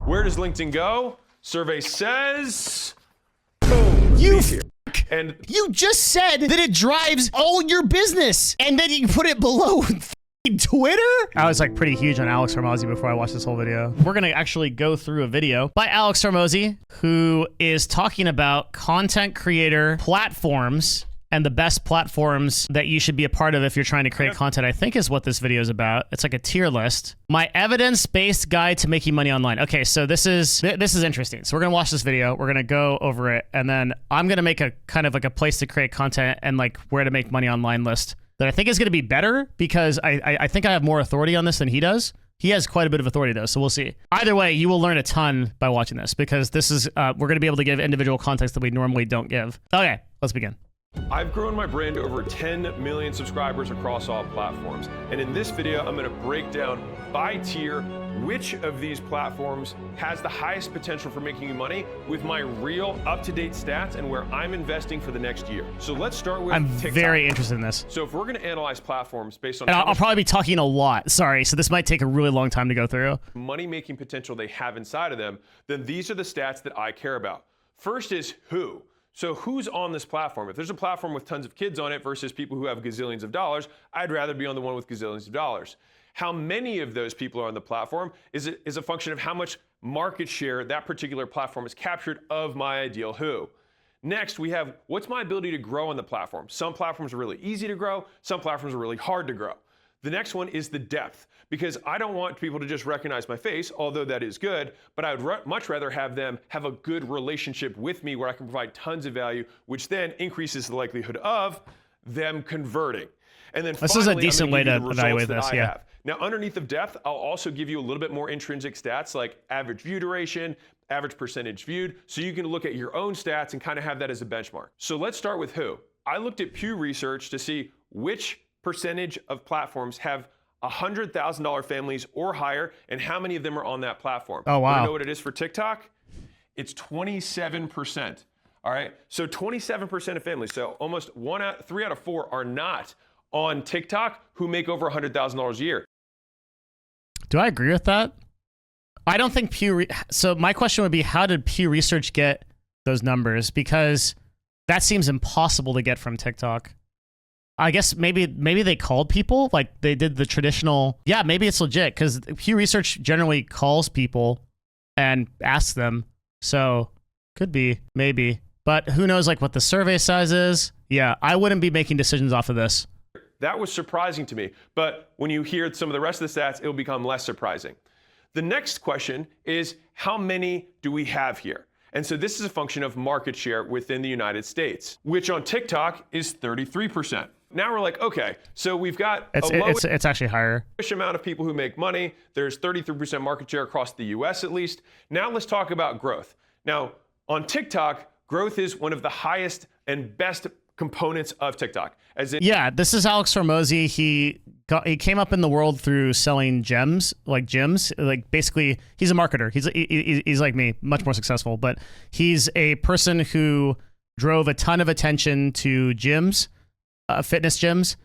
Where does LinkedIn go? Survey says, boom. You and you just said that it drives all your business, and then you put it below Twitter? I was like pretty huge on Alex Hormozi before I watched this whole video. We're gonna actually go through a video by Alex Hormozi, who is talking about content creator platforms and the best platforms that you should be a part of if you're trying to create content, I think is what this video is about. It's like a tier list. My evidence-based guide to making money online. Okay, so this is interesting. So we're gonna watch this video, we're gonna go over it, and then I'm gonna make a kind of like a place to create content and like where to make money online list that I think is gonna be better because I think I have more authority on this than he does. He has quite a bit of authority though, so we'll see. Either way, you will learn a ton by watching this because this is, we're gonna be able to give individual context that we normally don't give. Okay, let's begin. I've grown my brand to over 10 million subscribers across all platforms. And in this video, I'm gonna break down by tier which of these platforms has the highest potential for making you money with my real up-to-date stats and where I'm investing for the next year. So let's start with TikTok. Very interested in this. So if we're gonna analyze platforms based on- And I'll probably be talking a lot, sorry, so this might take a really long time to go through. Money-making potential they have inside of them, then these are the stats that I care about. First is who. So who's on this platform? If there's a platform with tons of kids on it versus people who have gazillions of dollars, I'd rather be on the one with gazillions of dollars. How many of those people are on the platform is a function of how much market share that particular platform has captured of my ideal who. Next, we have what's my ability to grow on the platform. Some platforms are really easy to grow, some platforms are really hard to grow. The next one is the depth, because I don't want people to just recognize my face, although that is good, but I would much rather have them have a good relationship with me where I can provide tons of value, which then increases the likelihood of them converting. And then this finally, is a decent way to evaluate this, yeah. Now, underneath of depth, I'll also give you a little bit more intrinsic stats like average view duration, average percentage viewed, so you can look at your own stats and kind of have that as a benchmark. So let's start with who. I looked at Pew Research to see which percentage of platforms have $100,000 families or higher, and how many of them are on that platform. Oh, wow. You know what it is for TikTok? It's 27%. All right, so 27% of families, so almost 3 out of 4 are not on TikTok who make over $100,000 a year. Do I agree with that? I don't think so my question would be, how did Pew Research get those numbers? Because that seems impossible to get from TikTok. I guess maybe they called people, like they did the traditional, yeah, maybe it's legit, because Pew Research generally calls people and asks them, so could be, maybe. But who knows like what the survey size is? Yeah, I wouldn't be making decisions off of this. That was surprising to me, but when you hear some of the rest of the stats, it will become less surprising. The next question is, how many do we have here? And so this is a function of market share within the United States, which on TikTok is 33%. Now we're like, okay, so we've got it's actually higher amount of people who make money. There's 33% market share across the US at least. Now let's talk about growth. Now on TikTok, growth is one of the highest and best components of TikTok. As in, yeah, this is Alex Hormozi. He came up in the world through selling gems, like gyms. Like basically, he's a marketer. He's like me, much more successful. But he's a person who drove a ton of attention to gyms, fitness gyms,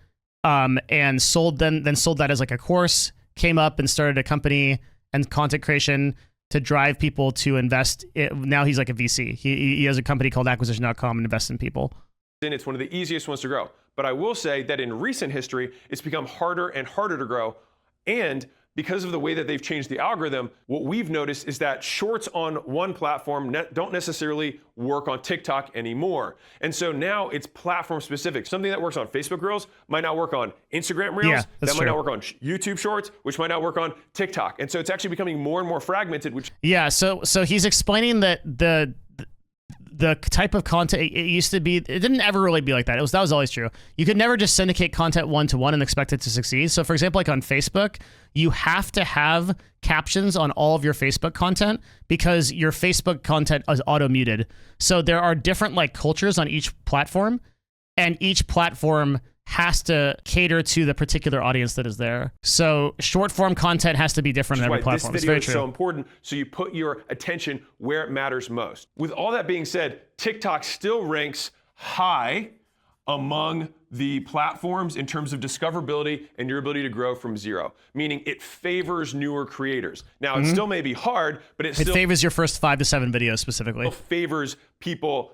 and sold that as like a course. Came up and started a company and content creation to drive people to invest. Now he's like a VC. He has a company called acquisition.com and invests in people. And it's one of the easiest ones to grow. But I will say that in recent history, it's become harder and harder to grow. And because of the way that they've changed the algorithm, what we've noticed is that shorts on one platform don't necessarily work on TikTok anymore. And so now it's platform specific. Something that works on Facebook Reels might not work on Instagram Reels. Yeah, that might not work on YouTube Shorts, which might not work on TikTok. And so it's actually becoming more and more fragmented. Yeah, so he's explaining that the type of content, it used to be, it didn't ever really be like that. That was always true. You could never just syndicate content one-to-one and expect it to succeed. So for example, like on Facebook, you have to have captions on all of your Facebook content because your Facebook content is auto-muted. So there are different like cultures on each platform, and each platform has to cater to the particular audience that is there. So short form content has to be different on every platform. This video is so important, so you put your attention where it matters most. With all that being said, TikTok still ranks high among the platforms in terms of discoverability and your ability to grow from zero, meaning it favors newer creators. Now, it still may be hard, but it still favors your first 5 to 7 videos specifically. Favors people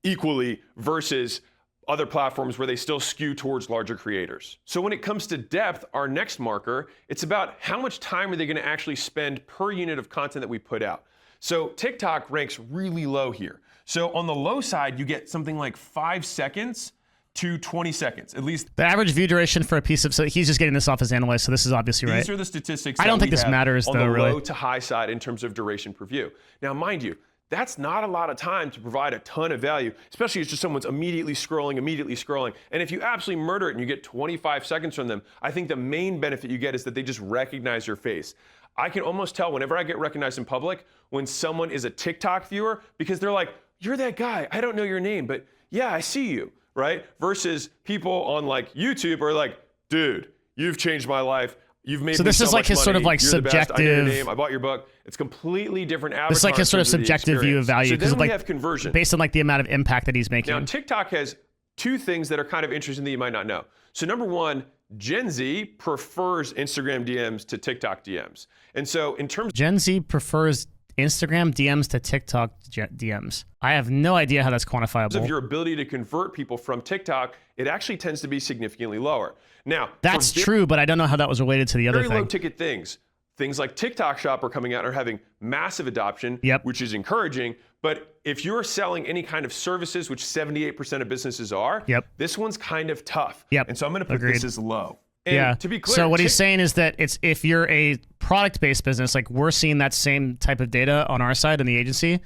equally versus other platforms where they still skew towards larger creators. So when it comes to depth, our next marker, it's about how much time are they gonna actually spend per unit of content that we put out. So TikTok ranks really low here. So on the low side, you get something like 5 seconds to 20 seconds, at least. The average view duration for a piece of, so he's just getting this off his analyst, so this is obviously right. These are the statistics I don't that think we this have matters on though, the really. low to high side in terms of duration per view. Now, mind you, that's not a lot of time to provide a ton of value, especially if just someone's immediately scrolling. And if you absolutely murder it and you get 25 seconds from them, I think the main benefit you get is that they just recognize your face. I can almost tell whenever I get recognized in public when someone is a TikTok viewer because they're like, you're that guy, I don't know your name, but yeah, I see you, right? Versus people on like YouTube are like, dude, you've changed my life. You've made so me this so is like much his money. sort of like You're the best. I know your subjective. name. I bought your book. It's completely different avatar. This is like his sort of in terms the subjective view of experience. value So because then of we like have conversion. based on like the amount of impact that he's making. Now TikTok has two things that are kind of interesting that you might not know. So number one, Gen Z prefers Instagram DMs to TikTok DMs. And so in terms Gen Z prefers Instagram DMs to TikTok DMs. I have no idea how that's quantifiable. of your ability to convert people from TikTok, it actually tends to be significantly lower. Now, That's true, but I don't know how that was related to the other very low thing. ticket things. Things like TikTok Shop are coming out and are having massive adoption, which is encouraging. But if you're selling any kind of services, which 78% of businesses are, this one's kind of tough. And so I'm going to put this as low. And to be clear, so what he's saying is that it's if you're a product-based business, like we're seeing that same type of data on our side in the agency.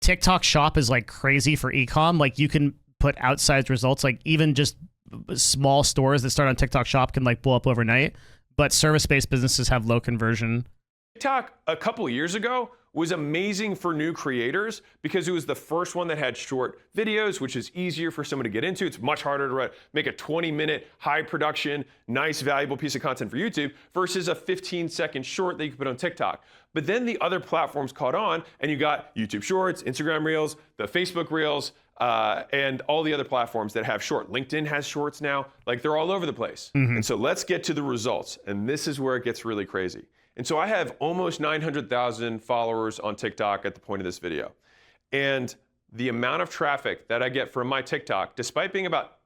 TikTok Shop is like crazy for e-com. Like you can put outsized results, like even just small stores that start on TikTok Shop can like blow up overnight. But service-based businesses have low conversion. TikTok a couple years ago was amazing for new creators because it was the first one that had short videos, which is easier for someone to get into. It's much harder to make a 20-minute, high production, nice, valuable piece of content for YouTube versus a 15-second short that you can put on TikTok. But then the other platforms caught on, and you got YouTube Shorts, Instagram Reels, the Facebook Reels, and all the other platforms that have short. LinkedIn has shorts now. Like, they're all over the place. And so let's get to the results. And this is where it gets really crazy. And so I have almost 900,000 followers on TikTok at the point of this video. And the amount of traffic that I get from my TikTok, despite being about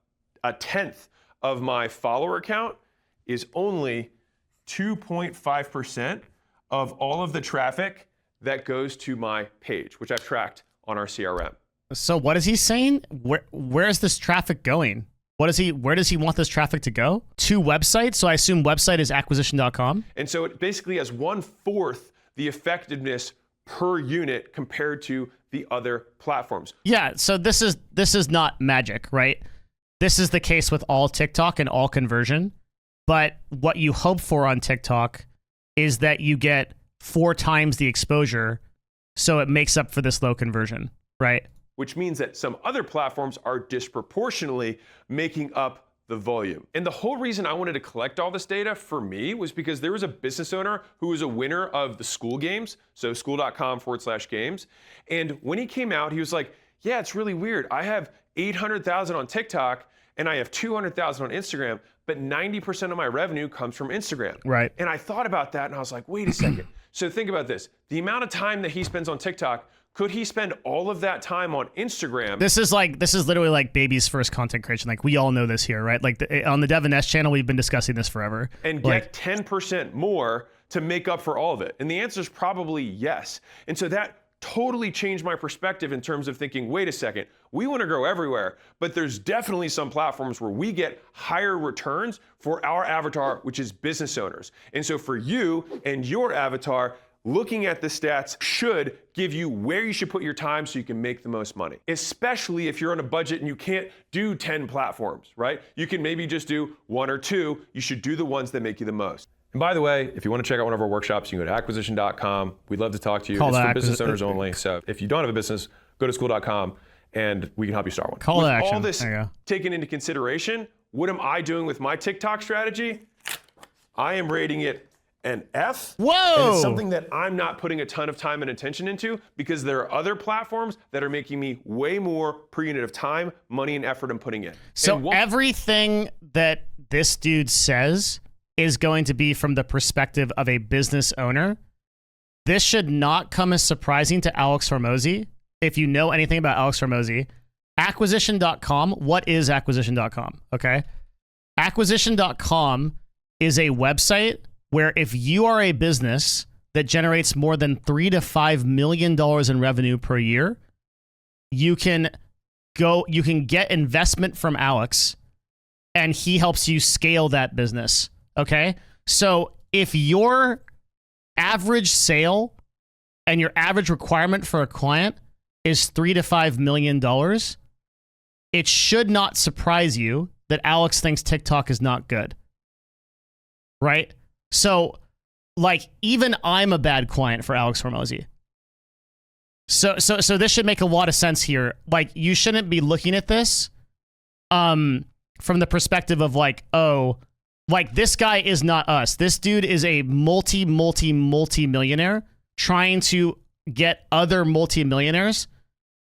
a tenth of my follower count, is only 2.5% of all of the traffic that goes to my page, which I've tracked on our CRM. So what is he saying? Where is this traffic going? Where does he want this traffic to go? To websites? So I assume website is acquisition.com. And so it basically has 1/4 the effectiveness per unit compared to the other platforms. Yeah, so this is not magic, right? This is the case with all TikTok and all conversion. But what you hope for on TikTok is that you get 4 times the exposure, so it makes up for this low conversion, right? Which means that some other platforms are disproportionately making up the volume. And the whole reason I wanted to collect all this data for me was because there was a business owner who was a winner of the school games, so school.com/games. And when he came out, he was like, yeah, it's really weird. I have 800,000 on TikTok and I have 200,000 on Instagram, but 90% of my revenue comes from Instagram. Right. And I thought about that and I was like, wait a second. So think about this. The amount of time that he spends on TikTok, could he spend all of that time on Instagram? This is literally like baby's first content creation. Like we all know this here, right? Like on the DevinNash channel, we've been discussing this forever. And get 10% more to make up for all of it? And the answer is probably yes. And so that totally changed my perspective in terms of thinking, wait a second, we want to grow everywhere, but there's definitely some platforms where we get higher returns for our avatar, which is business owners. And so for you and your avatar, looking at the stats should give you where you should put your time so you can make the most money, especially if you're on a budget and you can't do 10 platforms, right? You can maybe just do 1 or 2. You should do the ones that make you the most. And by the way, if you want to check out one of our workshops, you can go to acquisition.com. We'd love to talk to you. It's for business owners only. So if you don't have a business, go to school.com and we can help you start one. Call to action. All this taken into consideration, what am I doing with my TikTok strategy? I am rating it an F. Whoa! And it's something that I'm not putting a ton of time and attention into because there are other platforms that are making me way more per unit of time, money, and effort I'm putting in. So everything that this dude says is going to be from the perspective of a business owner. This should not come as surprising to Alex Hormozi. If you know anything about Alex Hormozi, acquisition.com, what is acquisition.com? Okay. Acquisition.com is a website where if you are a business that generates more than $3 to $5 million in revenue per year, you can get investment from Alex and he helps you scale that business. Okay. So if your average sale and your average requirement for a client is $3 to $5 million, it should not surprise you that Alex thinks TikTok is not good. Right? So, like, even I'm a bad client for Alex Hormozi. So this should make a lot of sense here. Like, you shouldn't be looking at this from the perspective of like, oh, like this guy is not us. This dude is a multi-millionaire trying to get other multi-millionaires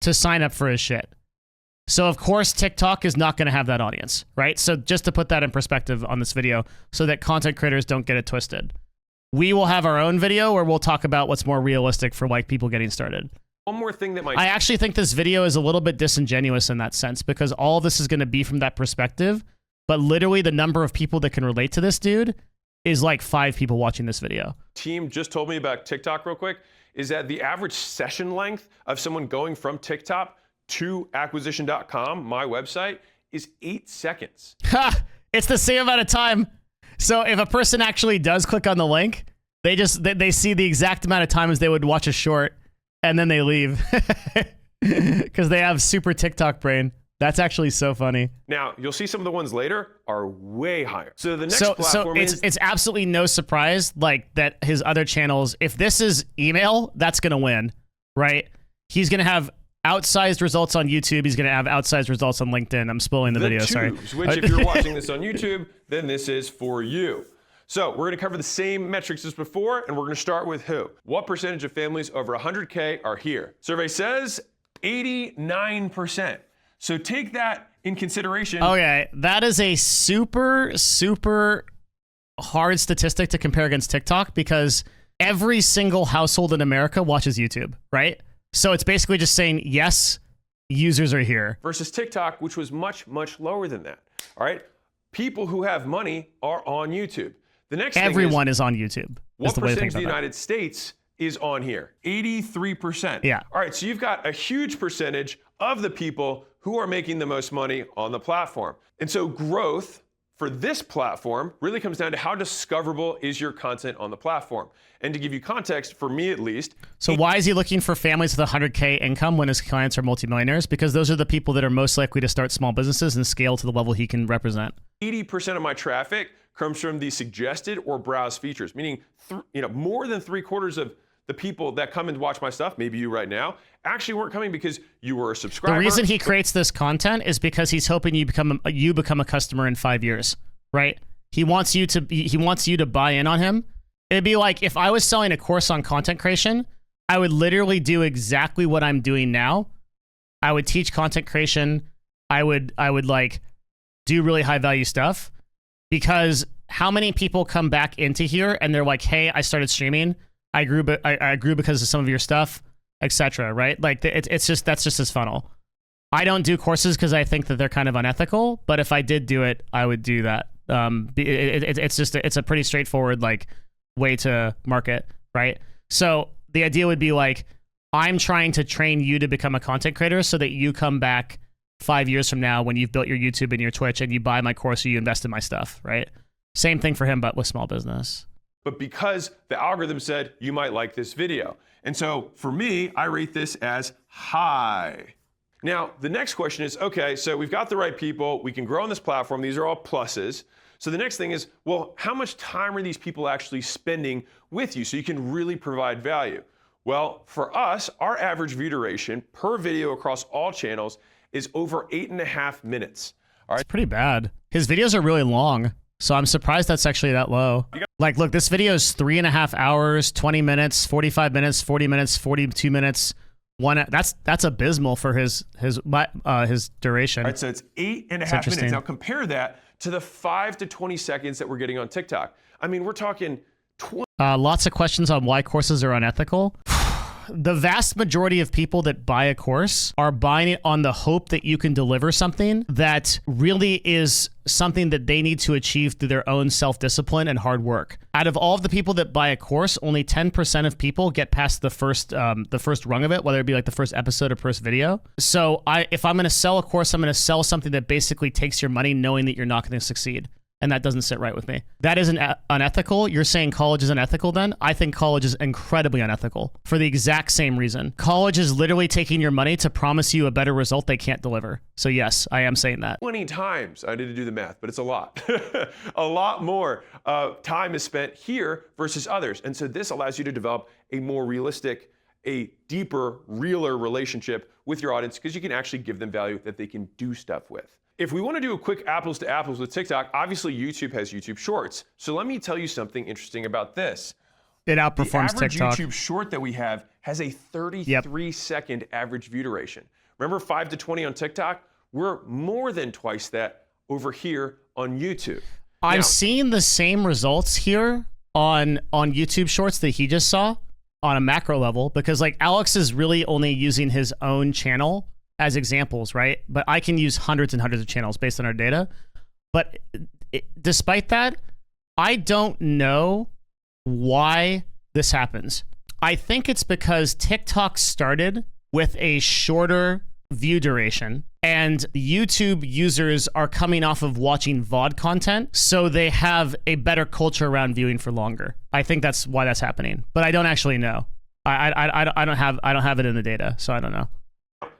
to sign up for his shit. So of course TikTok is not going to have that audience, right? So just to put that in perspective on this video so that content creators don't get it twisted. We will have our own video where we'll talk about what's more realistic for like people getting started. One more thing that I actually think this video is a little bit disingenuous in that sense because all of this is going to be from that perspective, but literally the number of people that can relate to this dude is like 5 people watching this video. Team just told me about TikTok real quick is that the average session length of someone going from TikTok to acquisition.com, my website, is 8 seconds. Ha! It's the same amount of time. So if a person actually does click on the link, they see the exact amount of time as they would watch a short, and then they leave because they have super TikTok brain. That's actually so funny. Now, you'll see some of the ones later are way higher. So the next platform it's absolutely no surprise like that his other channels, if this is email, that's going to win, right? He's going to have outsized results on YouTube. He's going to have outsized results on LinkedIn. I'm spoiling the video, sorry. Which if you're watching this on YouTube, then this is for you. So we're going to cover the same metrics as before, and we're going to start with who? What percentage of families over 100K are here? Survey says 89%. So take that in consideration. Okay, that is a super, super hard statistic to compare against TikTok because every single household in America watches YouTube, right? So it's basically just saying, yes, users are here. Versus TikTok, which was much, much lower than that. All right? People who have money are on YouTube. The next Everyone is on YouTube. What percentage of the United States is on here? 83%. Yeah. All right, so you've got a huge percentage of the people who are making the most money on the platform. And so growth for this platform really comes down to how discoverable is your content on the platform. And to give you context, for me at least. So why is he looking for families with 100K income when his clients are multimillionaires? Because those are the people that are most likely to start small businesses and scale to the level he can represent. 80% of my traffic comes from the suggested or browse features, meaning more than 3/4 of the people that come and watch my stuff, maybe you right now, actually weren't coming because you were a subscriber. The reason he creates this content is because he's hoping you become a customer in 5 years, right? He wants you to buy in on him. It'd be like if I was selling a course on content creation, I would literally do exactly what I'm doing now. I would teach content creation. I would like do really high value stuff because how many people come back into here and they're like, hey, I started streaming. I grew because of some of your stuff, etc. Right? Like that's just his funnel. I don't do courses because I think that they're kind of unethical. But if I did do it, I would do that. It's a pretty straightforward like way to market, right? So the idea would be like, I'm trying to train you to become a content creator so that you come back 5 years from now when you've built your YouTube and your Twitch and you buy my course or you invest in my stuff, right? Same thing for him, but with small business. But because the algorithm said you might like this video. And so for me, I rate this as high. Now, the next question is, okay, so we've got the right people. We can grow on this platform. These are all pluses. So the next thing is, well, how much time are these people actually spending with you so you can really provide value? Well, for us, our average view duration per video across all channels is over 8.5 minutes. All right. It's pretty bad. His videos are really long. So I'm surprised that's actually that low. Like, look, this video is 3.5 hours, 20 minutes, 45 minutes, 40 minutes, 42 minutes. That's abysmal for his duration. All right, so it's 8.5 minutes. Now compare that to the 5 to 20 seconds that we're getting on TikTok. I mean, we're talking 20. Lots of questions on why courses are unethical. The vast majority of people that buy a course are buying it on the hope that you can deliver something that really is something that they need to achieve through their own self-discipline and hard work. Out of all of the people that buy a course, only 10% of people get past the first rung of it, whether it be like the first episode or first video. So if I'm going to sell a course, I'm going to sell something that basically takes your money knowing that you're not going to succeed. And that doesn't sit right with me. That isn't unethical. You're saying college is unethical then? I think college is incredibly unethical for the exact same reason. College is literally taking your money to promise you a better result they can't deliver. So yes, I am saying that. 20 times. I didn't do the math, but it's a lot. A lot more time is spent here versus others. And so this allows you to develop a more realistic, a deeper, realer relationship with your audience because you can actually give them value that they can do stuff with. If we want to do a quick apples to apples with TikTok, obviously YouTube has YouTube Shorts. So let me tell you something interesting about this. It outperforms the average TikTok. YouTube Short that we have has a 33-second average view duration. Remember 5 to 20 on TikTok? We're more than twice that over here on YouTube. I'm seeing the same results here on YouTube Shorts that he just saw on a macro level because like Alex is really only using his own channel as examples, right? But I can use hundreds and hundreds of channels based on our data. But despite that, I don't know why this happens. I think it's because TikTok started with a shorter view duration and YouTube users are coming off of watching VOD content, so they have a better culture around viewing for longer. I think that's why that's happening, but I don't actually know. I don't have it in the data, so I don't know.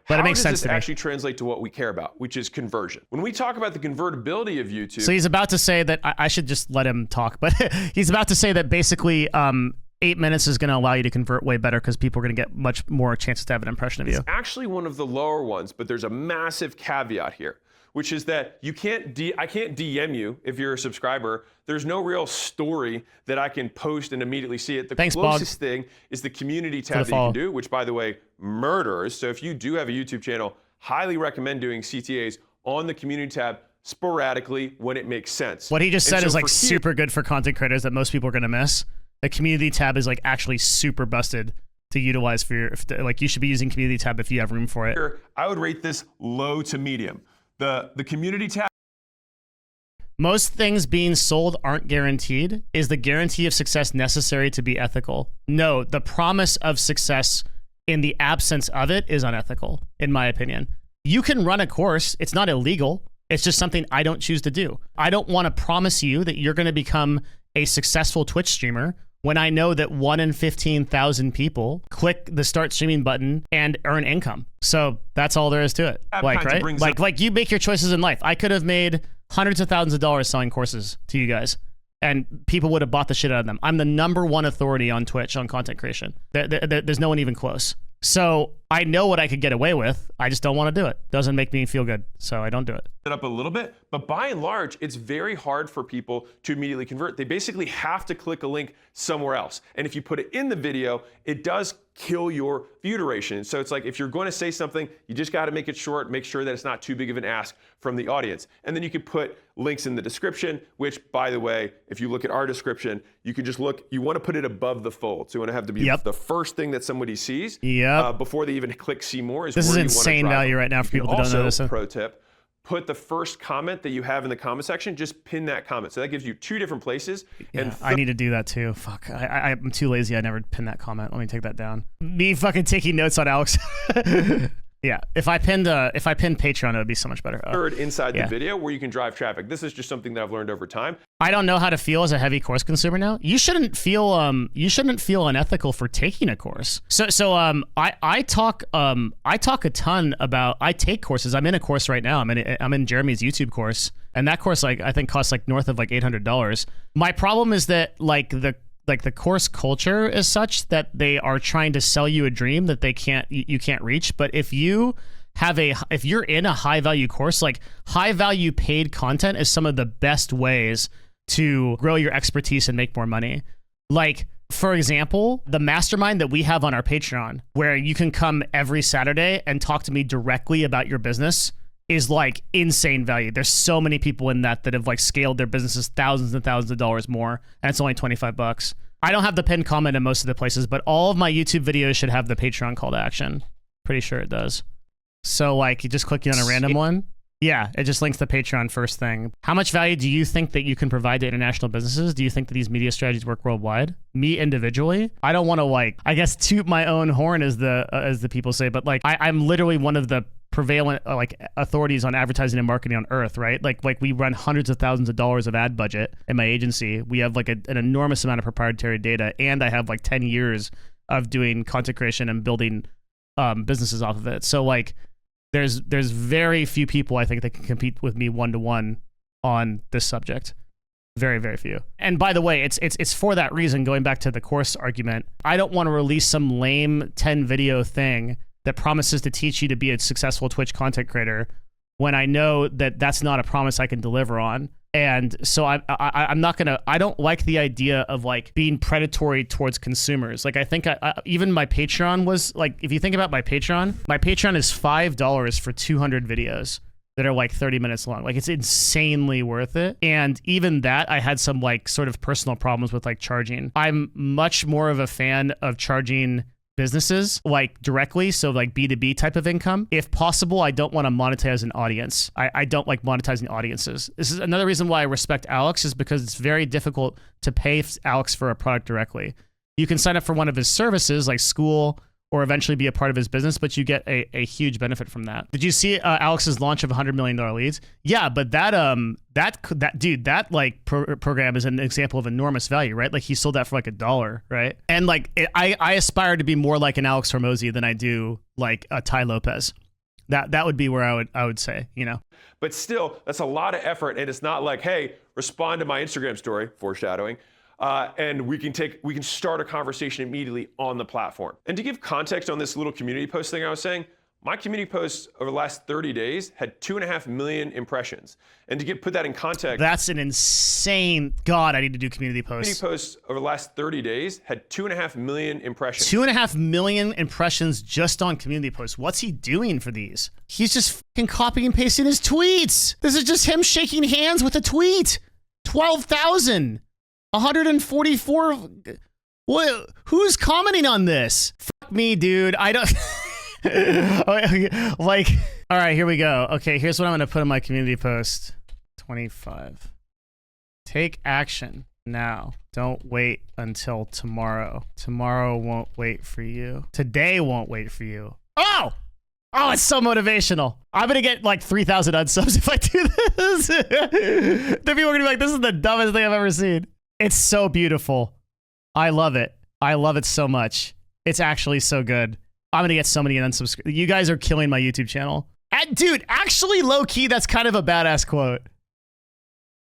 But it makes sense to me. How does this actually translate to what we care about, which is conversion? When we talk about the convertibility of YouTube... So he's about to say that, I should just let him talk, but he's about to say that basically 8 minutes is going to allow you to convert way better because people are going to get much more chances to have an impression of you. It's actually one of the lower ones, but there's a massive caveat here, which is that I can't DM you if you're a subscriber. There's no real story that I can post and immediately see it. The closest thing is the community tab that you can do, which by the way, murders. So if you do have a YouTube channel, highly recommend doing CTAs on the community tab sporadically when it makes sense. What he just said is like super good for content creators that most people are going to miss. The community tab is like actually super busted to utilize for your, like you should be using community tab if you have room for it. I would rate this low to medium. The community tab. Most things being sold aren't guaranteed. Is the guarantee of success necessary to be ethical? No, the promise of success in the absence of it is unethical, in my opinion. You can run a course. It's not illegal. It's just something I don't choose to do. I don't want to promise you that you're going to become a successful Twitch streamer when I know that 1 in 15,000 people click the start streaming button and earn income. So that's all there is to it. Like, right? Like you make your choices in life. I could have made hundreds of thousands of dollars selling courses to you guys and people would have bought the shit out of them. I'm the #1 authority on Twitch on content creation. There's no one even close. So I know what I could get away with. I just don't want to do it. Doesn't make me feel good. So I don't do it. Up a little bit, but by and large, it's very hard for people to immediately convert. They basically have to click a link somewhere else. And if you put it in the video, it does kill your view duration. So it's like, if you're going to say something, you just got to make it short, make sure that it's not too big of an ask from the audience. And then you can put links in the description, which by the way, if you look at our description, you can just look, you want to put it above the fold. So you want to have to be the first thing that somebody sees before they even click see more. This is insane value right now for people that don't know this. Pro tip. Put the first comment that you have in the comment section, just pin that comment. So that gives you 2 different places. Yeah, and I need to do that too. Fuck, I'm too lazy. I never pin that comment. Let me take that down. Me fucking taking notes on Alex. Yeah, if I pinned Patreon, it would be so much better. Third inside the video where you can drive traffic. This is just something that I've learned over time. I don't know how to feel as a heavy course consumer now. You shouldn't feel unethical for taking a course. I talk a ton about, I take courses. I'm in a course right now. I'm in Jeremy's YouTube course, and that course I think costs like north of like $800. My problem is that the course culture is such that they are trying to sell you a dream that you can't reach. But if you're in a high value course, like high value paid content is some of the best ways to grow your expertise and make more money. Like, for example, the mastermind that we have on our Patreon, where you can come every Saturday and talk to me directly about your business, is like insane value. There's so many people in that have like scaled their businesses thousands and thousands of dollars more, and it's only 25 bucks. I don't have the pinned comment in most of the places, but all of my YouTube videos should have the Patreon call to action. Pretty sure it does. So like you just click on a random one. Yeah, it just links the Patreon first thing. How much value do you think that you can provide to international businesses? Do you think that these media strategies work worldwide? Me individually, I don't want to like, I guess, toot my own horn as the people say, but like I'm literally one of the prevalent like authorities on advertising and marketing on earth, right? Like we run hundreds of thousands of dollars of ad budget in my agency. We have like an enormous amount of proprietary data, and I have like 10 years of doing content creation and building businesses off of it. So like there's very few people I think that can compete with me one-to-one on this subject. Very, very few. And by the way, it's for that reason, going back to the course argument, I don't want to release some lame 10 video thing that promises to teach you to be a successful Twitch content creator when I know that that's not a promise I can deliver on. And so I'm not gonna, I don't like the idea of like being predatory towards consumers. Like I think even my Patreon was like, if you think about my Patreon is $5 for 200 videos that are like 30 minutes long. Like it's insanely worth it. And even that, I had some like sort of personal problems with like charging. I'm much more of a fan of charging businesses like directly, so like B2B type of income. If possible, I don't want to monetize an audience. I don't like monetizing audiences. This is another reason why I respect Alex, is because it's very difficult to pay Alex for a product directly. You can sign up for one of his services like school or eventually be a part of his business, but you get a huge benefit from that. Did you see Alex's launch of $100 million leads? Yeah, but that program is an example of enormous value, right? Like he sold that for like $1, right? And like I aspire to be more like an Alex Hormozi than I do like a Ty Lopez. That would be where I would say, you know. But still, that's a lot of effort, and it's not like, hey, respond to my Instagram story, foreshadowing. And we can start a conversation immediately on the platform. And to give context on this little community post thing I was saying, my community posts over the last 30 days had 2.5 million impressions. And to put that in context, that's an insane, God, I need to do community posts. Community posts over the last 30 days had 2.5 million impressions. 2.5 million impressions just on community posts. What's he doing for these? He's just fucking copying and pasting his tweets. This is just him shaking hands with a tweet. 12,000. 144. What? Who's commenting on this? Fuck me, dude. I don't. Like, all right, here we go. Okay, here's what I'm gonna put in my community post. 25. Take action now. Don't wait until tomorrow. Tomorrow won't wait for you. Today won't wait for you. Oh, it's so motivational. I'm gonna get like 3,000 unsubs if I do this. The people are gonna be like, this is the dumbest thing I've ever seen. It's so beautiful. I love it. I love it so much. It's actually so good. I'm going to get so many unsubscribed. You guys are killing my YouTube channel. Dude, actually, low-key, that's kind of a badass quote.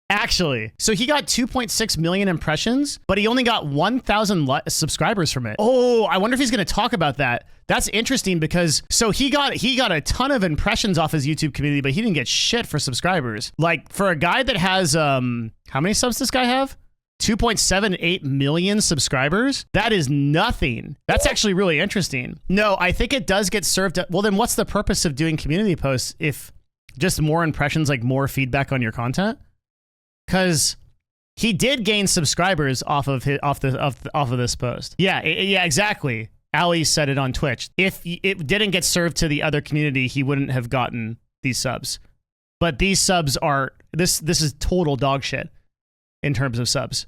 Actually. So he got 2.6 million impressions, but he only got 1,000 subscribers from it. Oh, I wonder if he's going to talk about that. That's interesting because, so he got a ton of impressions off his YouTube community, but he didn't get shit for subscribers. Like, for a guy that has, how many subs does this guy have? 2.78 million subscribers? That is nothing. That's actually really interesting. No, I think it does get served. Well, then what's the purpose of doing community posts if just more impressions, like more feedback on your content? Because he did gain subscribers off of this post. Yeah, exactly. Ali said it on Twitch. If it didn't get served to the other community, he wouldn't have gotten these subs. But these subs are, this is total dog shit. In terms of subs,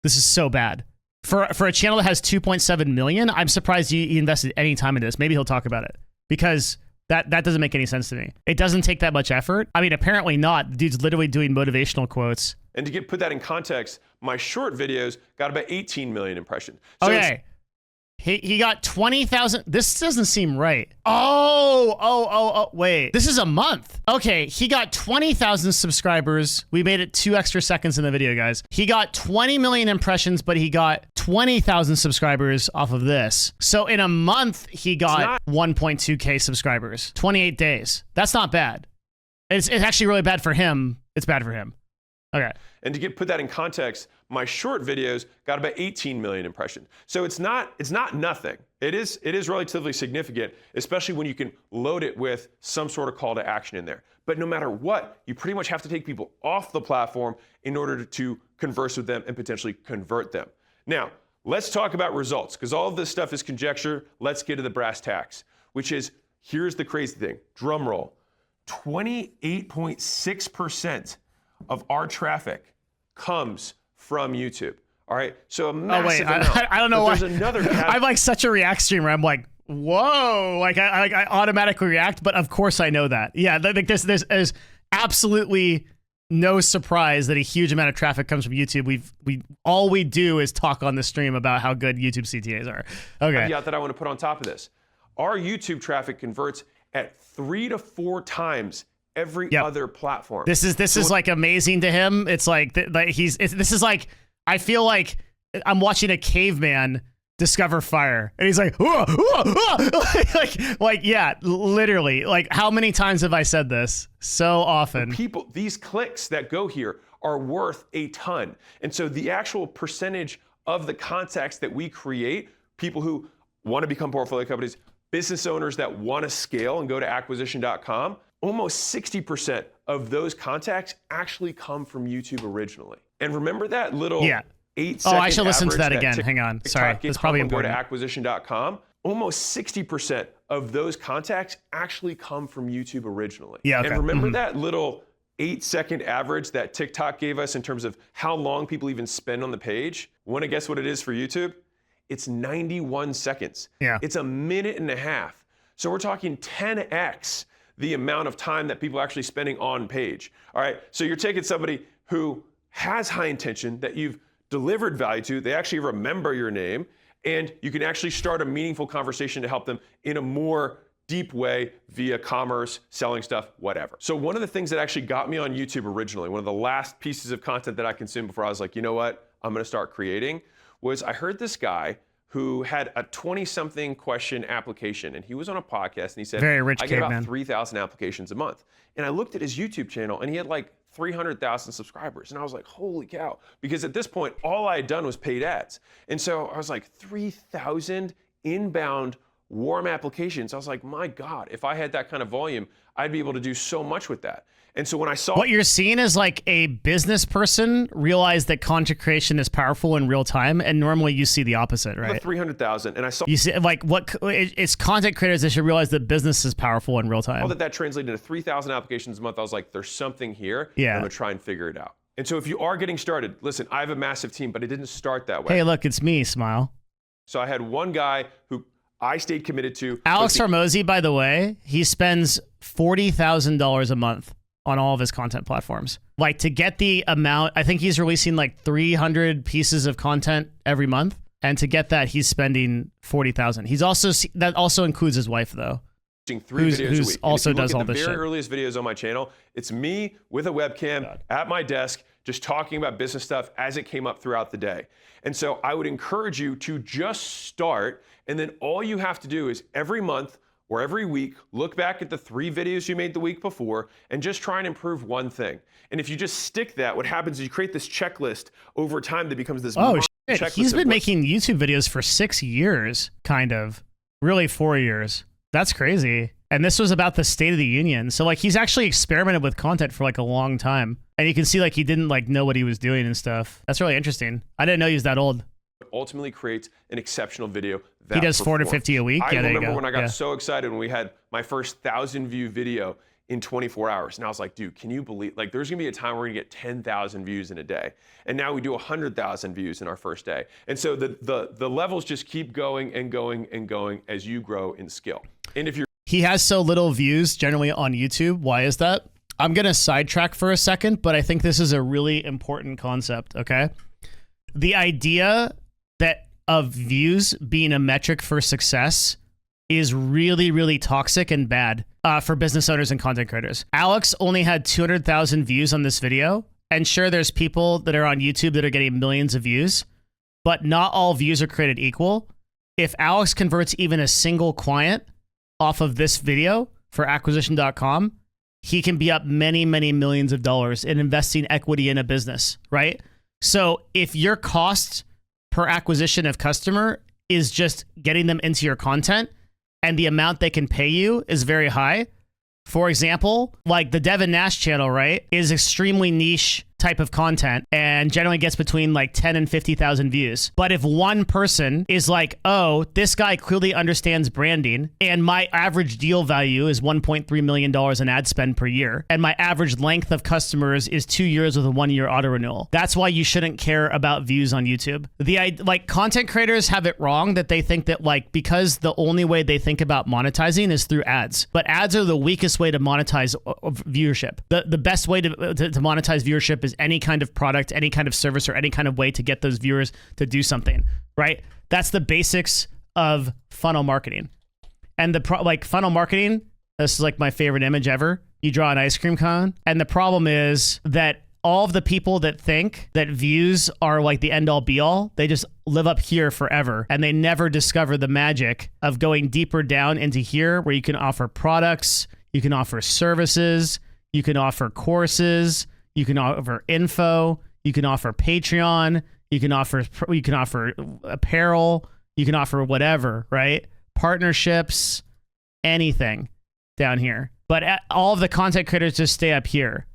this is so bad for a channel that has 2.7 million. I'm surprised he invested any time in this. Maybe he'll talk about it because that doesn't make any sense to me. It doesn't take that much effort. I mean, apparently not. The dude's literally doing motivational quotes. And to put that in context, my short videos got about 18 million impressions. So okay. He got 20,000. This doesn't seem right. Oh, wait. This is a month. Okay, he got 20,000 subscribers. We made it 2 extra seconds in the video, guys. He got 20 million impressions, but he got 20,000 subscribers off of this. So in a month, he got 1.2K subscribers. 28 days. That's not bad. It's actually really bad for him. It's bad for him. Okay. And to put that in context, my short videos got about 18 million impressions. So it's not nothing. It is relatively significant, especially when you can load it with some sort of call to action in there. But no matter what, you pretty much have to take people off the platform in order to converse with them and potentially convert them. Now, let's talk about results, because all of this stuff is conjecture. Let's get to the brass tacks, which is, here's the crazy thing. Drum roll. 28.6% of our traffic comes from YouTube. All right, so a massive amount. I don't know why. There's another I'm like such a React streamer. I'm like, whoa, like I automatically react, but of course I know that. Yeah, like there's absolutely no surprise that a huge amount of traffic comes from YouTube. All we do is talk on the stream about how good YouTube CTAs are. Okay. Yeah, that I want to put on top of this. Our YouTube traffic converts at 3 to 4 times every other platform. This is like amazing to him. It's like this is like, I feel like I'm watching a caveman discover fire, and he's like, "Whoa, whoa, whoa." like yeah, literally. Like, how many times have I said this? So often. These clicks that go here are worth a ton, and so the actual percentage of the contacts that we create, people who want to become portfolio companies, business owners that want to scale and go to acquisition.com, almost 60% of those contacts actually come from YouTube originally. And remember that little 8-second I should listen to that again. Hang on. Sorry. That's probably important. Go to important. acquisition.com. Almost 60% of those contacts actually come from YouTube originally. Yeah, okay. And remember that little 8-second average that TikTok gave us in terms of how long people even spend on the page? Want to guess what it is for YouTube? It's 91 seconds. Yeah. It's a minute and a half. So we're talking 10x the amount of time that people are actually spending on page. All right, so you're taking somebody who has high intention, that you've delivered value to, they actually remember your name, and you can actually start a meaningful conversation to help them in a more deep way via commerce, selling stuff, whatever. So one of the things that actually got me on YouTube originally, one of the last pieces of content that I consumed before I was like, you know what, I'm gonna start creating, was I heard this guy who had a 20-something question application, and he was on a podcast, and he said, Very rich I get about caveman. 3,000 applications a month. And I looked at his YouTube channel, and he had like 300,000 subscribers. And I was like, holy cow. Because at this point, all I had done was paid ads. And so I was like, 3,000 inbound warm applications. I was like, my God, if I had that kind of volume, I'd be able to do so much with that. And so when I saw what you're seeing is like a business person realize that content creation is powerful in real time, and normally you see the opposite, right? 300,000, and I saw you see like it's content creators that should realize that business is powerful in real time. all that translated into 3,000 applications a month. I was like, there's something here. Yeah. I'm gonna try and figure it out. And so if you are getting started, listen, I have a massive team, but it didn't start that way. Hey, look, it's me, Smile. So I had one guy who I stayed committed to. Alex Hormozi, by the way, he spends $40,000 a month on all of his content platforms. Like, to get the amount, I think he's releasing like 300 pieces of content every month. And to get that, he's spending $40,000. He's also, that also includes his wife though. 3 videos a week. Also does all this this shit. The shit. very earliest videos on my channel, it's me with a webcam at my desk, just talking about business stuff as it came up throughout the day. And so I would encourage you to just start, and then all you have to do is every month or every week, look back at the 3 videos you made the week before and just try and improve one thing. And if you just stick that, what happens is you create this checklist over time that becomes this shit. He's been making YouTube videos for 6 years, kind of. Really 4 years. That's crazy. And this was about the State of the Union. So like he's actually experimented with content for like a long time. And you can see like he didn't like know what he was doing and stuff. That's really interesting. I didn't know he was that old. Ultimately creates an exceptional video. That he does performs. 450 a week. I Yeah, there you remember go. when I got so excited when we had my first 1,000-view video in 24 hours. And I was like, dude, can you believe, like there's gonna be a time where we're gonna get 10,000 views in a day. And now we do 100,000 views in our first day. And so the levels just keep going and going and going as you grow in skill. And if you're He has so little views generally on YouTube. Why is that? I'm gonna sidetrack for a second, but I think this is a really important concept, okay? The idea that of views being a metric for success is really, really toxic and bad for business owners and content creators. Alex only had 200,000 views on this video. And sure, there's people that are on YouTube that are getting millions of views, but not all views are created equal. If Alex converts even a single client off of this video for acquisition.com, he can be up many, many millions of dollars in investing equity in a business, right? So if your cost per acquisition of customer is just getting them into your content and the amount they can pay you is very high. For example, like the DevinNash channel, right, is extremely niche type of content and generally gets between like 10 and 50,000 views. But if one person is like, oh, this guy clearly understands branding and my average deal value is $1.3 million in ad spend per year and my average length of customers is 2 years with a 1-year auto renewal. That's why you shouldn't care about views on YouTube. Like content creators have it wrong that they think that like because the only way they think about monetizing is through ads. But ads are the weakest way to monetize viewership. The best way to monetize viewership is any kind of product, any kind of service, or any kind of way to get those viewers to do something, right? That's the basics of funnel marketing. And like funnel marketing, this is like my favorite image ever. You draw an ice cream cone. And the problem is that all of the people that think that views are like the end all be all, they just live up here forever. And they never discover the magic of going deeper down into here where you can offer products, you can offer services, you can offer courses, you can offer info, you can offer Patreon, you can offer apparel, you can offer whatever, right? Partnerships, anything down here. But all of the content creators just stay up here.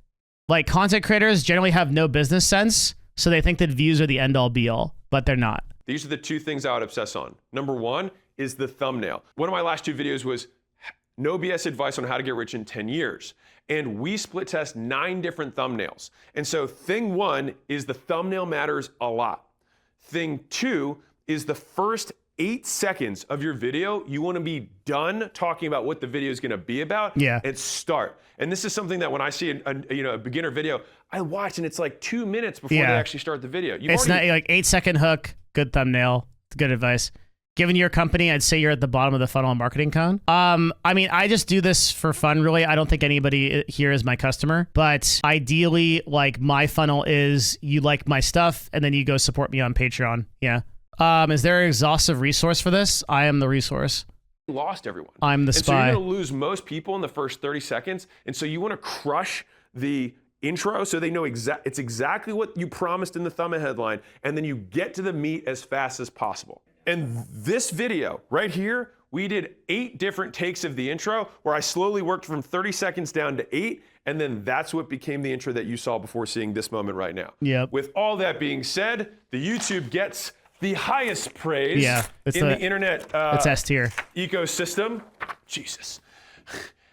Like content creators generally have no business sense, so they think that views are the end all be all, but they're not. These are the two things I would obsess on. Number one is the thumbnail. One of my last 2 videos was no BS advice on how to get rich in 10 years. And we split test 9 different thumbnails. And so thing 1 is the thumbnail matters a lot. Thing 2 is the first 8 seconds of your video, you want to be done talking about what the video is going to be about and start. And this is something that when I see a beginner video, I watch and it's like 2 minutes before they actually start the video. It's not like 8-second hook, good thumbnail, good advice. Given your company, I'd say you're at the bottom of the funnel marketing cone. I mean, I just do this for fun, really. I don't think anybody here is my customer, but ideally, like my funnel is you like my stuff and then you go support me on Patreon. Yeah. Is there an exhaustive resource for this? I am the resource. Lost everyone. I'm the spy. And so you're going to lose most people in the first 30 seconds. And so you want to crush the intro so they know it's exactly what you promised in the thumbnail headline. And then you get to the meat as fast as possible. And this video right here, we did 8 different takes of the intro where I slowly worked from 30 seconds down to 8. And then that's what became the intro that you saw before seeing this moment right now. Yep. With all that being said, the YouTube gets the highest praise in the internet it's S tier ecosystem. Jesus.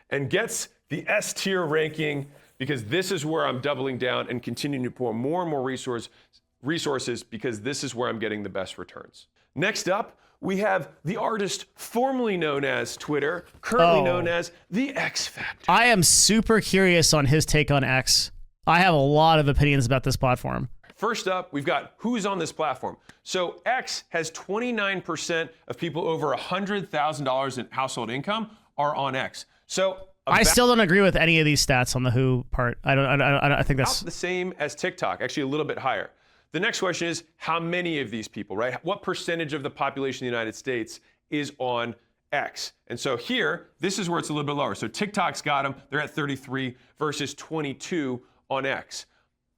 And gets the S tier ranking because this is where I'm doubling down and continuing to pour more and more resources because this is where I'm getting the best returns. Next up, we have the artist formerly known as Twitter, currently known as the X Factor. I am super curious on his take on X. I have a lot of opinions about this platform. First up, we've got who's on this platform. So X has 29% of people over $100,000 in household income are on X. So I still don't agree with any of these stats on the who part. I think that's about the same as TikTok, actually a little bit higher. The next question is how many of these people, right? What percentage of the population of the United States is on X? And so here, this is where it's a little bit lower. So TikTok's got them. They're at 33 versus 22 on X.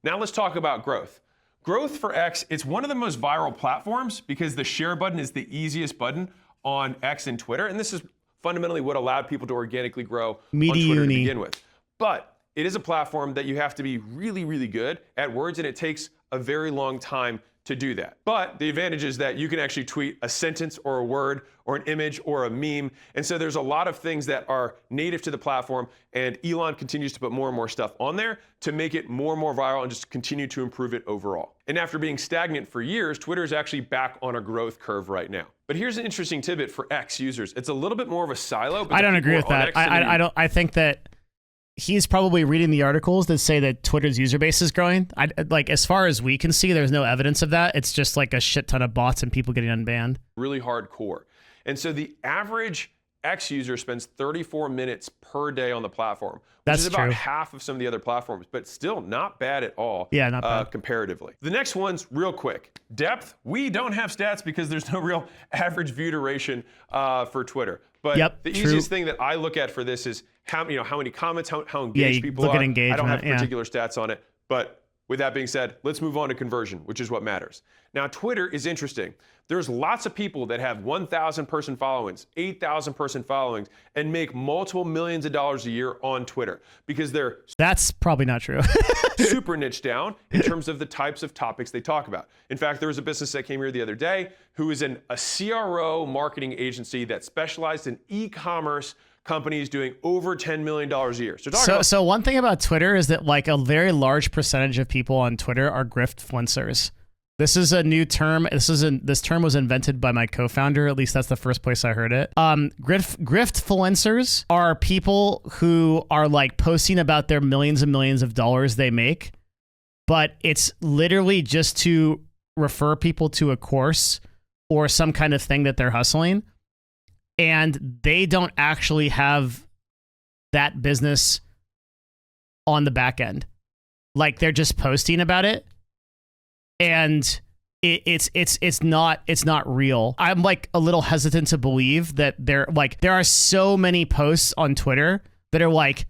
Now let's talk about growth. Growth for X, it's one of the most viral platforms because the share button is the easiest button on X and Twitter. And this is fundamentally what allowed people to organically grow on Twitter to begin with. But it is a platform that you have to be really, really good at words, and it takes a very long time to do that. But the advantage is that you can actually tweet a sentence or a word or an image or a meme. And so there's a lot of things that are native to the platform, and Elon continues to put more and more stuff on there to make it more and more viral and just continue to improve it overall. And after being stagnant for years, Twitter is actually back on a growth curve right now. But here's an interesting tidbit for X users. It's a little bit more of a silo. But I don't agree with that. I think that he's probably reading the articles that say that Twitter's user base is growing. Like, as far as we can see, there's no evidence of that. It's just like a shit ton of bots and people getting unbanned. Really hardcore. And so the average X user spends 34 minutes per day on the platform, which is about half of some of the other platforms, but still not bad at all. Yeah, not bad. Comparatively. The next one's real quick. Depth, we don't have stats because there's no real average view duration for Twitter. But the easiest thing that I look at for this is how many comments, how engaged people are. I don't have particular stats on it, but with that being said, let's move on to conversion, which is what matters. Now, Twitter is interesting. There's lots of people that have 1,000 person followings, 8,000 person followings, and make multiple millions of dollars a year on Twitter because they're that's probably not true. super niche down in terms of the types of topics they talk about. In fact, there was a business that came here the other day who is a CRO marketing agency that specialized in e-commerce companies doing over $10 million a year. So one thing about Twitter is that like a very large percentage of people on Twitter are griftfluencers. This is a new term. This term was invented by my co-founder. At least that's the first place I heard it. Griftfluencers are people who are like posting about their millions and millions of dollars they make, but it's literally just to refer people to a course or some kind of thing that they're hustling. And they don't actually have that business on the back end. Like they're just posting about it. And it's not real. I'm like a little hesitant to believe that there are so many posts on Twitter that are like,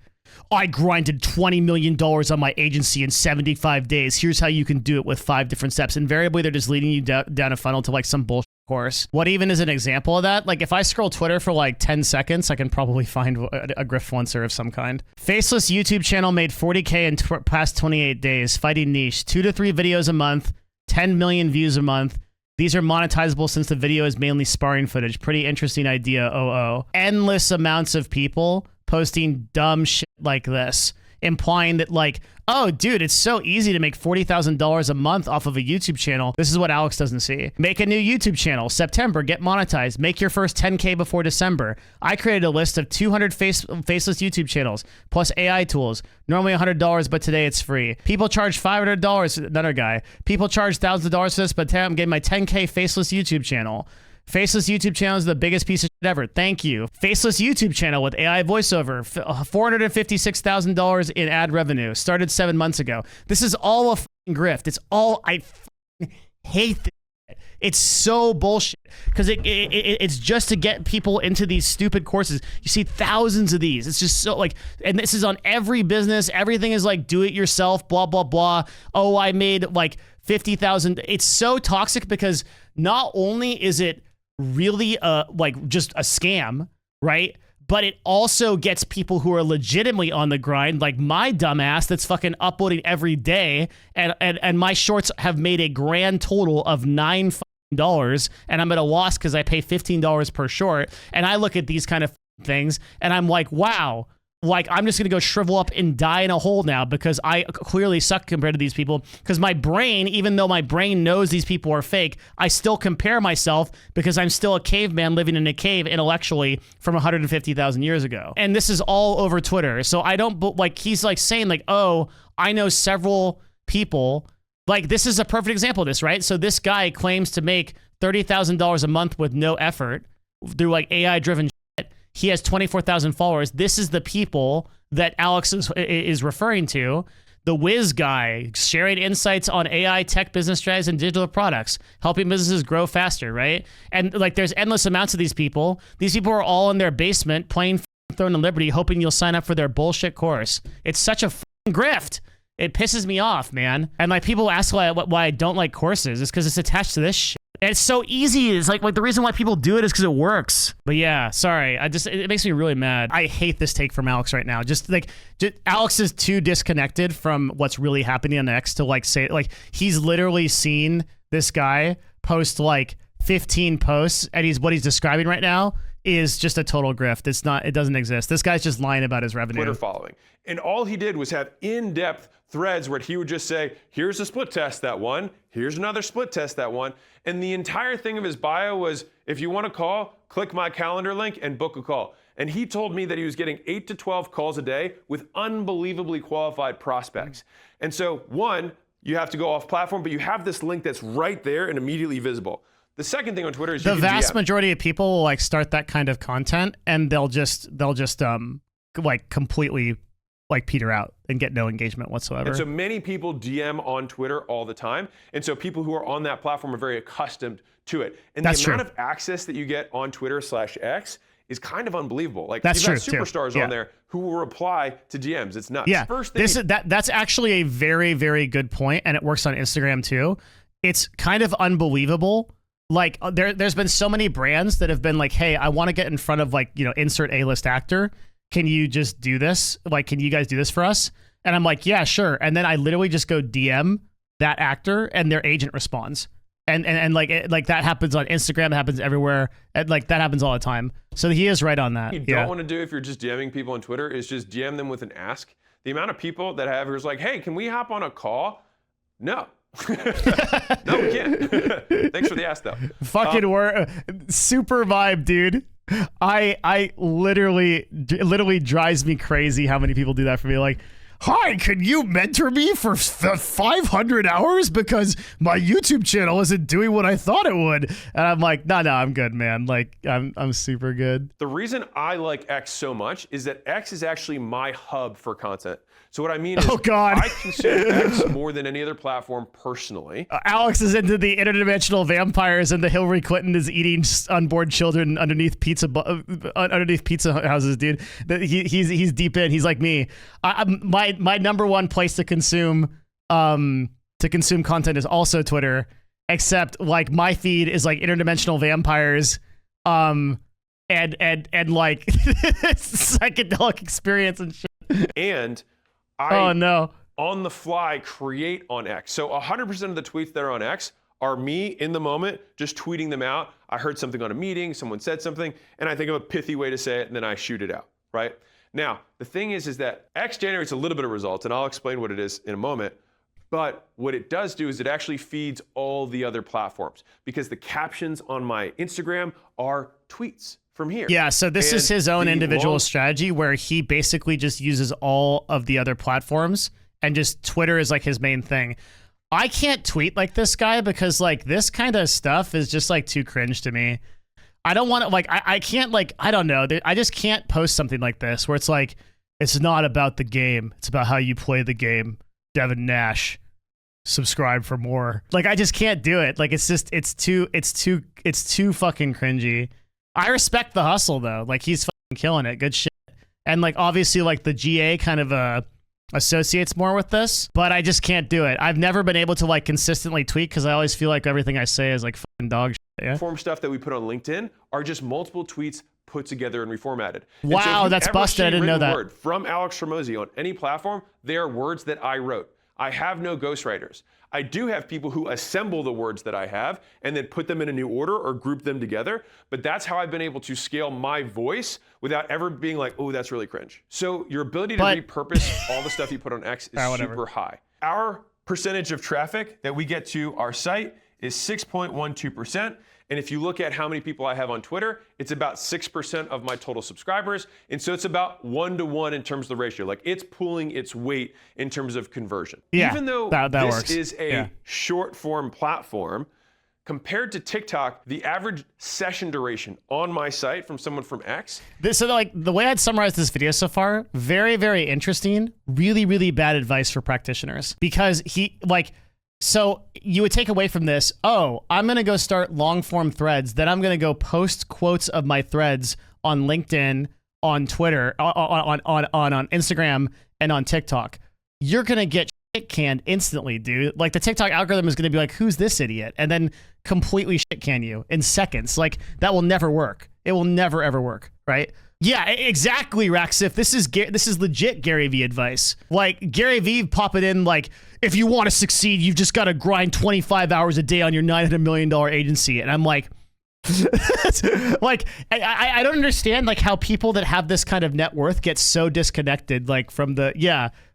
I grinded $20 million on my agency in 75 days. Here's how you can do it with 5 different steps. Invariably, they're just leading you down a funnel to like some bullshit course. What even is an example of that? Like if I scroll Twitter for like 10 seconds, I can probably find a griftfluencer of some kind. Faceless YouTube channel made 40K in past 28 days, fighting niche, 2 to 3 videos a month, 10 million views a month. These are monetizable since the video is mainly sparring footage. Pretty interesting idea, Endless amounts of people posting dumb shit like this, implying that like, oh, dude, it's so easy to make $40,000 a month off of a YouTube channel. This is what Alex doesn't see. Make a new YouTube channel. September, get monetized. Make your first 10K before December. I created a list of 200 faceless YouTube channels, plus AI tools. Normally $100, but today it's free. People charge $500, another guy. People charge thousands of dollars for this, but today I'm getting my 10K faceless YouTube channel. Faceless YouTube channel is the biggest piece of shit ever. Thank you. Faceless YouTube channel with AI voiceover. $456,000 in ad revenue. Started 7 months ago. This is all a fucking grift. It's all, I hate this shit. It's so bullshit because it's just to get people into these stupid courses. You see thousands of these. It's just so like, and this is on every business. Everything is like do it yourself, blah, blah, blah. Oh, I made like 50,000. It's so toxic because not only is it really like just a scam, right? But it also gets people who are legitimately on the grind, like my dumbass that's fucking uploading every day, and my shorts have made a grand total of $9 and I'm at a loss because I pay $15 per short. And I look at these kind of things and I'm like, wow, like I'm just gonna go shrivel up and die in a hole now because I clearly suck compared to these people. Because my brain, even though my brain knows these people are fake, I still compare myself because I'm still a caveman living in a cave intellectually from 150,000 years ago. And this is all over Twitter. So I don't, like he's like saying like, oh, I know several people. Like this is a perfect example of this, right? So this guy claims to make $30,000 a month with no effort through like AI driven. He has 24,000 followers. This is the people that Alex is referring to. The Wiz guy, sharing insights on AI, tech, business strategies, and digital products, helping businesses grow faster, right? And like there's endless amounts of these people. These people are all in their basement playing Throne and Liberty, hoping you'll sign up for their bullshit course. It's such a grift. It pisses me off, man. And like people ask why I don't like courses. It's because it's attached to this shit. And it's so easy. It's like the reason why people do it is because it works. But yeah, sorry. It makes me really mad. I hate this take from Alex right now. Just Alex is too disconnected from what's really happening on X to like say, like he's literally seen this guy post like 15 posts and what he's describing right now is just a total grift. It doesn't exist. This guy's just lying about his revenue. Twitter following. And all he did was have in-depth threads where he would just say, here's a split test that one, here's another split test that one. And the entire thing of his bio was, if you want to call, click my calendar link and book a call. And he told me that he was getting 8 to 12 calls a day with unbelievably qualified prospects. And so one, you have to go off platform, but you have this link that's right there and immediately visible. The second thing on Twitter is the vast majority of people will like start that kind of content and they'll just like completely like peter out and get no engagement whatsoever. And so many people DM on Twitter all the time. And so people who are on that platform are very accustomed to it. And the amount of access that you get on Twitter/X is kind of unbelievable. Like That's you've got true, too. superstars Yeah. on there who will reply to DMs. It's nuts. Yeah, First thing that's actually a very, very good point, and it works on Instagram too. It's kind of unbelievable. Like there's been so many brands that have been like, hey, I want to get in front of like, you know, insert A-list actor. Can you just do this? Like, can you guys do this for us? And I'm like, yeah, sure. And then I literally just go DM that actor, and their agent responds. And like that happens on Instagram, it happens everywhere. And like that happens all the time. So he is right on that. you don't want to do if you're just DMing people on Twitter is just DM them with an ask. The amount of people that have who's like, hey, can we hop on a call? No. No, we can't. Thanks for the ask though. Fucking super vibe, dude. I literally drives me crazy how many people do that for me. Like, hi, can you mentor me for 500 hours because my YouTube channel isn't doing what I thought it would? And I'm like, no, I'm good, man. Like, I'm super good. The reason I like X so much is that X is actually my hub for content. So what I mean is, Oh, God. I consider X more than any other platform personally. Alex is into the interdimensional vampires, and the Hillary Clinton is eating unborn children underneath pizza houses, dude. He's deep in. He's like me. My number one place to consume content is also Twitter, except like my feed is like interdimensional vampires, and like psychedelic experience and shit. And I no. on the fly create on X. So 100% of the tweets that are on X are me in the moment, just tweeting them out. I heard something on a meeting, someone said something, and I think of a pithy way to say it, and then I shoot it out, right? Now, the thing is that X generates a little bit of results, and I'll explain what it is in a moment. But what it does do is it actually feeds all the other platforms, because the captions on my Instagram are tweets from here. Yeah, so this is his own individual strategy where he basically just uses all of the other platforms, and just Twitter is like his main thing. I can't tweet like this guy because like this kind of stuff is just like too cringe to me. I don't want to like, I can't like, I don't know. I just can't post something like this where it's like, it's not about the game. It's about how you play the game. DevinNash, subscribe for more. Like, I just can't do it. Like, it's just, it's too fucking cringy. I respect the hustle though. Like, he's fucking killing it. Good shit. And like, obviously like the GA kind of, associates more with this, but I just can't do it. I've never been able to like consistently tweet because I always feel like everything I say is like fucking dog shit. Yeah? Form stuff that we put on LinkedIn are just multiple tweets put together and reformatted. Wow, that's busted. I didn't know that. Word from Alex Hormozi on any platform, they are words that I wrote. I have no ghostwriters. I do have people who assemble the words that I have and then put them in a new order or group them together, but that's how I've been able to scale my voice without ever being like, oh, that's really cringe. So your ability to repurpose all the stuff you put on X is super high. Our percentage of traffic that we get to our site is 6.12%. And if you look at how many people I have on Twitter, it's about 6% of my total subscribers. And so it's about 1-to-1 in terms of the ratio. Like, it's pulling its weight in terms of conversion. Yeah, even though that this works. is a short form platform, compared to TikTok, the average session duration on my site from someone from X. So like the way I'd summarize this video so far, very, very interesting, really, really bad advice for practitioners, because so you would take away from this, oh, I'm going to go start long form threads. Then I'm going to go post quotes of my threads on LinkedIn, on Twitter, on Instagram, and on TikTok. You're going to get shit canned instantly, dude. Like, the TikTok algorithm is going to be like, who's this idiot? And then completely shit can you in seconds. Like, that will never work. It will never, ever work, right? Yeah, exactly, Raxif. This is legit Gary Vee advice. Like, Gary Vee popping in like, if you want to succeed, you've just got to grind 25 hours a day on your $900 million agency. And I'm like, like, I don't understand like how people that have this kind of net worth get so disconnected like from the,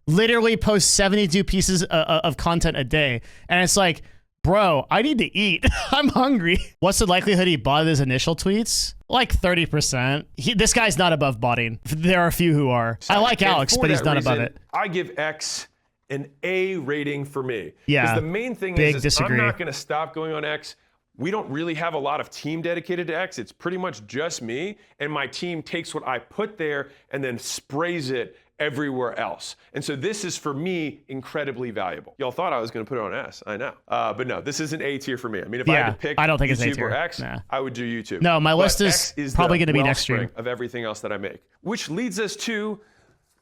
literally post 72 pieces of content a day. And it's like, bro, I need to eat. I'm hungry. What's the likelihood he bought his initial tweets? Like 30%. This guy's not above botting. There are a few who are. I like Alex, but he's not above it. I give X an A rating for me. Yeah. Because the main thing is I'm not going to stop going on X. We don't really have a lot of team dedicated to X. It's pretty much just me, and my team takes what I put there and then sprays it everywhere else. And so this is, for me, incredibly valuable. Y'all thought I was going to put it on S, I know. But no, this isn't A tier for me. I mean, if I had to pick I don't think it's A YouTube tier. or X, Nah. I would do YouTube. No, my list But is X probably the going to be next year. wellspring of everything else that I make. Which leads us to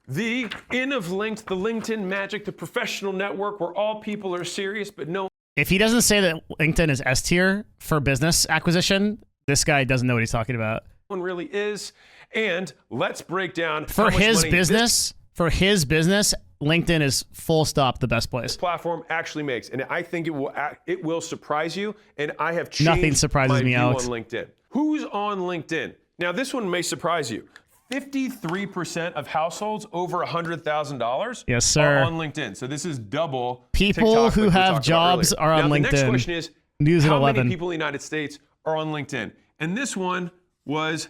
the Inn of Linked, the LinkedIn magic, the professional network where all people are serious, but no If he doesn't say that LinkedIn is S tier for business acquisition, this guy doesn't know what he's talking about. one really is. And let's break down For how much his money business, LinkedIn is full stop the best place. this platform actually makes. And I think it will surprise you. And I have changed Nothing surprises my me, view Alex. on LinkedIn. Who's on LinkedIn? Now, this one may surprise you. 53% of households over $100,000 Yes, sir. are on LinkedIn. So this is double People TikTok, who like we have talked about jobs earlier. are on now, the next LinkedIn. question is, News at how 11. many people in the United States are on LinkedIn? And this one was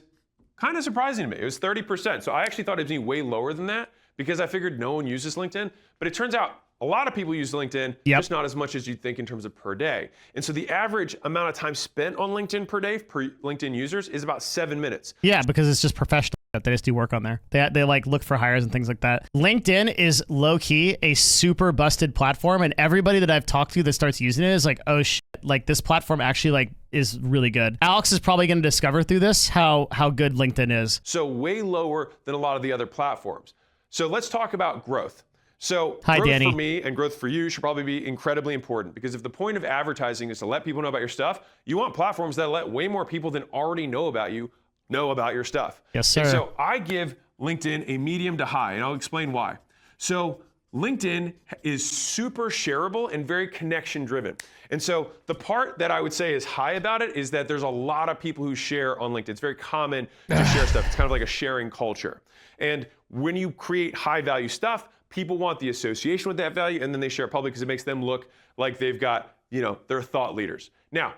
kind of surprising to me. It was 30%. So I actually thought it'd be way lower than that because I figured no one uses LinkedIn. But it turns out a lot of people use LinkedIn, just not as much as you'd think in terms of per day. And so the average amount of time spent on LinkedIn per day per LinkedIn users is about 7 minutes. Yeah, because it's just professional. They just do work on there. They like look for hires and things like that. LinkedIn is low key a super busted platform, and everybody that I've talked to that starts using it is like, oh shit, like this platform actually like is really good. Alex is probably going to discover through this how good LinkedIn is. So way lower than a lot of the other platforms. So let's talk about growth. So Hi, growth Danny. for me and growth for you should probably be incredibly important because if the point of advertising is to let people know about your stuff, you want platforms that let way more people than already know about you know about your stuff. Yes, sir. And so I give LinkedIn a medium to high, and I'll explain why. So LinkedIn is super shareable and very connection driven. And so the part that I would say is high about it is that there's a lot of people who share on LinkedIn. It's very common to share stuff. It's kind of like a sharing culture. And when you create high value stuff, people want the association with that value, and then they share it public because it makes them look like they've got, they're thought leaders. Now,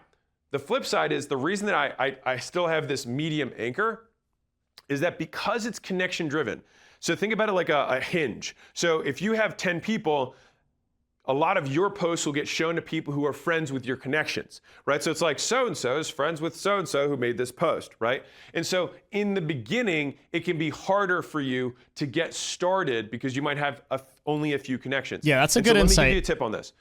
the flip side is the reason that I still have this medium anchor is that because it's connection driven. So think about it like a hinge. So if you have 10 people, a lot of your posts will get shown to people who are friends with your connections, right? So it's like so-and-so is friends with so-and-so who made this post, right? And so in the beginning, it can be harder for you to get started because you might have only a few connections. Yeah, that's a And good so insight. Let me give you a tip on this.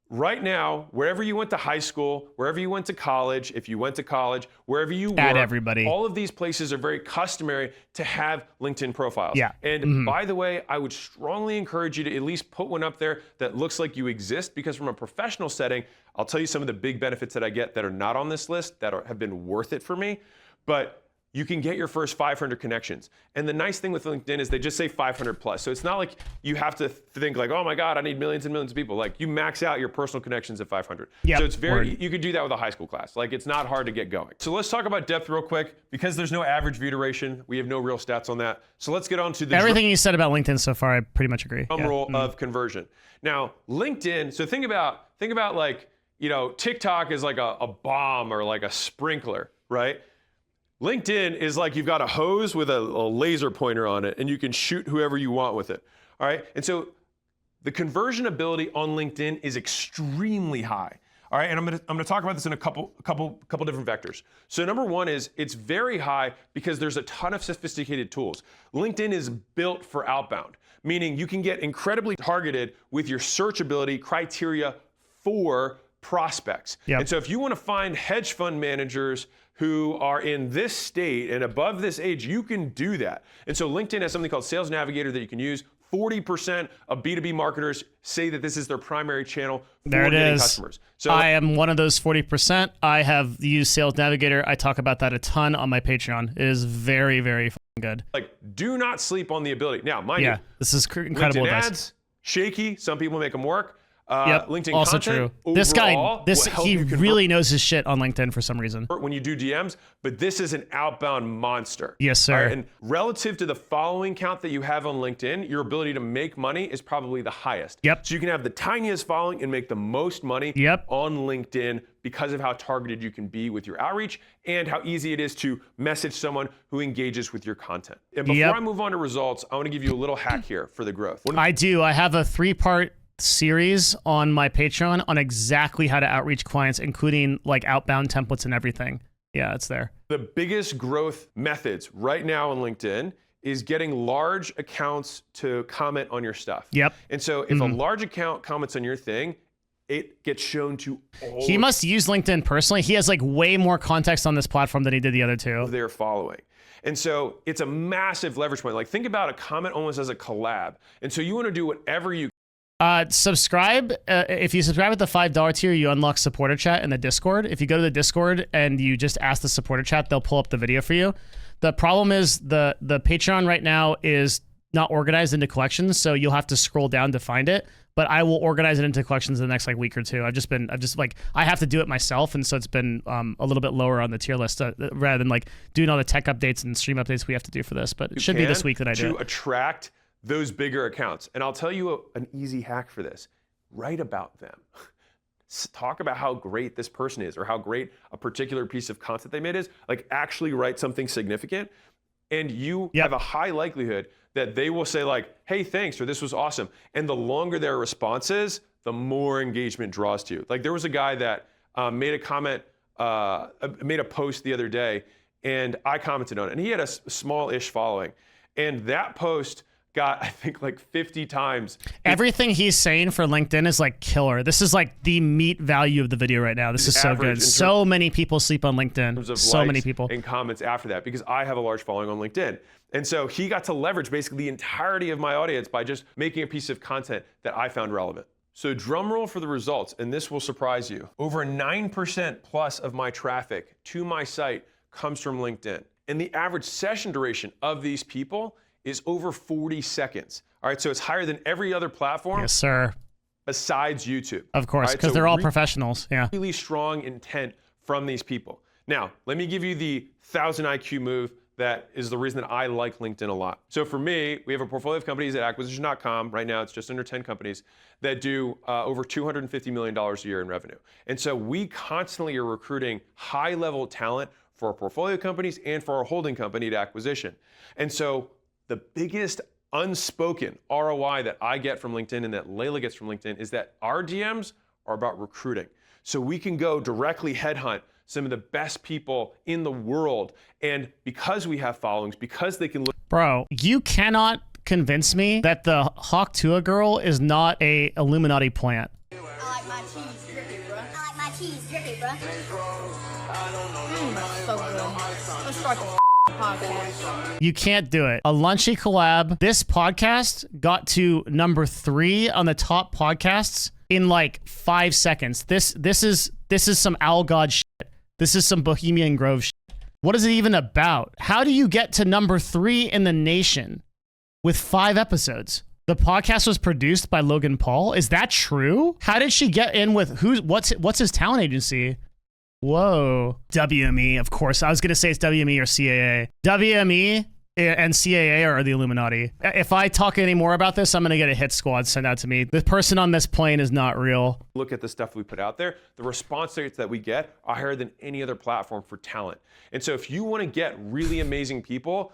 Right now, wherever you went to high school, wherever you went to college, if you went to college, wherever you Add work, everybody. all of these places are very customary to have LinkedIn profiles. Yeah. And by the way, I would strongly encourage you to at least put one up there that looks like you exist because from a professional setting, I'll tell you some of the big benefits that I get that are not on this list that have been worth it for me. But you can get your first 500 connections. And the nice thing with LinkedIn is they just say 500 plus. So it's not like you have to think like, oh my God, I need millions and millions of people. Like you max out your personal connections at 500. Yep. So it's you could do that with a high school class. Like it's not hard to get going. So let's talk about depth real quick. Because there's no average view duration, we have no real stats on that. So let's get on to the Everything you said about LinkedIn so far, I pretty much agree. drum roll of conversion. Now, LinkedIn, so think about like, TikTok is like a bomb or like a sprinkler, right? LinkedIn is like you've got a hose with a laser pointer on it and you can shoot whoever you want with it, all right? And so the conversion ability on LinkedIn is extremely high, all right? And I'm gonna talk about this in a couple different vectors. So number one is it's very high because there's a ton of sophisticated tools. LinkedIn is built for outbound, meaning you can get incredibly targeted with your searchability criteria for prospects. Yep. And so if you want to find hedge fund managers who are in this state and above this age, you can do that. And so LinkedIn has something called Sales Navigator that you can use. 40% of B2B marketers say that this is their primary channel for getting customers. So I am one of those 40%. I have used Sales Navigator. I talk about that a ton on my Patreon. It is very, very good. like, do not sleep on the ability. Now, mind you, this is incredible LinkedIn advice. ads, shaky. Some people make them work. LinkedIn also content, true. This guy, overall, will help he you convert really knows his shit on LinkedIn for some reason. when you do DMs, but this is an outbound monster. Yes, sir. All right, and relative to the following count that you have on LinkedIn, your ability to make money is probably the highest. Yep. So you can have the tiniest following and make the most money on LinkedIn because of how targeted you can be with your outreach and how easy it is to message someone who engages with your content. And before I move on to results, I want to give you a little hack here for the growth. I do. I have a 3-part series on my Patreon on exactly how to outreach clients, including like outbound templates and everything. Yeah, it's there. The biggest growth methods right now on LinkedIn is getting large accounts to comment on your stuff. Yep. And so if a large account comments on your thing, it gets shown to all He must use LinkedIn personally. He has like way more context on this platform than he did the other two. of their following. And so it's a massive leverage point. Like think about a comment almost as a collab. And so you want to do whatever you Subscribe. If you subscribe at the $5 tier, you unlock supporter chat in the Discord. If you go to the Discord and you just ask the supporter chat, they'll pull up the video for you. The problem is the Patreon right now is not organized into collections, so you'll have to scroll down to find it. But I will organize it into collections in the next like week or two. I have to do it myself, and so it's been a little bit lower on the tier list rather than like doing all the tech updates and stream updates we have to do for this. But it should be this week that I do to attract those bigger accounts. And I'll tell you an easy hack for this. Write about them. Talk about how great this person is or how great a particular piece of content they made is. Like actually write something significant, and you have a high likelihood that they will say like, hey, thanks, or this was awesome. And the longer their response is, the more engagement draws to you. Like there was a guy that made a comment, made a post the other day, and I commented on it. And he had a small-ish following. And that post got, I think, like 50 times. Everything he's saying for LinkedIn is like killer. This is like the meat value of the video right now. This is so good. So many people sleep on LinkedIn. So many people. And comments after that, because I have a large following on LinkedIn. And so he got to leverage basically the entirety of my audience by just making a piece of content that I found relevant. So drum roll for the results, and this will surprise you. Over 9% plus of my traffic to my site comes from LinkedIn. And the average session duration of these people is over 40 seconds. All right, so it's higher than every other platform. Yes, sir. Besides YouTube. Of course, because they're all professionals. Yeah. Really strong intent from these people. Now, let me give you the 1,000 IQ move that is the reason that I like LinkedIn a lot. So for me, we have a portfolio of companies at acquisition.com. Right now, it's just under 10 companies that do over $250 million a year in revenue. And so we constantly are recruiting high-level talent for our portfolio companies and for our holding company at acquisition. And so the biggest unspoken ROI that I get from LinkedIn and that Layla gets from LinkedIn is that our DMs are about recruiting. So we can go directly headhunt some of the best people in the world. And because we have followings, because they can look. Bro, you cannot convince me that the Hawk Tuah girl is not a Illuminati plant. I like my cheese drippy, bro. I like my cheese drippy, bro. That's so good. Let's start the podcast. You can't do it. A lunchy collab. This podcast got to number 3 on the top podcasts in like 5 seconds. This is some Owl God shit. This is some Bohemian Grove shit. What is it even about? How do you get to number 3 in the nation with 5 episodes? The podcast was produced by Logan Paul. Is that true? How did she get in with what's his talent agency? Whoa. WME, of course. I was going to say it's WME or CAA. WME and CAA are the Illuminati. If I talk any more about this, I'm going to get a hit squad sent out to me. The person on this plane is not real. Look at the stuff we put out there. The response rates that we get are higher than any other platform for talent. And so if you want to get really amazing people,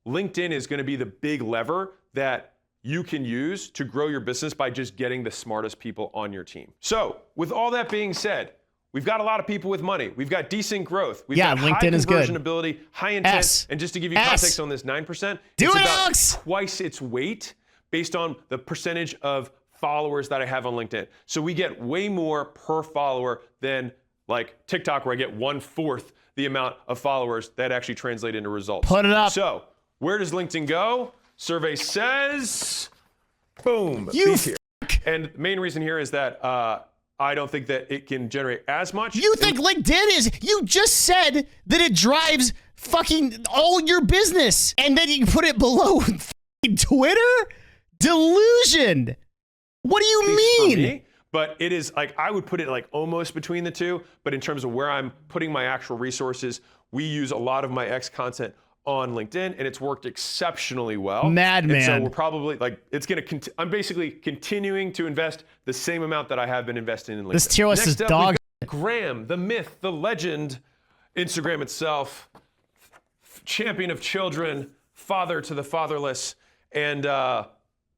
LinkedIn is going to be the big lever that you can use to grow your business by just getting the smartest people on your team. So with all that being said, we've got a lot of people with money. We've got decent growth. We've got LinkedIn high is conversion good. ability, high intent. And just to give you context on this 9%, it's about Alex! twice its weight based on the percentage of followers that I have on LinkedIn. So we get way more per follower than like TikTok, where I get 1/4 the amount of followers that actually translate into results. Put it up. So where does LinkedIn go? Survey says, boom, You here. And the main reason here is that I don't think that it can generate as much. You think LinkedIn is? You just said that it drives fucking all your business, and then you put it below Twitter? Delusion. What do you mean? For me, but it is like, I would put it like almost between the two, but in terms of where I'm putting my actual resources, we use a lot of my X content on LinkedIn, and it's worked exceptionally well. Madman. And so we're probably like, I'm basically continuing to invest the same amount that I have been investing in LinkedIn. This tier list is Next up, dog. we've got Graham, the myth, the legend, Instagram itself, champion of children, father to the fatherless, and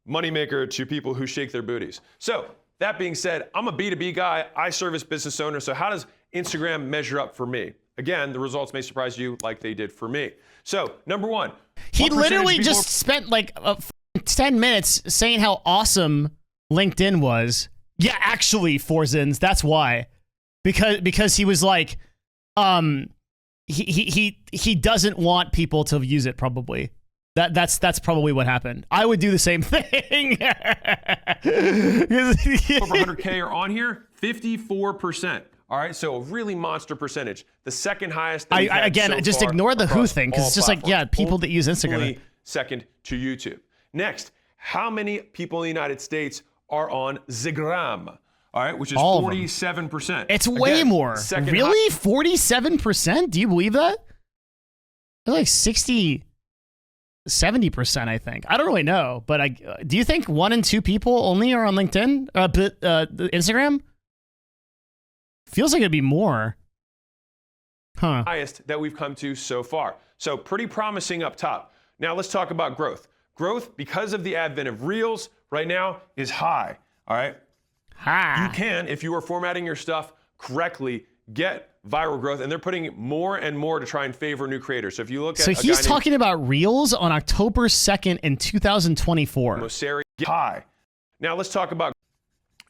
moneymaker to people who shake their booties. So that being said, I'm a B2B guy. I service business owners. So how does Instagram measure up for me? Again, the results may surprise you like they did for me. So, number one. He what percentage literally of people just spent like 10 minutes saying how awesome LinkedIn was. Yeah, actually, Forzins, that's why. Because he was like, he doesn't want people to use it, probably. That's probably what happened. I would do the same thing. over 100K are on here? 54%. All right, so a really monster percentage. The second highest. That we've had again, so just far ignore the who across thing, because all it's just like, yeah, platforms. people that use Instagram. Only second to YouTube. Next, how many people in the United States are on Zigram? All right, which is All of them. 47%. It's way Again, more. second Really? 47%? Do you believe that? They're like 60, 70%, I think. I don't really know, but do you think 1 in 2 people only are on LinkedIn? Instagram? Feels like it'd be more. Huh. Highest that we've come to so far. So pretty promising up top. Now let's talk about growth. Growth, because of the advent of Reels, right now is high. All right. You can, if you are formatting your stuff correctly, get viral growth, and they're putting more and more to try and favor new creators. So if you look at So he's talking about Reels on October 2nd in 2024. Mosseri, high. Now let's talk about,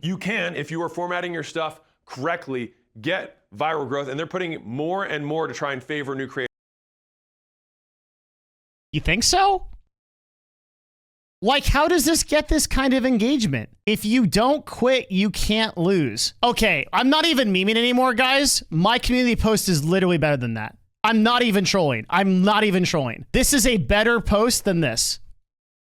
you can, if you are formatting your stuff correctly, get viral growth, and they're putting more and more to try and favor new creators. You think so? Like, how does this get this kind of engagement? If you don't quit, you can't lose. Okay, I'm not even memeing anymore, guys. My community post is literally better than that. I'm not even trolling. This is a better post than this.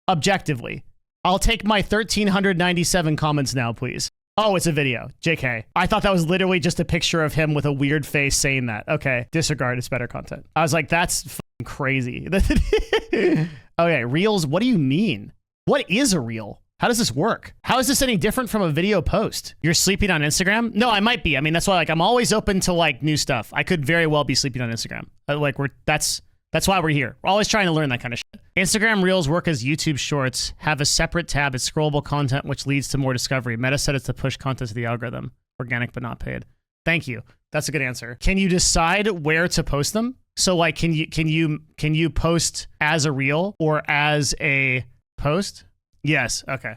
Objectively. I'll take my 1,397 comments now, please. Oh, it's a video. JK. I thought that was literally just a picture of him with a weird face saying that. Okay, disregard. It's better content. I was like, that's f***ing crazy. Okay, Reels, what do you mean? What is a reel? How does this work? How is this any different from a video post? You're sleeping on Instagram? No, I might be. I mean, that's why, like, I'm always open to like new stuff. I could very well be sleeping on Instagram. That's why we're here. We're always trying to learn that kind of shit. Instagram Reels work as YouTube Shorts, have a separate tab as scrollable content, which leads to more discovery. Meta said it's to push content to the algorithm. Organic but not paid. Thank you. That's a good answer. Can you decide where to post them? So like, can you post as a reel or as a post? Yes. Okay.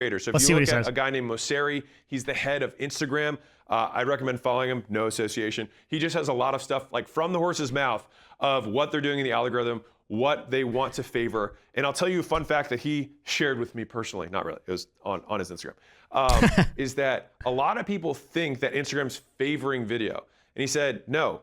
So Let's if see you what look he at says. a guy named Mosseri, he's the head of Instagram. I'd recommend following him. No association. He just has a lot of stuff like from the horse's mouth of what they're doing in the algorithm, what they want to favor. And I'll tell you a fun fact that he shared with me personally. Not really. It was on his Instagram. Is that a lot of people think that Instagram's favoring video. And he said, no,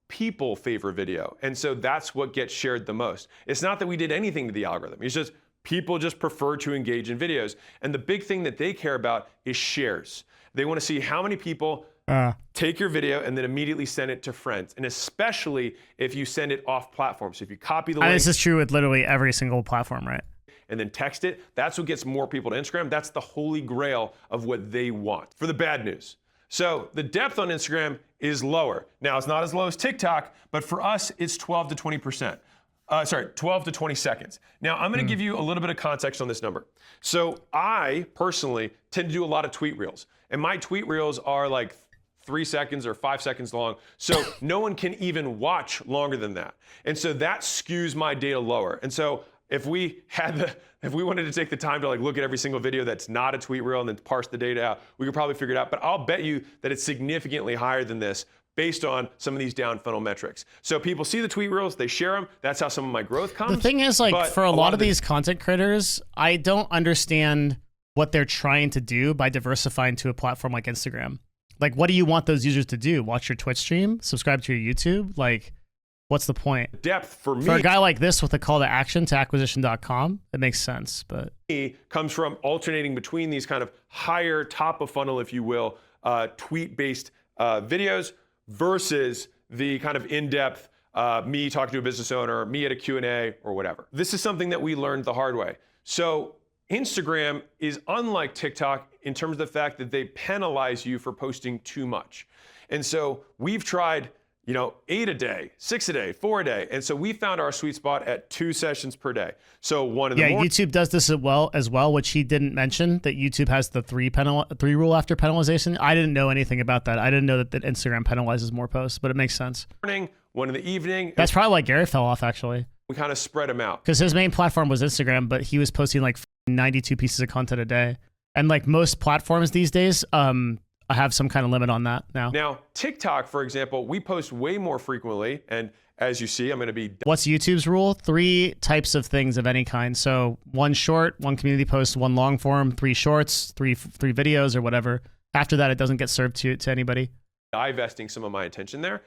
people favor video. And so that's what gets shared the most. It's not that we did anything to the algorithm. It's just people just prefer to engage in videos. And the big thing that they care about is shares. They want to see how many people take your video and then immediately send it to friends. And especially if you send it off platform. So if you copy the link. This is true with literally every single platform, right? And then text it, that's what gets more people to Instagram. That's the holy grail of what they want. For the bad news. So the depth on Instagram is lower. Now, it's not as low as TikTok, but for us, it's 12 to 20%. 12 to 20 seconds. Now, I'm gonna give you a little bit of context on this number. So I personally tend to do a lot of tweet reels. And my tweet reels are like 3 seconds or 5 seconds long. So no one can even watch longer than that. And so that skews my data lower. And so if we wanted to take the time to like look at every single video that's not a tweet reel and then parse the data out, we could probably figure it out. But I'll bet you that it's significantly higher than this based on some of these down funnel metrics. So people see the tweet reels, they share them. That's how some of my growth comes. The thing is, like, for a lot of these content creators, I don't understand what they're trying to do by diversifying to a platform like Instagram. Like, what do you want those users to do? Watch your Twitch stream? Subscribe to your YouTube? Like, what's the point? Depth for me. For a guy like this with a call to action to acquisition.com, it makes sense, but. Comes from alternating between these kind of higher top of funnel, if you will, tweet-based videos versus the kind of in-depth me talking to a business owner, me at a Q&A or whatever. This is something that we learned the hard way. So Instagram is unlike TikTok in terms of the fact that they penalize you for posting too much. And so we've tried you know, 8 a day, 6 a day, 4 a day. And so we found our sweet spot at 2 sessions per day. So one in the morning. YouTube does this as well, which he didn't mention, that YouTube has the three rule after penalization. I didn't know anything about that. I didn't know that Instagram penalizes more posts, but it makes sense. Morning, one in the evening. That's probably why Gary fell off, actually. We kind of spread them out. Because his main platform was Instagram, but he was posting like 92 pieces of content a day. And like most platforms these days, I have some kind of limit on that now. Now, TikTok, for example, we post way more frequently. And as you see, I'm going to be... What's YouTube's rule? 3 types of things of any kind. So 1 short, 1 community post, 1 long form, 3 shorts, 3 videos or whatever. After that, it doesn't get served to anybody. Divesting some of my attention there.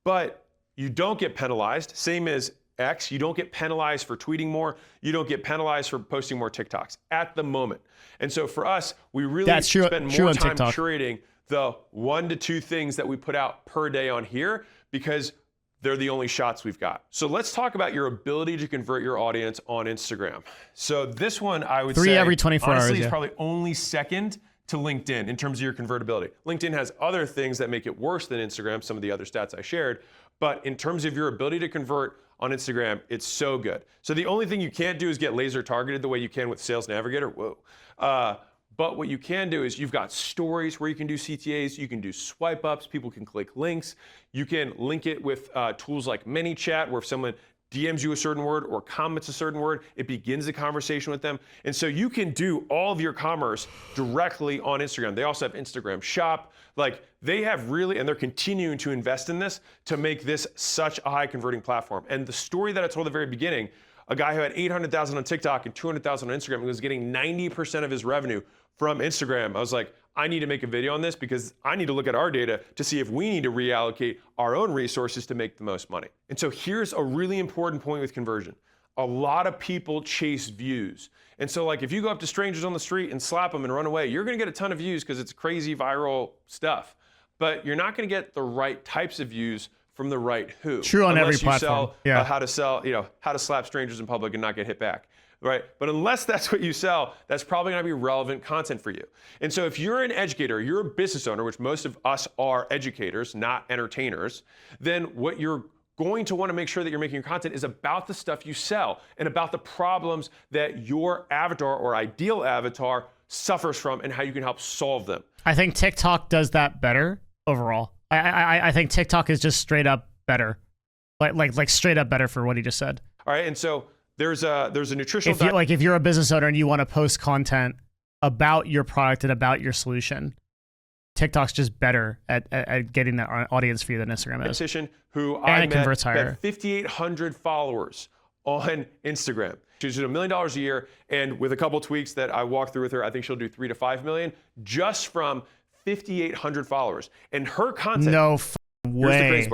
But you don't get penalized. Same as X. You don't get penalized for tweeting more. You don't get penalized for posting more TikToks at the moment. And so for us, we really spend more time curating the 1 to 2 things that we put out per day on here because they're the only shots we've got. So let's talk about your ability to convert your audience on Instagram. So this one, I would say, 3 every 24 honestly, hours, is probably only second to LinkedIn in terms of your convertibility. LinkedIn has other things that make it worse than Instagram, some of the other stats I shared. But in terms of your ability to convert on Instagram, it's so good. So the only thing you can't do is get laser targeted the way you can with Sales Navigator. Whoa. But what you can do is you've got stories where you can do CTAs, you can do swipe ups, people can click links. You can link it with tools like ManyChat, where if someone DMs you a certain word or comments a certain word, it begins the conversation with them. And so you can do all of your commerce directly on Instagram. They also have Instagram Shop. Like they have really, and they're continuing to invest in this to make this such a high converting platform. And the story that I told at the very beginning, a guy who had 800,000 on TikTok and 200,000 on Instagram, and was getting 90% of his revenue from Instagram. I was like, I need to make a video on this because I need to look at our data to see if we need to reallocate our own resources to make the most money. And so here's a really important point with conversion. A lot of people chase views. And so like if you go up to strangers on the street and slap them and run away, you're gonna get a ton of views because it's crazy viral stuff. But you're not gonna get the right types of views from the right who. True on every platform. How to sell, how to slap strangers in public and not get hit back. Right? But unless that's what you sell, that's probably going to be relevant content for you. And so if you're an educator, you're a business owner, which most of us are educators, not entertainers, then what you're going to want to make sure that you're making your content is about the stuff you sell and about the problems that your avatar or ideal avatar suffers from and how you can help solve them. I think TikTok does that better overall. I think TikTok is just straight up better. Like straight up better for what he just said. All right, and so there's a nutritional if you're a business owner and you want to post content about your product and about your solution, TikTok's just better at getting that audience for you than Instagram is. Who and it converts higher. Had 5,800 followers on Instagram. She's doing $1 million a year, and with a couple tweaks that I walked through with her, I think she'll do 3 to 5 million just from 5,800 followers. And her content. No way.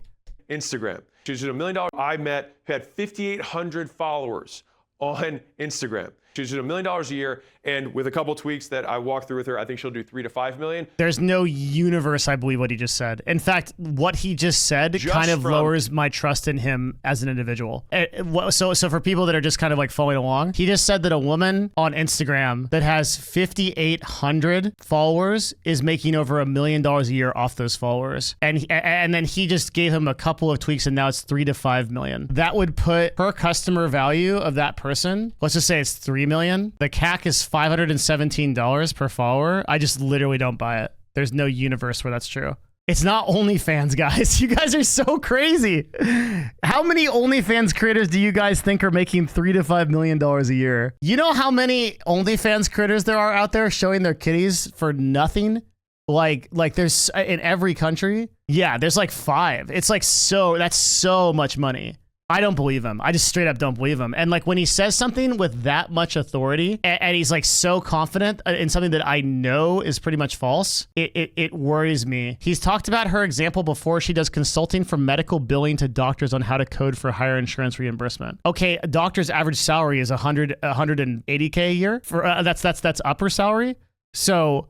Instagram. She's doing $1 million. I met who had 5,800 followers on Instagram. She's doing $1 million a year, and with a couple tweaks that I walked through with her, I think she'll do 3 to 5 million. There's no universe, I believe, what he just said. In fact, what he just said kind of lowers my trust in him as an individual. So for people that are just kind of like following along, he just said that a woman on Instagram that has 5,800 followers is making over $1 million a year off those followers. And then he just gave him a couple of tweaks, and now it's 3 to 5 million. That would put per customer value of that person, let's just say it's 3 million. The CAC is $517 per follower. I just literally don't buy it. There's no universe where that's true. It's not OnlyFans, guys. You guys are so crazy. How many OnlyFans creators do you guys think are making $3 to $5 million a year? You know how many OnlyFans creators there are out there showing their kitties for nothing? Like there's in every country. Yeah, there's like 5. It's like that's so much money. I don't believe him. I just straight up don't believe him. And like when he says something with that much authority and he's like so confident in something that I know is pretty much false, it worries me. He's talked about her example before. She does consulting from medical billing to doctors on how to code for higher insurance reimbursement. Okay, a doctor's average salary is $180K a year. For that's upper salary. So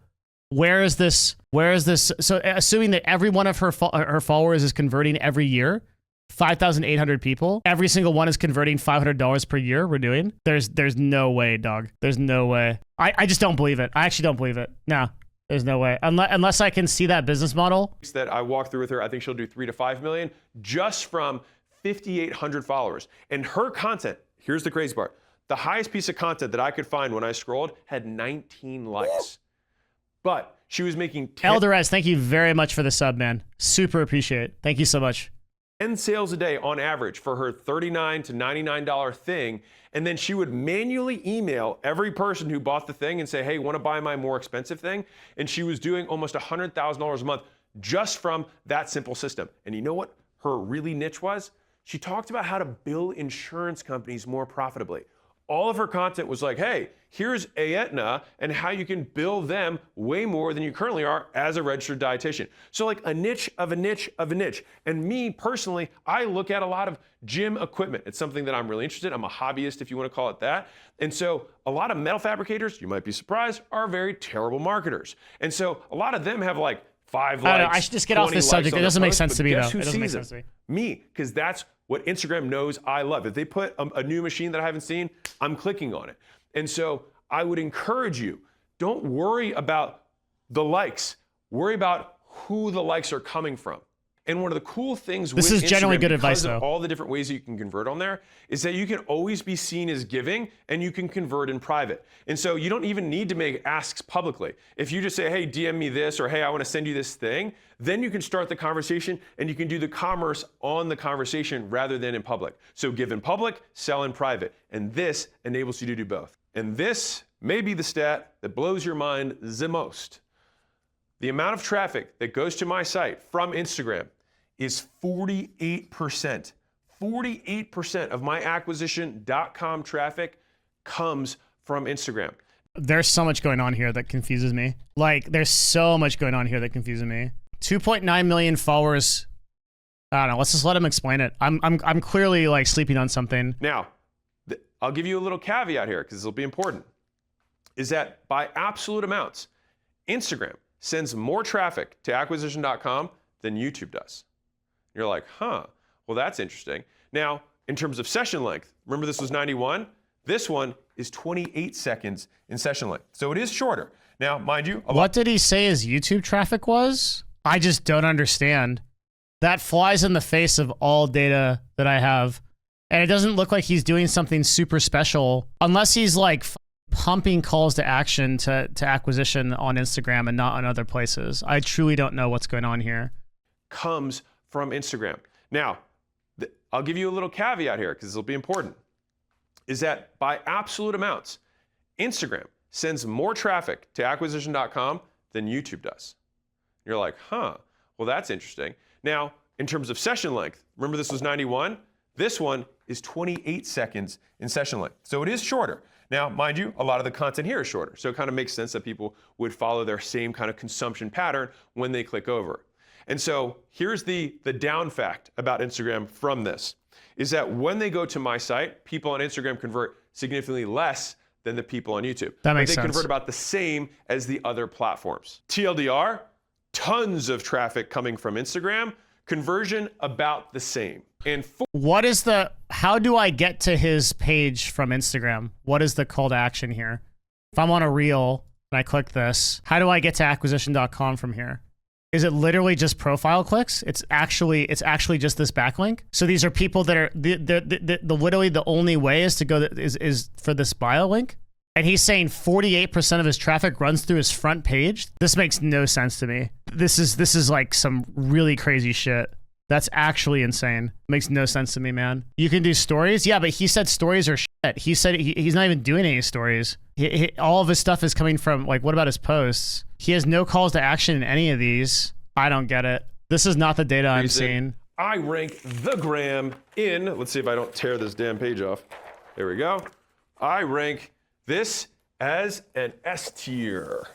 where is this? So assuming that every one of her followers is converting every year, 5,800 people, every single one is converting $500 per year. We're doing. There's no way, dog. There's no way. I just don't believe it. I actually don't believe it. No. There's no way. Unless I can see that business model. That I walked through with her, I think she'll do 3 to 5 million just from 5,800 followers. And her content, here's the crazy part. The highest piece of content that I could find when I scrolled had 19 likes. But she was making 10 Elderez, thank you very much for the sub, man. Super appreciate it. Thank you so much. sales a day on average for her $39 to $99 thing. And then she would manually email every person who bought the thing and say, hey, want to buy my more expensive thing? And she was doing almost $100,000 a month just from that simple system. And you know what her really niche was? She talked about how to bill insurance companies more profitably. All of her content was like, hey, here's Aetna and how you can bill them way more than you currently are as a registered dietitian. So like a niche of a niche of a niche. And me personally, I look at a lot of gym equipment. It's something that I'm really interested in. I'm a hobbyist, if you want to call it that. And so a lot of metal fabricators, you might be surprised, are very terrible marketers. And so a lot of them have like 5 likes. I don't know, I should just get off this subject. It doesn't make sense to me, though. It doesn't make sense to me. Me, because that's what Instagram knows I love. If they put a new machine that I haven't seen, I'm clicking on it. And so I would encourage you, don't worry about the likes. Worry about who the likes are coming from. And one of the cool things with This is generally Instagram, good advice, because of though. all the different ways that you can convert on there, is that you can always be seen as giving and you can convert in private. And so you don't even need to make asks publicly. If you just say, hey, DM me this, or hey, I want to send you this thing, then you can start the conversation and you can do the commerce on the conversation rather than in public. So give in public, sell in private. And this enables you to do both. And this may be the stat that blows your mind the most. The amount of traffic that goes to my site from Instagram is 48%. 48% of my acquisition.com traffic comes from Instagram. There's so much going on here that confuses me. Like, there's so much going on here that confuses me. 2.9 million followers. I don't know. Let's just let him explain it. I'm clearly like sleeping on something. Now, I'll give you a little caveat here because this will be important. Is that by absolute amounts, Instagram sends more traffic to acquisition.com than YouTube does. You're like, huh, well, that's interesting. Now, in terms of session length, remember this was 91? This one is 28 seconds in session length. So it is shorter. Now, mind you, What did he say his YouTube traffic was? I just don't understand. That flies in the face of all data that I have. And it doesn't look like he's doing something super special unless he's like pumping calls to action to acquisition on Instagram and not on other places. I truly don't know what's going on here. comes from Instagram. Now, I'll give you a little caveat here because this will be important, is that by absolute amounts, Instagram sends more traffic to acquisition.com than YouTube does. You're like, huh, well, that's interesting. Now, in terms of session length, remember this was 91? This one is 28 seconds in session length. So it is shorter. Now, mind you, a lot of the content here is shorter. So it kind of makes sense that people would follow their same kind of consumption pattern when they click over. And so here's the down fact about Instagram from this, is that when they go to my site, people on Instagram convert significantly less than the people on YouTube. That makes sense. They sense. convert about the same as the other platforms. TLDR, tons of traffic coming from Instagram, conversion about the same. And how do I get to his page from Instagram? What is the call to action here? If I'm on a reel and I click this, how do I get to acquisition.com from here? Is it literally just profile clicks? It's actually just this backlink. So these are people that are literally the only way is to go is for this bio link. And he's saying 48% of his traffic runs through his front page. This makes no sense to me. This is like some really crazy shit. That's actually insane. Makes no sense to me, man. You can do stories? Yeah, but he said stories are shit. He said he's not even doing any stories. All of his stuff is coming from, like, what about his posts? He has no calls to action in any of these. I don't get it. This is not the data I'm seeing. I rank the gram in, let's see if I don't tear this damn page off. There we go. I rank this as an S tier.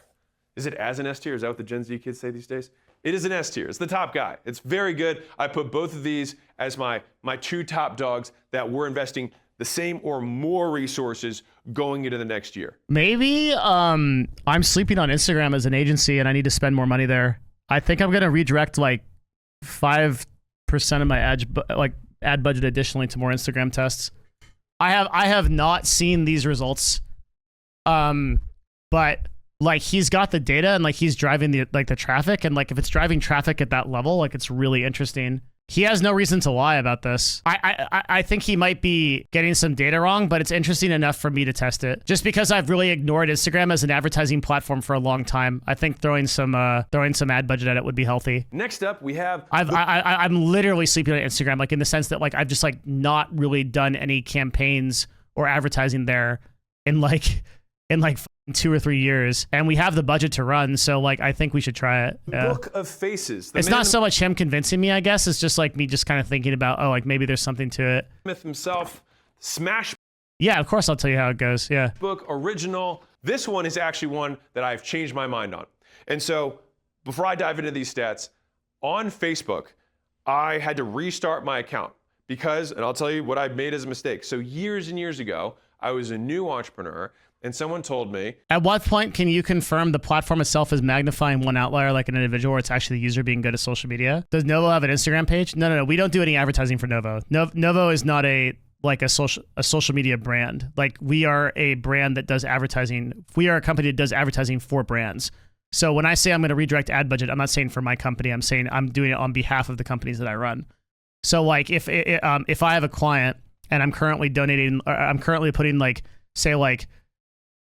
Is it as an S tier? Is that what the Gen Z kids say these days? It is an S tier. It's the top guy. It's very good. I put both of these as my two top dogs that we're investing the same or more resources going into the next year. Maybe I'm sleeping on Instagram as an agency and I need to spend more money there. I think I'm going to redirect like 5% of my ad budget additionally to more Instagram tests. I have not seen these results. But like he's got the data and like he's driving the traffic, and like if it's driving traffic at that level, like it's really interesting. He has no reason to lie about this. I think he might be getting some data wrong, but it's interesting enough for me to test it. Just because I've really ignored Instagram as an advertising platform for a long time, I think throwing some ad budget at it would be healthy. Next up, we have... I'm literally sleeping on Instagram, like in the sense that like I've just like not really done any campaigns or advertising there in like 2 or 3 years, and we have the budget to run, so like I think we should try it. Book of Faces. It's not so much him convincing me, I guess. It's just like me just kind of thinking about, oh, like maybe there's something to it. Smith himself, Smash Yeah, of course I'll tell you how it goes. Yeah. Book original. This one is actually one that I've changed my mind on. And so before I dive into these stats, on Facebook, I had to restart my account because, and I'll tell you what I made as a mistake. So years and years ago, I was a new entrepreneur, and someone told me... At what point can you confirm the platform itself is magnifying one outlier like an individual, or it's actually the user being good at social media? Does Novo have an Instagram page? No. We don't do any advertising for Novo. Novo is not a social media brand. Like, we are a brand that does advertising. We are a company that does advertising for brands. So when I say I'm going to redirect ad budget, I'm not saying for my company. I'm saying I'm doing it on behalf of the companies that I run. So like if I have a client and I'm currently donating, or I'm currently putting like, say like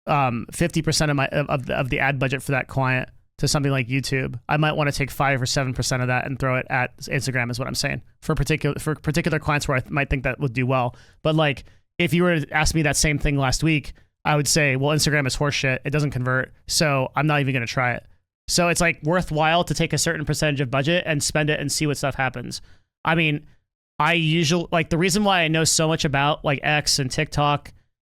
50% of the ad budget for that client to something like YouTube, I might want to take 5 or 7% of that and throw it at Instagram, is what I'm saying, for particular clients where I might think that would do well. But like, if you were to ask me that same thing last week, I would say, well, Instagram is horseshit. It doesn't convert, so I'm not even going to try it. So it's like worthwhile to take a certain percentage of budget and spend it and see what stuff happens. I mean, I usually, like, the reason why I know so much about like X and TikTok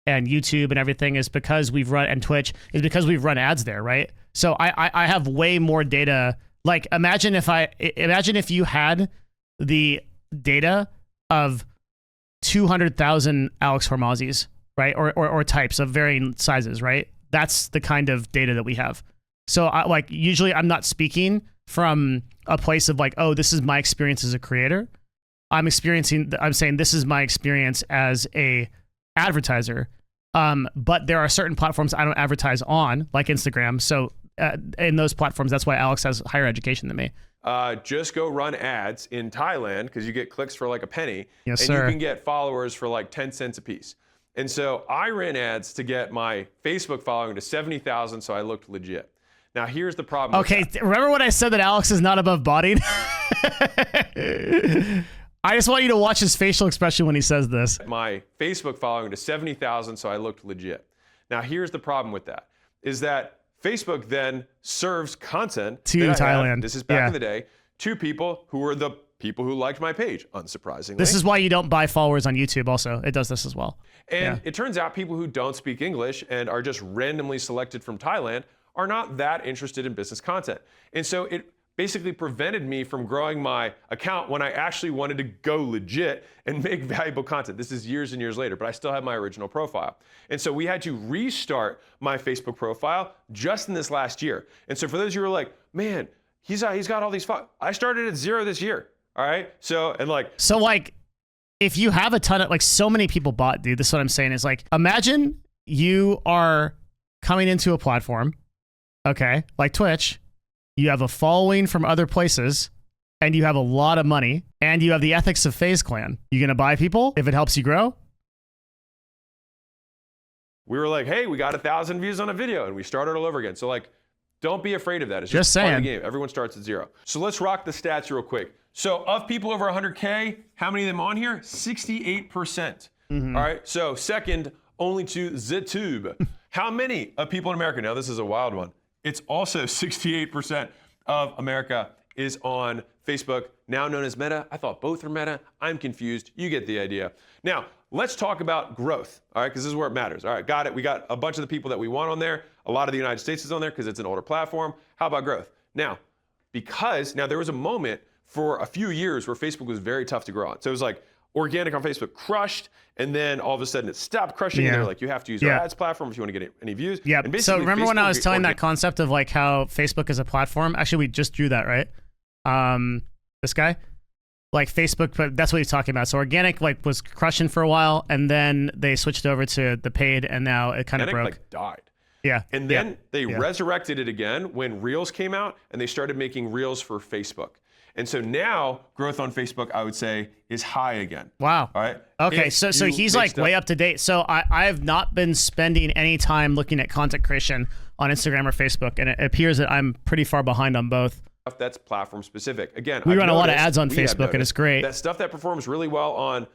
and YouTube and everything is because we've run, and Twitch, is because we've run ads there, right? So I have way more data. Like, imagine if you had the data of 200,000 Alex Hormozis, right? Or types of varying sizes, right? That's the kind of data that we have. So usually I'm not speaking from a place of like, oh, this is my experience as a creator. I'm saying this is my experience as a advertiser. But there are certain platforms I don't advertise on, like Instagram. So in those platforms, that's why Alex has higher education than me. Just go run ads in Thailand because you get clicks for like a penny. Yes, and sir. You can get followers for like 10 cents a piece. And so I ran ads to get my Facebook following to 70,000, so I looked legit. Now here's the problem. Okay, remember when I said that Alex is not above bodied? I just want you to watch his facial expression when he says this. My Facebook following to 70,000, so I looked legit. Now here's the problem with that, is that Facebook then serves content to that Thailand. This is back in the day, to people who were the people who liked my page, unsurprisingly. This is why you don't buy followers on YouTube also. It does this as well. And it turns out people who don't speak English and are just randomly selected from Thailand are not that interested in business content. And so it basically prevented me from growing my account when I actually wanted to go legit and make valuable content. This is years and years later, but I still have my original profile. And so we had to restart my Facebook profile just in this last year. And so for those of you who are like, man, he's got all these I started at 0 this year. All right. So if you have a ton of, like, so many people bought, dude, this is what I'm saying, is like, imagine you are coming into a platform, okay, like Twitch, you have a following from other places, and you have a lot of money, and you have the ethics of FaZe Clan. You gonna buy people if it helps you grow? We were like, hey, we got 1,000 views on a video, and we started all over again. So like, don't be afraid of that. It's just part of the game. Everyone starts at 0. So let's rock the stats real quick. So of people over 100K, how many of them on here? 68%. Mm-hmm. All right. So second, only to ZTube. How many of people in America? Now this is a wild one. It's also 68% of America is on Facebook, now known as Meta. I thought both are Meta. I'm confused. You get the idea. Now, let's talk about growth, all right, because this is where it matters. All right, got it. We got a bunch of the people that we want on there. A lot of the United States is on there because it's an older platform. How about growth? Now, there was a moment for a few years where Facebook was very tough to grow on. So it was like organic on Facebook crushed, and then all of a sudden it stopped crushing. And they're like, you have to use our ads platform if you want to get any views. Yeah. So remember when I was telling that concept of like how Facebook is a platform? Actually, we just drew that, right? This guy, like Facebook, but that's what he's talking about. So organic like was crushing for a while, and then they switched over to the paid, and now it kind of broke. Like died. Yeah. And then they resurrected it again when Reels came out, and they started making Reels for Facebook. And so now growth on Facebook, I would say, is high again. Wow. All right. Okay, so he's like way up to date. So I have not been spending any time looking at content creation on Instagram or Facebook, and it appears that I'm pretty far behind on both. That's platform specific. Again, we run a lot of ads on Facebook, and it's great. That stuff that performs really well on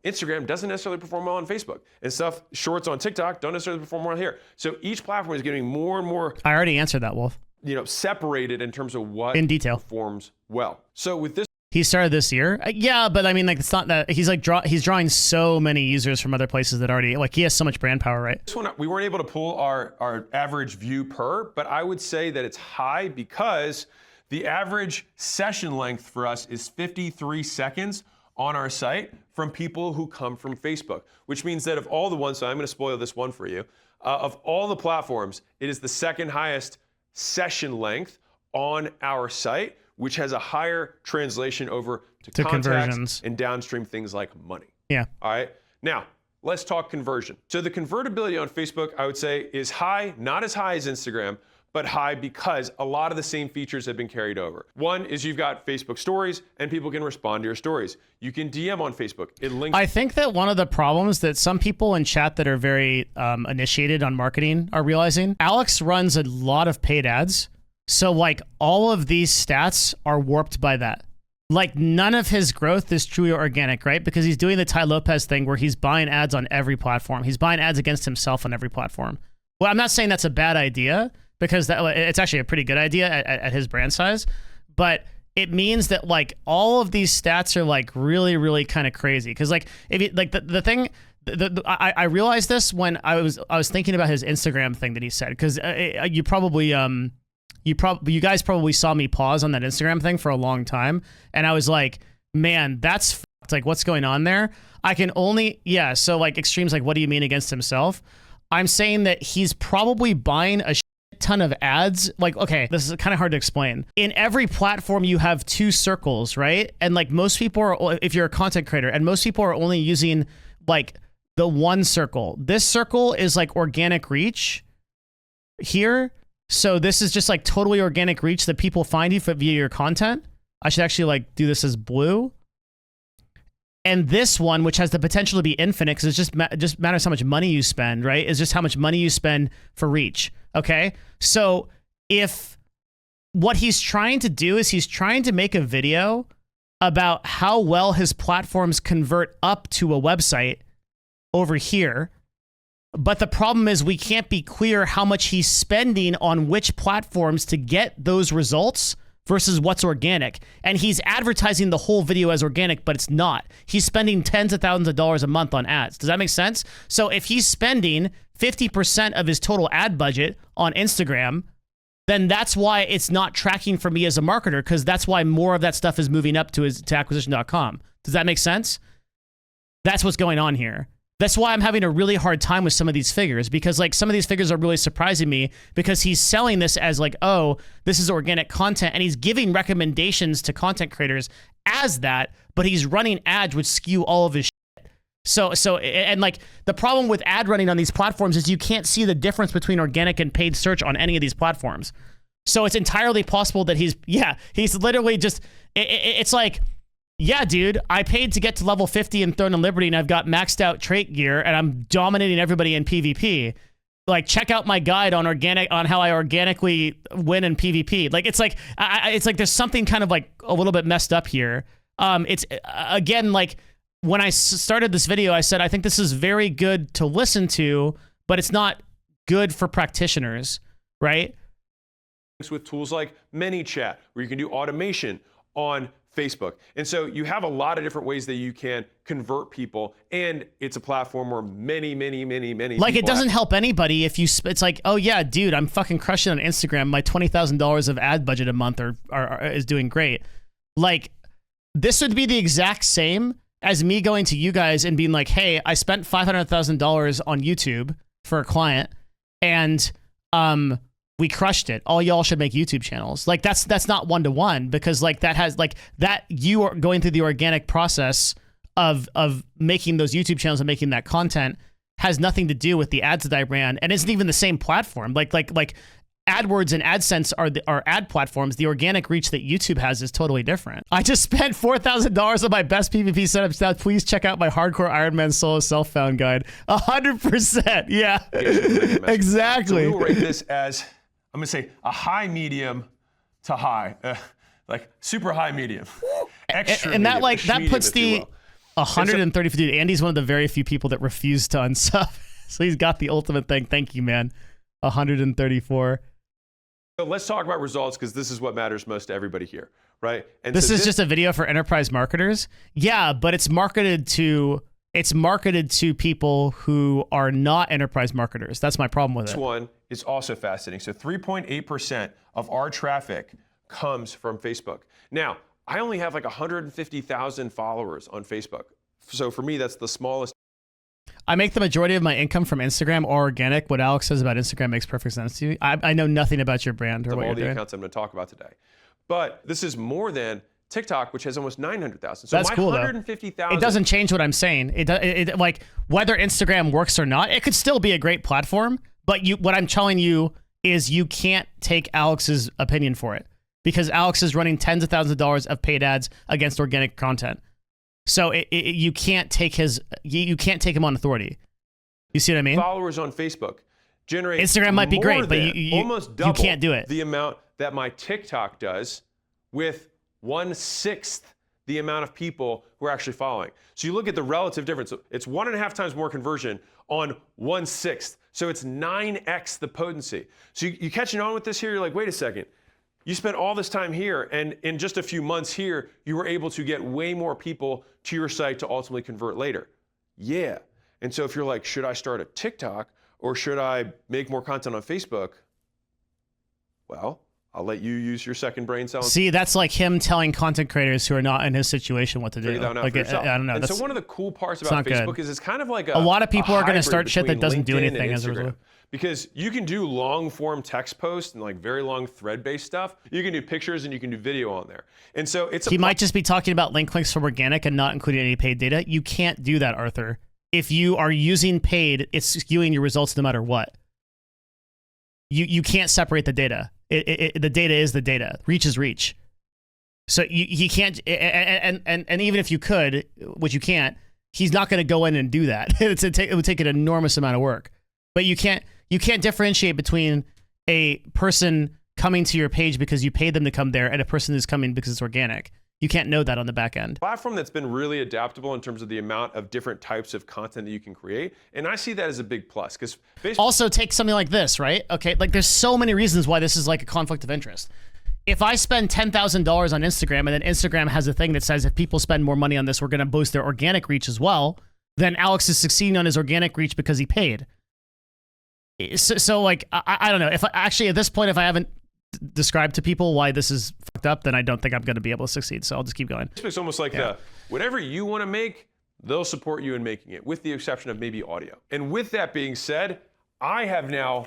Instagram doesn't necessarily perform well on Facebook, and stuff shorts on TikTok don't necessarily perform well here. So each platform is getting more and more. I already answered that, Wolf. Separated in terms of what in detail performs well. So with this, he started this year. Yeah, but I mean, like, it's not that he's like he's drawing so many users from other places that already, like, he has so much brand power, right? This one we weren't able to pull our average view per, but I would say that it's high because the average session length for us is 53 seconds on our site from people who come from Facebook, which means that of all the ones, so I'm going to spoil this one for you, of all the platforms, it is the second highest session length on our site, which has a higher translation over to conversions and downstream things like money. Yeah. All right. Now, let's talk conversion. So the convertibility on Facebook, I would say, is high, not as high as Instagram, but high because a lot of the same features have been carried over. One is you've got Facebook stories and people can respond to your stories. You can DM on Facebook. It links. I think that one of the problems that some people in chat that are very initiated on marketing are realizing, Alex runs a lot of paid ads. So like all of these stats are warped by that. Like none of his growth is truly organic, right? Because he's doing the Ty Lopez thing where he's buying ads on every platform. He's buying ads against himself on every platform. Well, I'm not saying that's a bad idea, because it's actually a pretty good idea at his brand size, but it means that like all of these stats are like really, really kind of crazy. Because like if you, like the thing, I realized this when I was thinking about his Instagram thing that he said, because you guys probably saw me pause on that Instagram thing for a long time, and I was like, man, that's fucked. Like what's going on there? I can only so like extremes, like what do you mean against himself? I'm saying that he's probably buying a ton of ads. Like, okay, this is kind of hard to explain. In every platform, you have two circles, right? And like most people are, if you're a content creator, and most people are only using like the one circle. This circle is like organic reach here. So this is just like totally organic reach that people find you via your content. I should actually like do this as blue. And this one, which has the potential to be infinite, because it just matters how much money you spend, right? It's just how much money you spend for reach. Okay, so if what he's trying to do is he's trying to make a video about how well his platforms convert up to a website over here, but the problem is we can't be clear how much he's spending on which platforms to get those results versus what's organic. And he's advertising the whole video as organic, but it's not. He's spending tens of thousands of dollars a month on ads. Does that make sense? So if he's spending 50% of his total ad budget on Instagram, then that's why it's not tracking for me as a marketer, because that's why more of that stuff is moving up to acquisition.com. Does that make sense? That's what's going on here. That's why I'm having a really hard time with some of these figures, because like some of these figures are really surprising me, because he's selling this as like, oh, this is organic content, and he's giving recommendations to content creators as that, but he's running ads which skew all of his shit. So and like the problem with ad running on these platforms is you can't see the difference between organic and paid search on any of these platforms. So it's entirely possible that he's literally just, it's like, yeah, dude, I paid to get to level 50 in Throne and Liberty, and I've got maxed out trait gear, and I'm dominating everybody in PvP. Like, check out my guide on how I organically win in PvP. Like, it's like there's something kind of like a little bit messed up here. It's again, like when I started this video, I said I think this is very good to listen to, but it's not good for practitioners, right? With tools like ManyChat, where you can do automation on Facebook. And so you have a lot of different ways that you can convert people, and it's a platform where many like it doesn't help anybody if you it's like, oh yeah, dude, I'm fucking crushing on Instagram. My $20,000 of ad budget a month is doing great. Like this would be the exact same as me going to you guys and being like, hey, I spent $500,000 on YouTube for a client, and we crushed it. All y'all should make YouTube channels. Like that's not one-to-one, because like that has like that you are going through the organic process of making those YouTube channels and making that content has nothing to do with the ads that I ran and isn't even the same platform. Like AdWords and AdSense are ad platforms. The organic reach that YouTube has is totally different. I just spent $4,000 on my best PvP setups. Now please check out my hardcore Iron Man solo self-found guide. 100%. Yeah, exactly. So we will rate this as, I'm gonna say a high medium to high, like super high medium, extra and that medium, like that medium, puts if you the will. 130. Dude, Andy's one of the very few people that refuse to unsub. So he's got the ultimate thing. Thank you, man. 134. So let's talk about results, because this is what matters most to everybody here, right? And This so is just a video for enterprise marketers. Yeah, but it's marketed to people who are not enterprise marketers. That's my problem with this it. one is also fascinating. So 3.8% of our traffic comes from Facebook. Now, I only have like 150,000 followers on Facebook. So for me, that's the smallest. I make the majority of my income from Instagram or organic. What Alex says about Instagram makes perfect sense to you. I know nothing about your brand or of what all you're the doing. accounts I'm going to talk about today. But this is more than TikTok, which has almost 900,000. So That's my cool, though. 150,000. It doesn't change what I'm saying. It like whether Instagram works or not, it could still be a great platform. But what I'm telling you is you can't take Alex's opinion for it, because Alex is running tens of thousands of dollars of paid ads against organic content. So you can't take him on authority. You see what I mean? Followers on Facebook generate Instagram might be more great, but than, you almost double can't do it. the amount that my TikTok does, with 1/6 the amount of people who are actually following. So you look at the relative difference. It's 1.5 times more conversion on 1/6. So it's 9x the potency. So you catching on with this here? You're like, wait a second. You spent all this time here, and in just a few months here, you were able to get way more people to your site to ultimately convert later. Yeah. And so if you're like, should I start a TikTok or should I make more content on Facebook? Well, I'll let you use your second brain cell. See, that's like him telling content creators who are not in his situation what to do. Figure that out Like, for yourself. I don't know. And That's, so one of the cool parts not about good. Facebook is it's kind of like a lot of people are going to hybrid start shit that between doesn't do LinkedIn anything and as a Instagram. result. Because you can do long form text posts and like very long thread based stuff. You can do pictures and you can do video on there. And so it's He might just be talking about link clicks from organic and not including any paid data. You can't do that, Arthur. If you are using paid, it's skewing your results no matter what. You can't separate the data. The data is the data. Reach is reach. So he can't, and even if you could, which you can't, he's not going to go in and do that. It would take an enormous amount of work. But you can't differentiate between a person coming to your page because you paid them to come there and a person who's coming because it's organic. You can't know that on the back end. Platform that's been really adaptable in terms of the amount of different types of content that you can create. And I see that as a big plus, because Facebook. Also, take something like this, right? Okay, like there's so many reasons why this is like a conflict of interest. If I spend $10,000 on Instagram and then Instagram has a thing that says if people spend more money on this, we're going to boost their organic reach as well, then Alex is succeeding on his organic reach because he paid. So like, I don't know. If actually at this point, if I haven't describe to people why this is fucked up, then I don't think I'm going to be able to succeed. So I'll just keep going. It's almost like whatever you want to make, they'll support you in making it, with the exception of maybe audio. And with that being said, I have now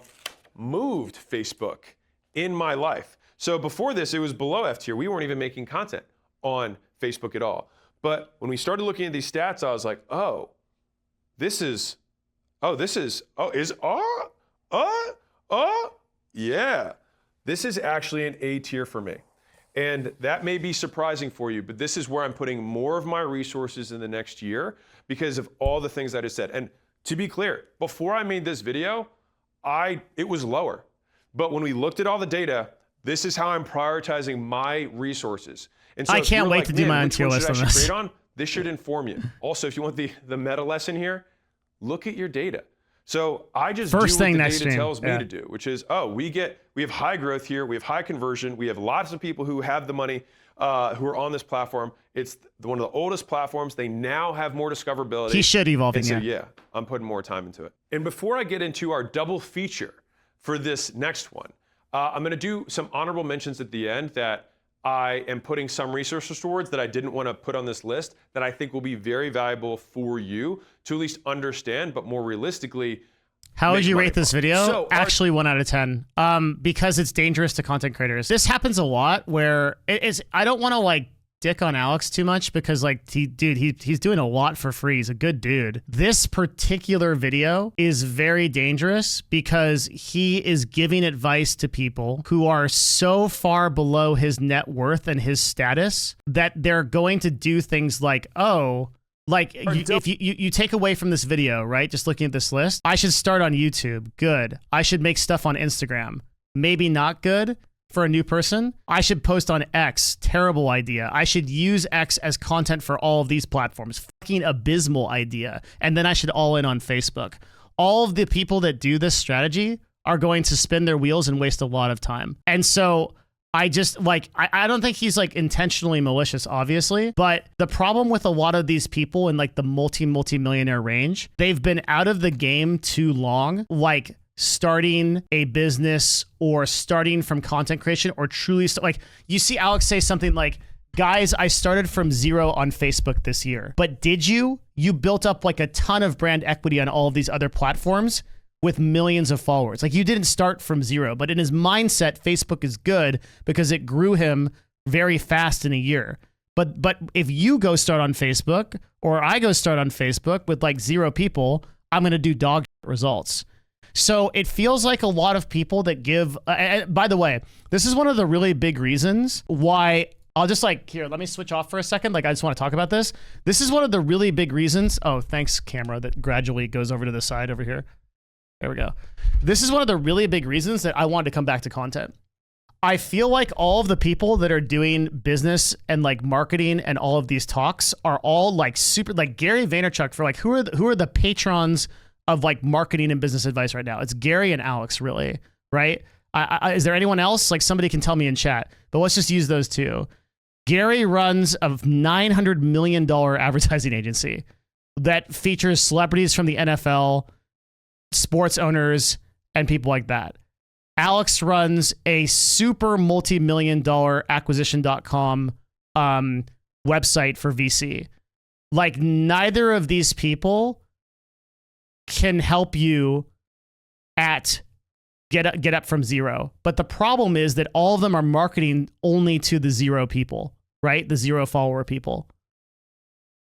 moved Facebook in my life. So before this, it was below F tier. We weren't even making content on Facebook at all. But when we started looking at these stats, I was like, yeah. This is actually an A tier for me. And that may be surprising for you, but this is where I'm putting more of my resources in the next year because of all the things that I said. And to be clear, before I made this video, it was lower. But when we looked at all the data, this is how I'm prioritizing my resources. And so I can't wait to do my own tier list on this. This should inform you. Also, if you want the meta lesson here, look at your data. So I just do what the data tells me to do, which is, we have high growth here, we have high conversion, we have lots of people who have the money, who are on this platform. It's one of the oldest platforms. They now have more discoverability. He should evolve in. So yeah, I'm putting more time into it. And before I get into our double feature for this next one, I'm going to do some honorable mentions at the end that I am putting some resources towards that I didn't want to put on this list that I think will be very valuable for you to at least understand, but more realistically, how would you rate this video? So actually, 1 out of 10. Because it's dangerous to content creators. This happens a lot where I don't want to like dick on Alex too much because like he's doing a lot for free. He's a good dude. This particular video is very dangerous because he is giving advice to people who are so far below his net worth and his status that they're going to do things like, if you take away from this video, right? Just looking at this list, I should start on YouTube. Good. I should make stuff on Instagram. Maybe not good for a new person. I should post on X. Terrible idea. I should use X as content for all of these platforms. Fucking abysmal idea. And then I should all in on Facebook. All of the people that do this strategy are going to spin their wheels and waste a lot of time. And so I just I don't think he's like intentionally malicious, obviously, but the problem with a lot of these people in like the multi-millionaire range, they've been out of the game too long, like starting a business or starting from content creation or truly like you see Alex say something like, guys, I started from 0 on Facebook this year, but did you built up like a ton of brand equity on all of these other platforms with millions of followers. Like you didn't start from 0, but in his mindset, Facebook is good because it grew him very fast in a year. But if you go start on Facebook or I go start on Facebook with like 0 people, I'm going to do dog results. So it feels like a lot of people that give, by the way, this is one of the really big reasons why I'll just like, here, let me switch off for a second. Like, I just want to talk about this. This is one of the really big reasons. Oh, thanks, camera, that gradually goes over to the side over here. There we go. This is one of the really big reasons that I wanted to come back to content. I feel like all of the people that are doing business and like marketing and all of these talks are all like super, like Gary Vaynerchuk for like, who are the patrons of like marketing and business advice right now? It's Gary and Alex, really, right? Is there anyone else? Like somebody can tell me in chat, but let's just use those two. Gary runs a $900 million advertising agency that features celebrities from the NFL, sports owners, and people like that. Alex runs a super multi-million-dollar acquisition.com website for VC. Like neither of these people can help you at get up from 0. But the problem is that all of them are marketing only to the 0 people, right? The 0 follower people.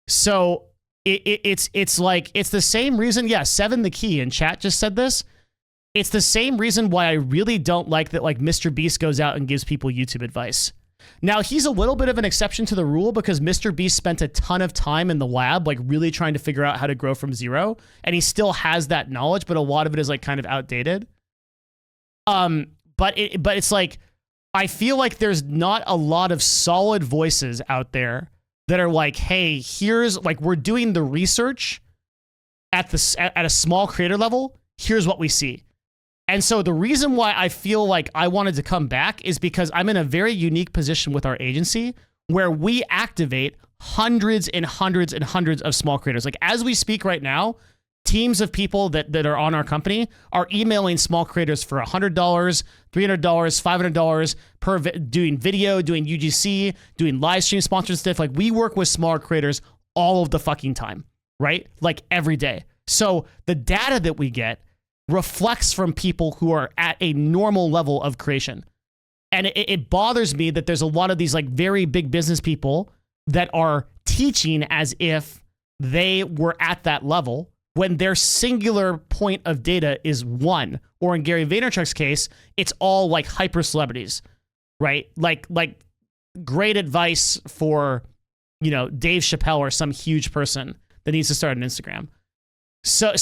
So it's like, it's the same reason. Yeah, Seven the Key in chat just said this. It's the same reason why I really don't like that like Mr. Beast goes out and gives people YouTube advice. Now, he's a little bit of an exception to the rule because Mr. Beast spent a ton of time in the lab, like really trying to figure out how to grow from 0. And he still has that knowledge, but a lot of it is like kind of outdated. But it's like, I feel like there's not a lot of solid voices out there that are like, hey, here's like, we're doing the research at a small creator level. Here's what we see. And so the reason why I feel like I wanted to come back is because I'm in a very unique position with our agency where we activate hundreds and hundreds and hundreds of small creators. Like as we speak right now, teams of people that are on our company are emailing small creators for $100, $300, $500 per doing video, doing UGC, doing live stream sponsored stuff. Like we work with smaller creators all of the fucking time, right? Like every day. So the data that we get reflects from people who are at a normal level of creation. And it bothers me that there's a lot of these like very big business people that are teaching as if they were at that level when their singular point of data is 1, or in Gary Vaynerchuk's case, it's all like hyper celebrities, right? Like great advice for, you know, Dave Chappelle or some huge person that needs to start an Instagram. So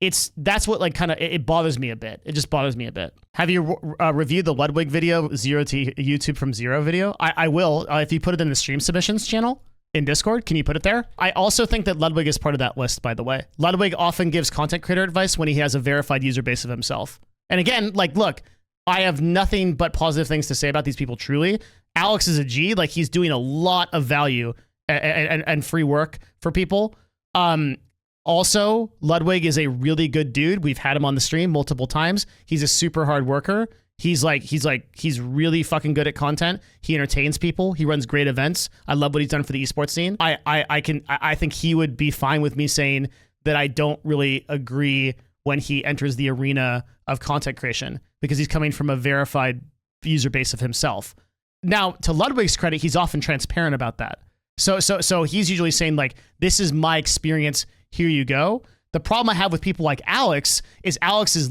it's that's what like kind of it bothers me a bit. It just bothers me a bit. Have you reviewed the Ludwig video, 0 to YouTube from 0 video? I will if you put it in the stream submissions channel in Discord. Can you put it there? I also think that Ludwig is part of that list, by the way. Ludwig often gives content creator advice when he has a verified user base of himself. And again, like, look, I have nothing but positive things to say about these people, truly. Alex is a G. Like, he's doing a lot of value and free work for people. Also, Ludwig is a really good dude. We've had him on the stream multiple times. He's a super hard worker. He's really fucking good at content. He entertains people. He runs great events. I love what he's done for the esports scene. I think he would be fine with me saying that I don't really agree when he enters the arena of content creation because he's coming from a verified user base of himself. Now, to Ludwig's credit, he's often transparent about that. So he's usually saying like, this is my experience, here you go. The problem I have with people like Alex is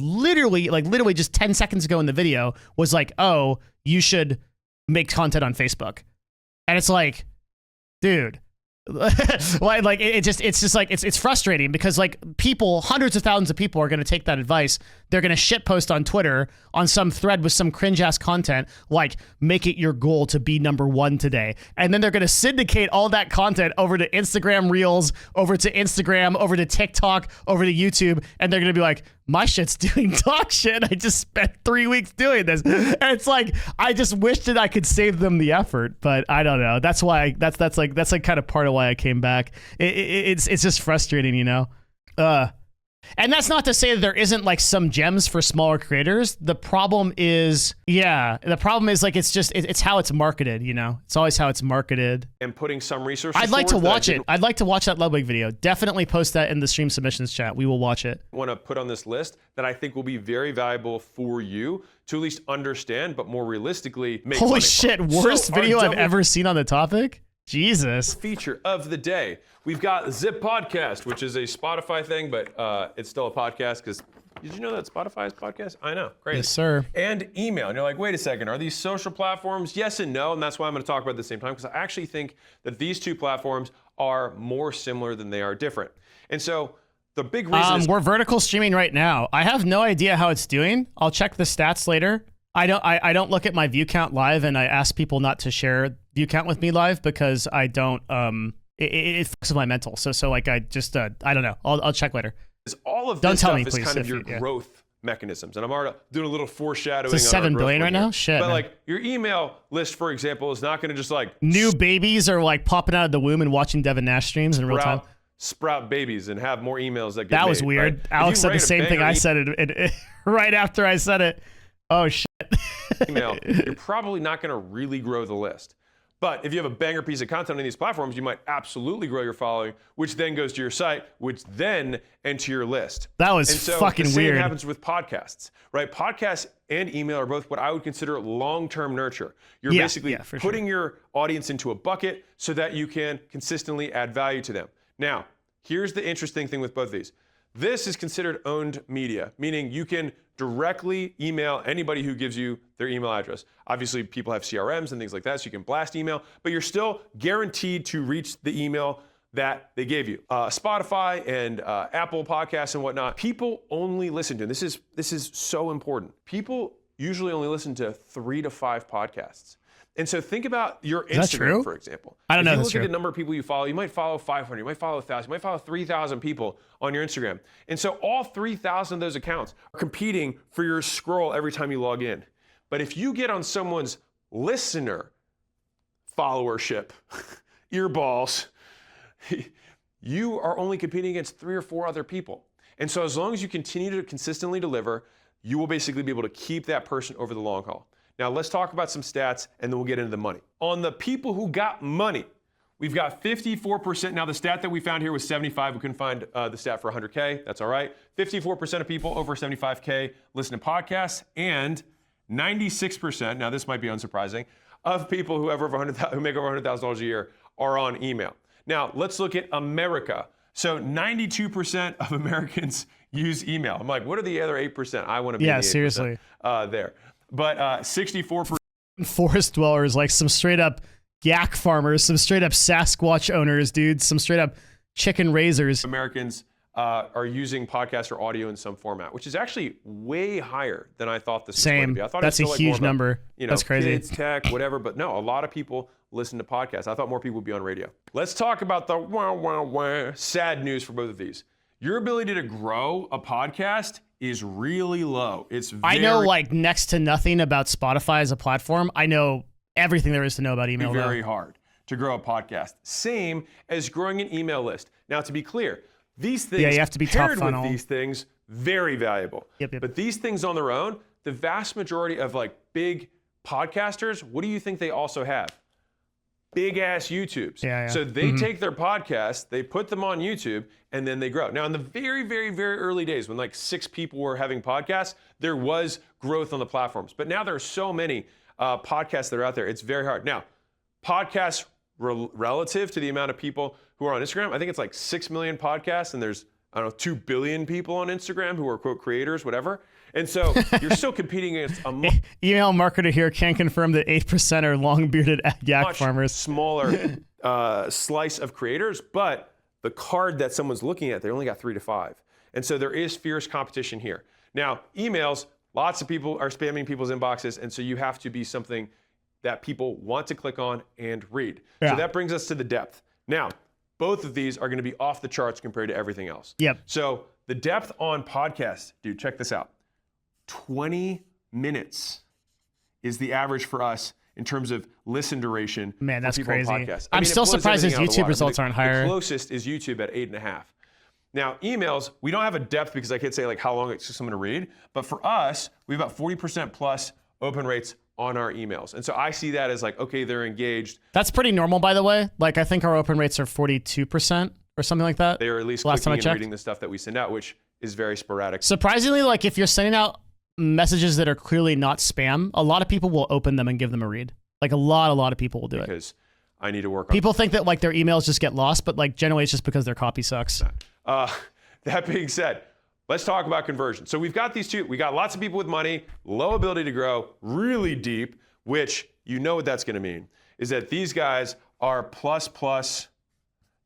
literally just 10 seconds ago in the video was like, oh, you should make content on Facebook. And it's like, dude, like it's frustrating because like people, hundreds of thousands of people are going to take that advice. They're going to shitpost on Twitter on some thread with some cringe ass content like make it your goal to be #1 today. And then they're going to syndicate all that content over to Instagram Reels, over to Instagram, over to TikTok, over to YouTube. And they're going to be like, my shit's doing dog shit. I just spent 3 weeks doing this. And it's like, I just wish that I could save them the effort, but I don't know. That's why that's kind of part of why I came back. It's just frustrating, you know? And that's not to say that there isn't like some gems for smaller creators. The problem is like it's how it's marketed, you know? It's always how it's marketed. And putting some resources. I'd like to watch it. I'd like to watch that Ludwig video. Definitely post that in the stream submissions chat. We will watch it. Want to put on this list that I think will be very valuable for you to at least understand, but more realistically make Holy money shit, from. worst So video our I've ever seen on the topic? Jesus. Feature of the day. We've got Zip Podcast, which is a Spotify thing, but it's still a podcast because did you know that Spotify is podcast? I know, crazy. Yes, sir. And email. And you're like, wait a second, are these social platforms? Yes and no, and that's why I'm going to talk about it at the same time because I actually think that these two platforms are more similar than they are different. And so the big reason is we're vertical streaming right now. I have no idea how it's doing. I'll check the stats later. I don't look at my view count live, and I ask people not to share view count with me live because I don't it fucks with my mental. So like I just I don't know. I'll check later. All of Don't this tell stuff me, is please, kind of if your you- yeah. growth mechanisms, and I'm already doing a little foreshadowing. It's on our 7 growth billion one right here. now? Shit, But man. like your email list, for example, is not going to just like New babies are like popping out of the womb and watching DevinNash streams in real time. sprout babies and have more emails that get That was made, weird. right? If Alex you said write the a same thing banger I said it right after I said it. Oh shit. email, you're probably not going to really grow the list. But if you have a banger piece of content on these platforms, you might absolutely grow your following, which then goes to your site, which then enter your list. That was and so fucking the same weird. happens with podcasts, right? Podcasts and email are both what I would consider long-term nurture. You're basically for putting your audience into a bucket so that you can consistently add value to them. Now, here's the interesting thing with both of these. This is considered owned media, meaning you can directly email anybody who gives you their email address. Obviously, people have CRMs and things like that, so you can blast email, but you're still guaranteed to reach the email that they gave you. Spotify and Apple Podcasts and whatnot, people only listen to, and this is so important, people usually only listen to 3 to 5 podcasts. And so think about your Instagram, for example. I don't know. If you That's look at true. the number of people you follow, you might follow 500, you might follow 1,000, you might follow 3,000 people on your Instagram. And so all 3,000 of those accounts are competing for your scroll every time you log in. But if you get on someone's listener followership, earballs, you are only competing against 3 or 4 other people. And so as long as you continue to consistently deliver, you will basically be able to keep that person over the long haul. Now let's talk about some stats and then we'll get into the money. On the people who got money, we've got 54%. Now the stat that we found here was 75. We couldn't find the stat for 100K. That's all right. 54% of people over 75K listen to podcasts, and 96%, now this might be unsurprising, of people who make over $100,000 a year are on email. Now let's look at America. So 92% of Americans use email. I'm like, what are the other 8%? I want to be in the 8% seriously. There. But 64%. Forest dwellers, like some straight up yak farmers, some straight up Sasquatch owners, dude, some straight up chicken raisers. Americans are using podcast or audio in some format, which is actually way higher than I thought this was going to be. I thought That's it was a still huge like more of number. That's crazy. Kids, tech, whatever. But no, a lot of people listen to podcasts. I thought more people would be on radio. Let's talk about the sad news for both of these. Your ability to grow a podcast is really low. I know like next to nothing about Spotify as a platform. I know everything there is to know about email. Very hard to grow a podcast. Same as growing an email list. Now, to be clear, these things you have to be paired top funnel. with these things, very valuable. Yep. But these things on their own, the vast majority of like big podcasters, what do you think they also have? Big ass YouTubes. So they take their podcasts, they put them on YouTube, and then they grow. Now, in the very, very, very early days, when like 6 people were having podcasts, there was growth on the platforms. But now there are so many. podcasts that are out there. It's very hard. Now, podcasts relative to the amount of people who are on Instagram, I think it's like 6 million podcasts, and there's, I don't know, 2 billion people on Instagram who are quote creators, whatever. And so you're still competing against a email marketer here can confirm that 8% are long bearded yak much farmers. smaller slice of creators, but the card that someone's looking at, they only got 3 to 5. And so there is fierce competition here. Now, emails, lots of people are spamming people's inboxes, and so you have to be something that people want to click on and read. Yeah. So that brings us to the depth. Now, both of these are going to be off the charts compared to everything else. Yep. So the depth on podcasts, dude, check this out. 20 minutes is the average for us in terms of listen duration. Man, that's for people crazy. on podcasts. I'm still surprised his YouTube results aren't higher. The closest is YouTube at 8.5. Now, emails, we don't have a depth because I can't say like how long it took someone to read, but for us, we have about 40% plus open rates on our emails. And so I see that as like, okay, they're engaged. That's pretty normal, by the way. Like, I think our open rates are 42% or something like that. They are at least Last time I clicking and checked. reading the stuff that we send out, which is very sporadic. Surprisingly, like if you're sending out messages that are clearly not spam, a lot of people will open them and give them a read. Like a lot of people will do it. Because I need to work on People think that like their emails just get lost, but like generally it's just because their copy sucks. That being said, let's talk about conversion. So we've got these two. We got lots of people with money, low ability to grow, really deep, which you know what that's going to mean, is that these guys are plus,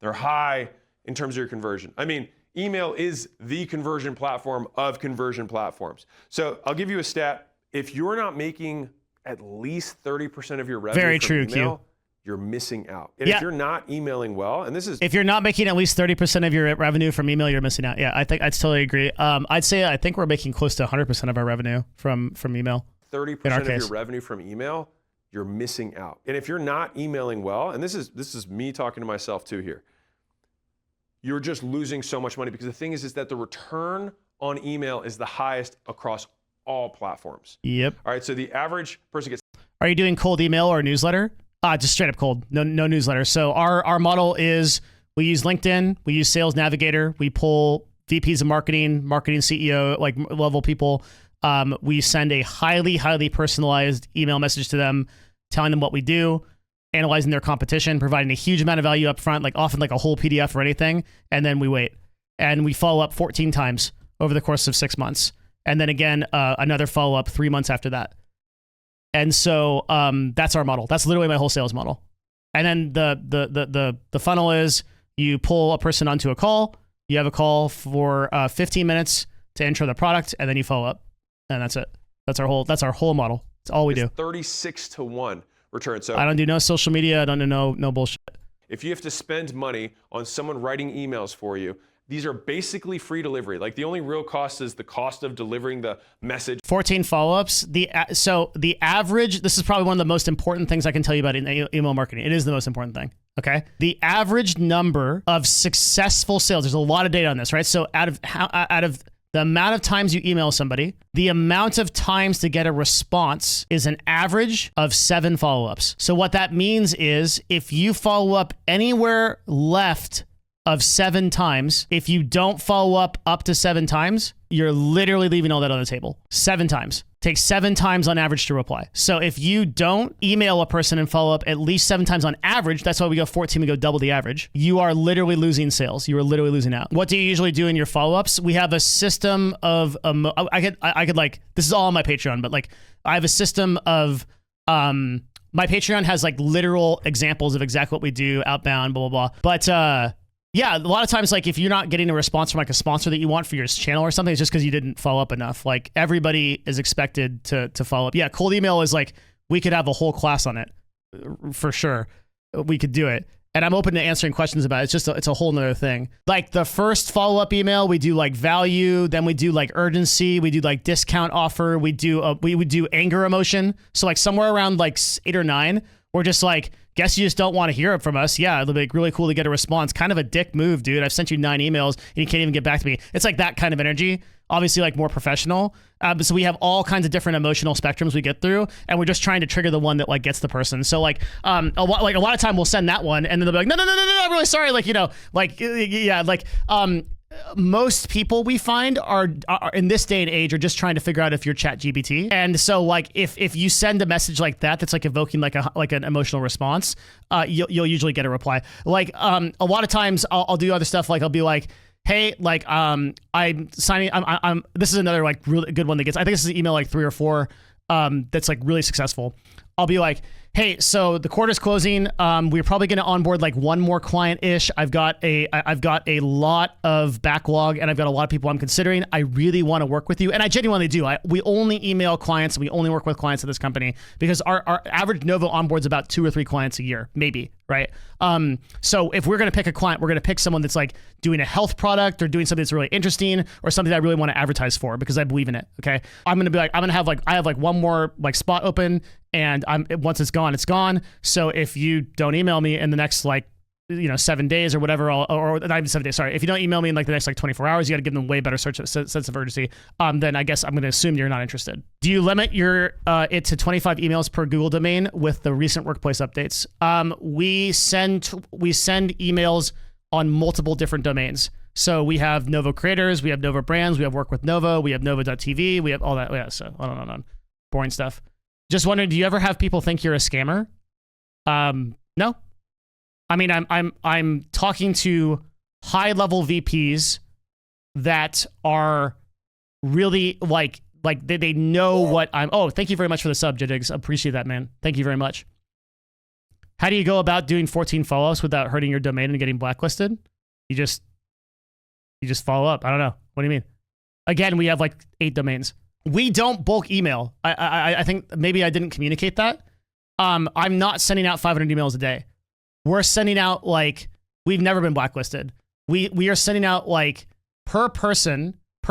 they're high in terms of your conversion. I mean, email is the conversion platform of conversion platforms. So I'll give you a stat. If you're not making at least 30% of your revenue Very from true, email, Q. you're missing out. And Yeah. if you're not emailing well, and this is If you're not making at least 30% of your revenue from email, you're missing out. Yeah, I totally agree. I'd say I think we're making close to 100% of our revenue from email. 30% of case. your revenue from email, you're missing out. And if you're not emailing well, and this is me talking to myself too here, you're just losing so much money because the thing is that the return on email is the highest across all platforms. Yep. All right, so the average person gets Are you doing cold email or newsletter? Just straight up cold. No newsletter. So our model is we use LinkedIn, we use Sales Navigator, we pull VPs of marketing CEO, like level people. We send a highly personalized email message to them, telling them what we do, analyzing their competition, providing a huge amount of value up front, like often like a whole PDF or anything, and then we wait. And we follow up 14 times over the course of 6 months. And then again, another follow-up 3 months after that. And so that's our model. That's literally my whole sales model. And then the funnel is you pull a person onto a call, you have a call for 15 minutes to intro the product, and then you follow up. And that's it. That's our whole model. That's all we do. 36 to 1 return. So I don't do no social media. I don't do no bullshit. if you have to spend money on someone writing emails for you, these are basically free delivery. Like the only real cost is the cost of delivering the message. 14 follow-ups. So the average, this is probably one of the most important things I can tell you about in email marketing. It is the most important thing. Okay. The average number of successful sales, there's a lot of data on this, right? So out of the amount of times you email somebody, the amount of times to get a response is an average of 7 follow-ups. So what that means is if you follow up anywhere left of 7 times, if you don't follow up to 7 times, you're literally leaving all that on the table. 7 times. Takes 7 times on average to reply. So if you don't email a person and follow up at least 7 times on average, that's why we go 14, we go double the average. You are literally losing sales. You are literally losing out. What do you usually do in your follow-ups? We have a system of, I could like, this is all on my Patreon, but like I have a system of, my Patreon has like literal examples of exactly what we do, outbound, blah, blah, blah. But, yeah, a lot of times, like if you're not getting a response from like a sponsor that you want for your channel or something, it's just because you didn't follow up enough. Like everybody is expected to follow up. Yeah, cold email is like, we could have a whole class on it for sure. We could do it. And I'm open to answering questions about it. It's a whole nother thing. Like the first follow-up email, we do like value, then we do like urgency, we do like discount offer, we would do anger emotion. So like somewhere around like 8 or 9, we're just like, guess you just don't want to hear it from us. Yeah, it'll be really cool to get a response. Kind of a dick move, dude. I've sent you 9 emails and you can't even get back to me. It's like that kind of energy. Obviously, like more professional. So we have all kinds of different emotional spectrums we get through, and we're just trying to trigger the one that like gets the person. So like, a lot of time we'll send that one, and then they'll be like, no, I'm really sorry. Like, you know, like, yeah, like, most people we find are in this day and age are just trying to figure out if you're ChatGPT. And so like if you send a message like that that's like evoking like an emotional response, you'll usually get a reply. Like a lot of times I'll do other stuff, like I'll be like, hey, like I'm signing. I'm this is another like really good one that gets. I think this is email like 3 or 4 that's like really successful. I'll be like, hey, so the quarter's closing. We're probably going to onboard like one more client-ish. I've got a lot of backlog, and I've got a lot of people I'm considering. I really want to work with you, and I genuinely do. We only email clients, and we only work with clients at this company because our average Novo onboards about 2 or 3 clients a year, maybe, right? So if we're going to pick a client, we're going to pick someone that's like doing a health product or doing something that's really interesting or something that I really want to advertise for because I believe in it. Okay, I'm going to be like, I have like one more like spot open. And once it's gone, it's gone. So if you don't email me in the next 7 days or whatever, or not even 7 days, sorry. If you don't email me in like the next 24 hours, you got to give them way better sense of urgency. Then I guess I'm going to assume you're not interested. Do you limit it to 25 emails per Google domain with the recent workplace updates? We send emails on multiple different domains. So we have Novo creators, we have Novo brands, we have work with Novo, we have Novo.tv, we have all that. Yeah, so on. Boring stuff. Just wondering, do you ever have people think you're a scammer? No. I mean, I'm talking to high-level VPs that are really like they know what I'm. Oh, thank you very much for the sub, Jiddigs. Appreciate that, man. Thank you very much. How do you go about doing 14 follow-ups without hurting your domain and getting blacklisted? You just follow up. I don't know. What do you mean? Again, we have like 8 domains. We don't bulk email. I think maybe I didn't communicate that. I'm not sending out 500 emails a day. We're sending out like, we've never been blacklisted. We are sending out like per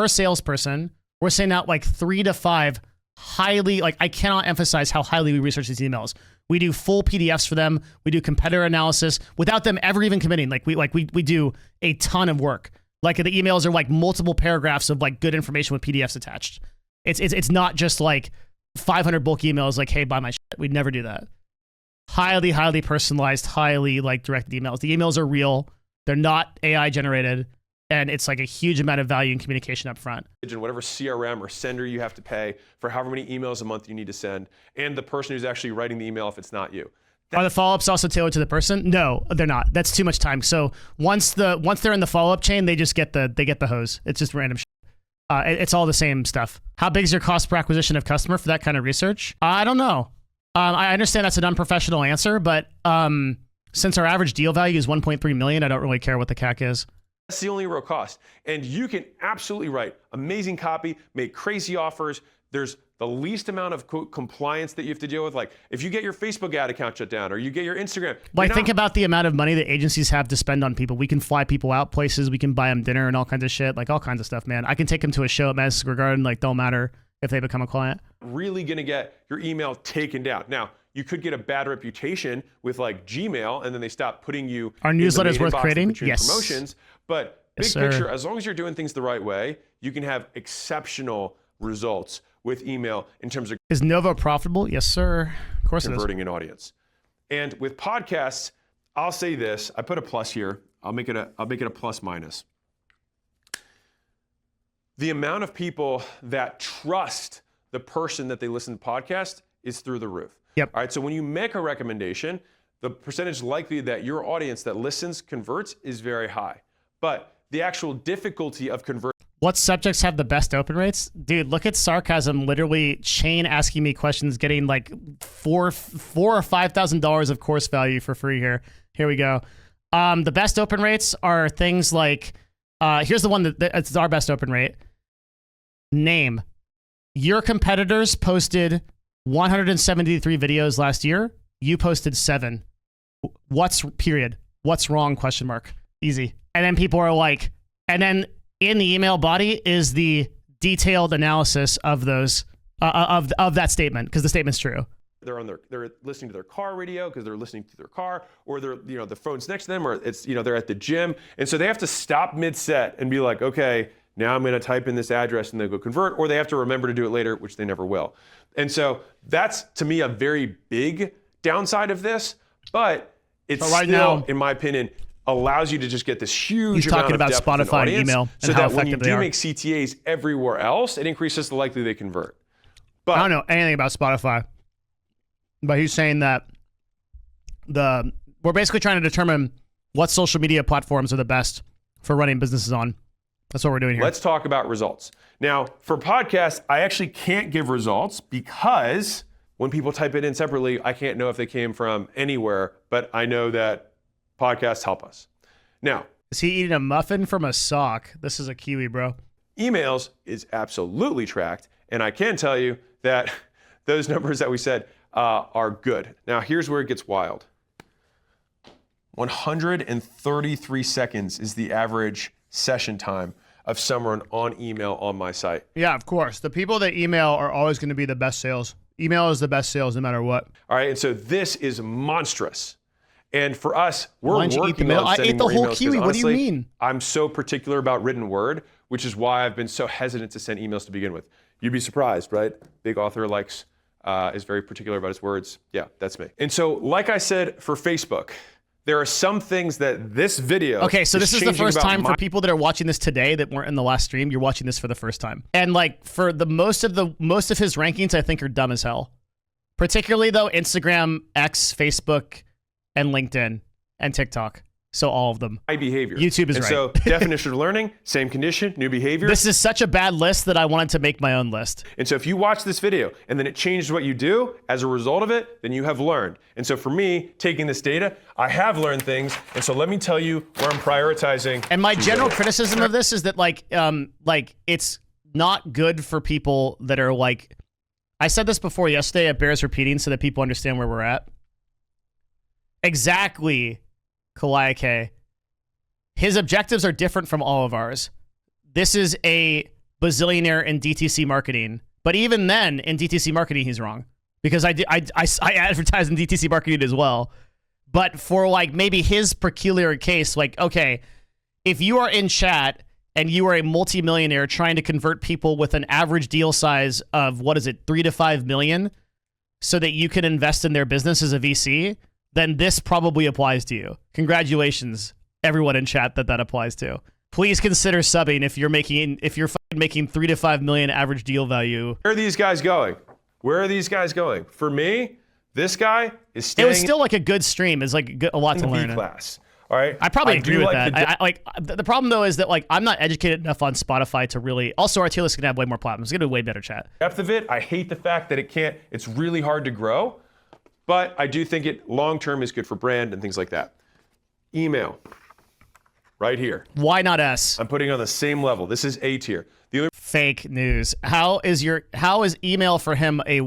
salesperson, we're sending out like 3 to 5 highly, like I cannot emphasize how highly we research these emails. We do full PDFs for them. We do competitor analysis without them ever even committing. We do a ton of work. Like the emails are like multiple paragraphs of like good information with PDFs attached. It's not just like 500 bulk emails like, hey, buy my shit. We'd never do that. Highly personalized, highly like directed emails. The emails are real. They're not AI generated. And it's like a huge amount of value in communication up front. And whatever CRM or sender you have to pay for however many emails a month you need to send, and the person who's actually writing the email if it's not you. Are the follow-ups also tailored to the person? No, they're not. That's too much time. So once they're in the follow-up chain, they just get the hose. It's just random shit. It's all the same stuff. How big is your cost per acquisition of customer for that kind of research? I don't know. I understand that's an unprofessional answer, but since our average deal value is 1.3 million, I don't really care what the CAC is. That's the only real cost. And you can absolutely write amazing copy, make crazy offers. There's the least amount of compliance that you have to deal with. Like if you get your Facebook ad account shut down or you get your Instagram. Like think about the amount of money that agencies have to spend on people. We can fly people out places. We can buy them dinner and all kinds of shit, like all kinds of stuff, man. I can take them to a show at Madison Square Garden. Like don't matter if they become a client. Really going to get your email taken down. Now, you could get a bad reputation with like Gmail and then they stop putting you Our newsletter's worth creating. Yes. Promotions, but big picture, as long as you're doing things the right way, you can have exceptional results with email in terms of Is Novo profitable? Yes, sir. Of course converting an audience. And with podcasts, I'll say this, I put a plus here. I'll make it a plus minus. The amount of people that trust the person that they listen to podcast is through the roof. Yep. All right, so when you make a recommendation, the percentage likely that your audience that listens converts is very high. But the actual difficulty of converting. What subjects have the best open rates? Dude, look at sarcasm. Literally, Shane asking me questions, getting like $4,000 or $5,000 of course value for free here. Here we go. The best open rates are things like, here's the one that's our best open rate. Name. Your competitors posted 173 videos last year. You posted 7. What's wrong? ? Easy. And then people are like, and then in the email body is the detailed analysis of those of that statement because the statement's true. They're listening to their car radio because they're listening to their car, or they're the phone's next to them, or it's they're at the gym, and so they have to stop mid-set and be like, okay, now I'm going to type in this address and then go convert, or they have to remember to do it later, which they never will. And so that's to me a very big downside of this, but it's still, in my opinion, allows you to just get this huge He's amount talking of about depth with an Spotify and audience, email so and how that when you effective they do are. make CTAs everywhere else, it increases the likelihood they convert. But I don't know anything about Spotify, but he's saying that we're basically trying to determine what social media platforms are the best for running businesses on. That's what we're doing here. let's talk about results. Now, for podcasts, I actually can't give results because when people type it in separately, I can't know if they came from anywhere, but I know that podcasts help us. Now, Is he eating a muffin from a sock? This is a kiwi, bro. emails is absolutely tracked, and I can tell you that those numbers that we said are good. Now, here's where it gets wild. 133 seconds is the average session time of someone on email on my site. Yeah, of course. The people that email are always going to be the best sales. Email is the best sales no matter what. All right, and so this is monstrous. And for us, we're Why don't you eat the working middle? on I sending ate the more whole emails 'cause kiwi. What do you honestly, mean? I'm so particular about written word, which is why I've been so hesitant to send emails to begin with. You'd be surprised, right? Big author is very particular about his words. Yeah, that's me. And so, like I said, for Facebook, there are some things that this video Okay, so this is the changing first about time my for people that are watching this today that weren't in the last stream. You're watching this for the first time, and like for the most of his rankings, I think are dumb as hell. Particularly though, Instagram, X, Facebook, and LinkedIn and TikTok. So all of them. behavior. YouTube is and right. So definition of learning, same condition, new behavior. This is such a bad list that I wanted to make my own list. And so if you watch this video and then it changes what you do as a result of it, then you have learned. And so for me, taking this data, I have learned things. And so let me tell you where I'm prioritizing. And my these general areas. criticism of this is that like it's not good for people that are like, I said this before yesterday, it bears repeating so that people understand where we're at. Exactly, Calliope. His objectives are different from all of ours. This is a bazillionaire in DTC marketing. But even then, in DTC marketing, he's wrong. Because I advertise in DTC marketing as well. But for like maybe his peculiar case, like, okay, if you are in chat and you are a multimillionaire trying to convert people with an average deal size of, what is it, 3 to 5 million, so that you can invest in their business as a VC, then this probably applies to you. Congratulations, everyone in chat that applies to. Please consider subbing if you're making 3 to 5 million average deal value. Where are these guys going? Where are these guys going? For me, this guy is staying It was still like a good stream. It's like a lot to in learn. B class. All right. I probably agree do with like that. The problem though is that like I'm not educated enough on Spotify to really. Also, our tier list can have way more platforms. It's gonna be way better chat. depth of it. I hate the fact that it's really hard to grow, but I do think it long term is good for brand and things like that. Email, right here. Why not S? I'm putting it on the same level. This is A tier. The only Fake news. How is email for him a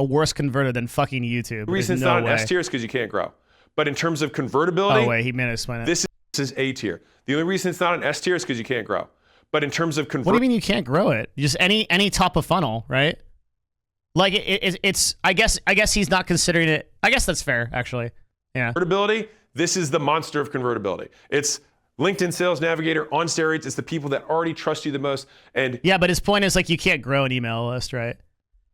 worse converter than fucking YouTube? reason it's There's no not an way. S tier is because you can't grow. But in terms of convertibility, Oh wait, he meant to explain it. this is A tier. The only reason it's not an S tier is because you can't grow. But in terms of What do you convertibility, mean you can't grow it? Just any top of funnel, right? Like it's. I guess he's not considering it. I guess that's fair, actually. Yeah. this is the monster of convertibility. It's LinkedIn Sales Navigator on steroids. It's the people that already trust you the most. And Yeah, but his point is like you can't grow an email list, right?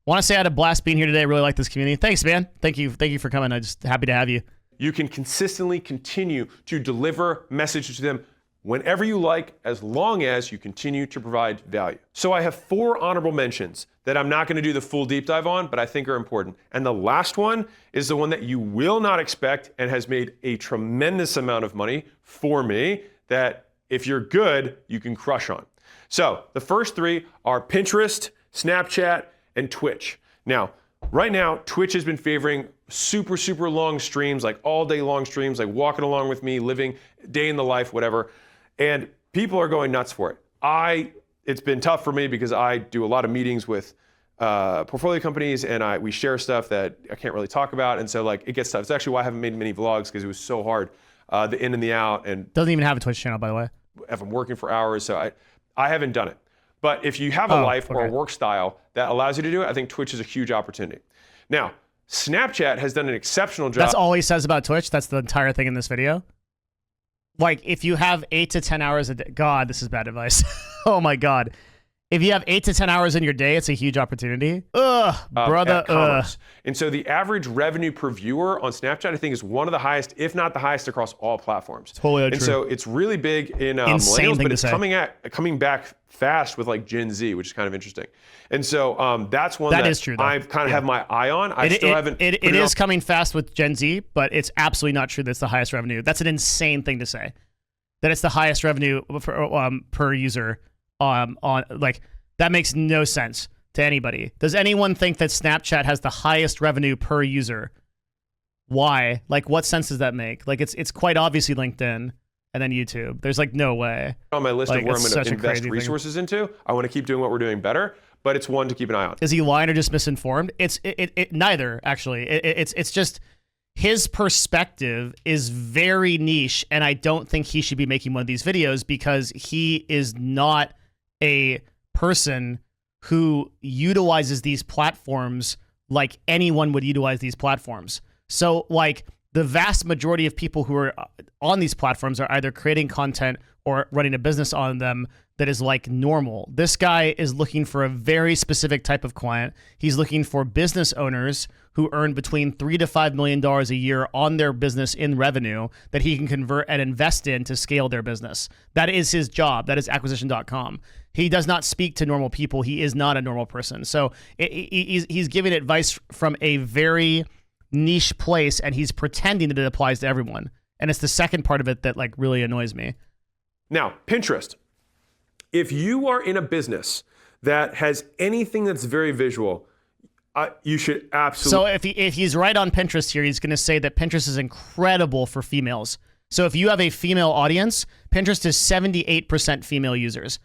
Want to say I had a blast being here today. I really like this community. Thanks, man. Thank you for coming. I'm just happy to have you. you can consistently continue to deliver messages to them whenever you like, as long as you continue to provide value. So I have 4 honorable mentions that I'm not going to do the full deep dive on, but I think are important. And the last one is the one that you will not expect and has made a tremendous amount of money for me that if you're good, you can crush on. So the first 3 are Pinterest, Snapchat, and Twitch. Now, right now, Twitch has been favoring super, super long streams, like all day long streams, like walking along with me, living day in the life, whatever. And people are going nuts for it. It's been tough for me because I do a lot of meetings with portfolio companies and we share stuff that I can't really talk about. And so like it gets tough. It's actually why I haven't made many vlogs because it was so hard, the in and the out. And Doesn't even have a Twitch channel, by the way. if I'm working for hours, so I haven't done it. But if you have a life or a work style that allows you to do it, I think Twitch is a huge opportunity. Now, Snapchat has done an exceptional job. That's all he says about Twitch. That's the entire thing in this video. Like, if you have 8 to 10 hours a day, God, this is bad advice. Oh my God. If you have 8 to 10 hours in your day, it's a huge opportunity. Ugh, brother. And so the average revenue per viewer on Snapchat, I think, is one of the highest, if not the highest, across all platforms. Totally and true. so it's really big in millennials, but it's coming back fast with like Gen Z, which is kind of interesting. And so that's one that is true, though. I kind of have my eye on. It is coming fast with Gen Z, but it's absolutely not true that's the highest revenue. That's an insane thing to say. That it's the highest revenue per user. Like that makes no sense to anybody. Does anyone think that Snapchat has the highest revenue per user? Why? Like, what sense does that make? Like, it's quite obviously LinkedIn and then YouTube. There's like no way. On my list of where I'm going to invest resources into. I want to keep doing what we're doing better, but it's one to keep an eye on. Is he lying or just misinformed? It's neither actually. It's just his perspective is very niche, and I don't think he should be making one of these videos because he is not a person who utilizes these platforms like anyone would utilize these platforms. So like the vast majority of people who are on these platforms are either creating content or running a business on them that is like normal. This guy is looking for a very specific type of client. He's looking for business owners who earn between $3 to $5 million a year on their business in revenue that he can convert and invest in to scale their business. That is his job. That is acquisition.com. He does not speak to normal people. He is not a normal person. So he's giving advice from a very niche place, and he's pretending that it applies to everyone. And it's the second part of it that like really annoys me. Now, Pinterest. If you are in a business that has anything that's very visual, you should absolutely. So if he's right on Pinterest here, he's going to say that Pinterest is incredible for females. So if you have a female audience, Pinterest is 78% female users.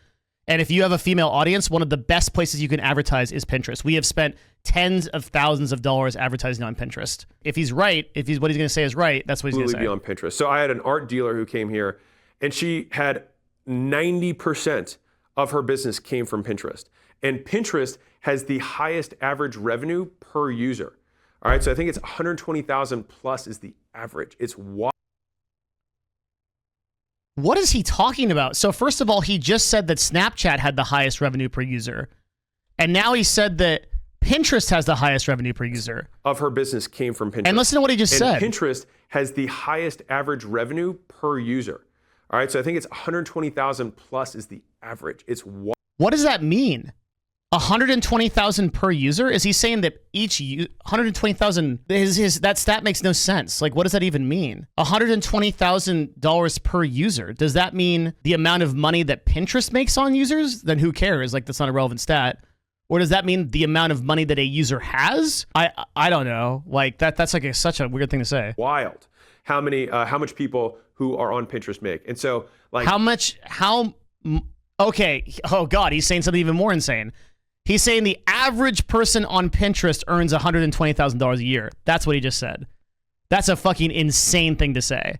And if you have a female audience, one of the best places you can advertise is Pinterest. We have spent tens of thousands of dollars advertising on Pinterest. If he's right, what he's going to say is right, that's what he's going to say. Be on Pinterest. So I had an art dealer who came here, and she had 90% of her business came from Pinterest. And Pinterest has the highest average revenue per user. All right, so I think it's 120,000 plus is the average. It's wild. What is he talking about? So first of all, he just said that Snapchat had the highest revenue per user. And now he said that Pinterest has the highest revenue per user. Of her business came from Pinterest. And listen to what he just said. Pinterest has the highest average revenue per user. All right, so I think it's 120,000 plus is the average. It's wild. What does that mean? 120,000 per user? Is he saying that each 120,000? That stat makes no sense. Like, what does that even mean? $120,000 per user. Does that mean the amount of money that Pinterest makes on users? Then who cares? Like, that's not a relevant stat. Or does that mean the amount of money that a user has? I don't know. Like that's like such a weird thing to say. Wild. How much people who are on Pinterest make? And so like okay. Oh God, he's saying something even more insane. He's saying the average person on Pinterest earns $120,000 a year. That's what he just said. That's a fucking insane thing to say.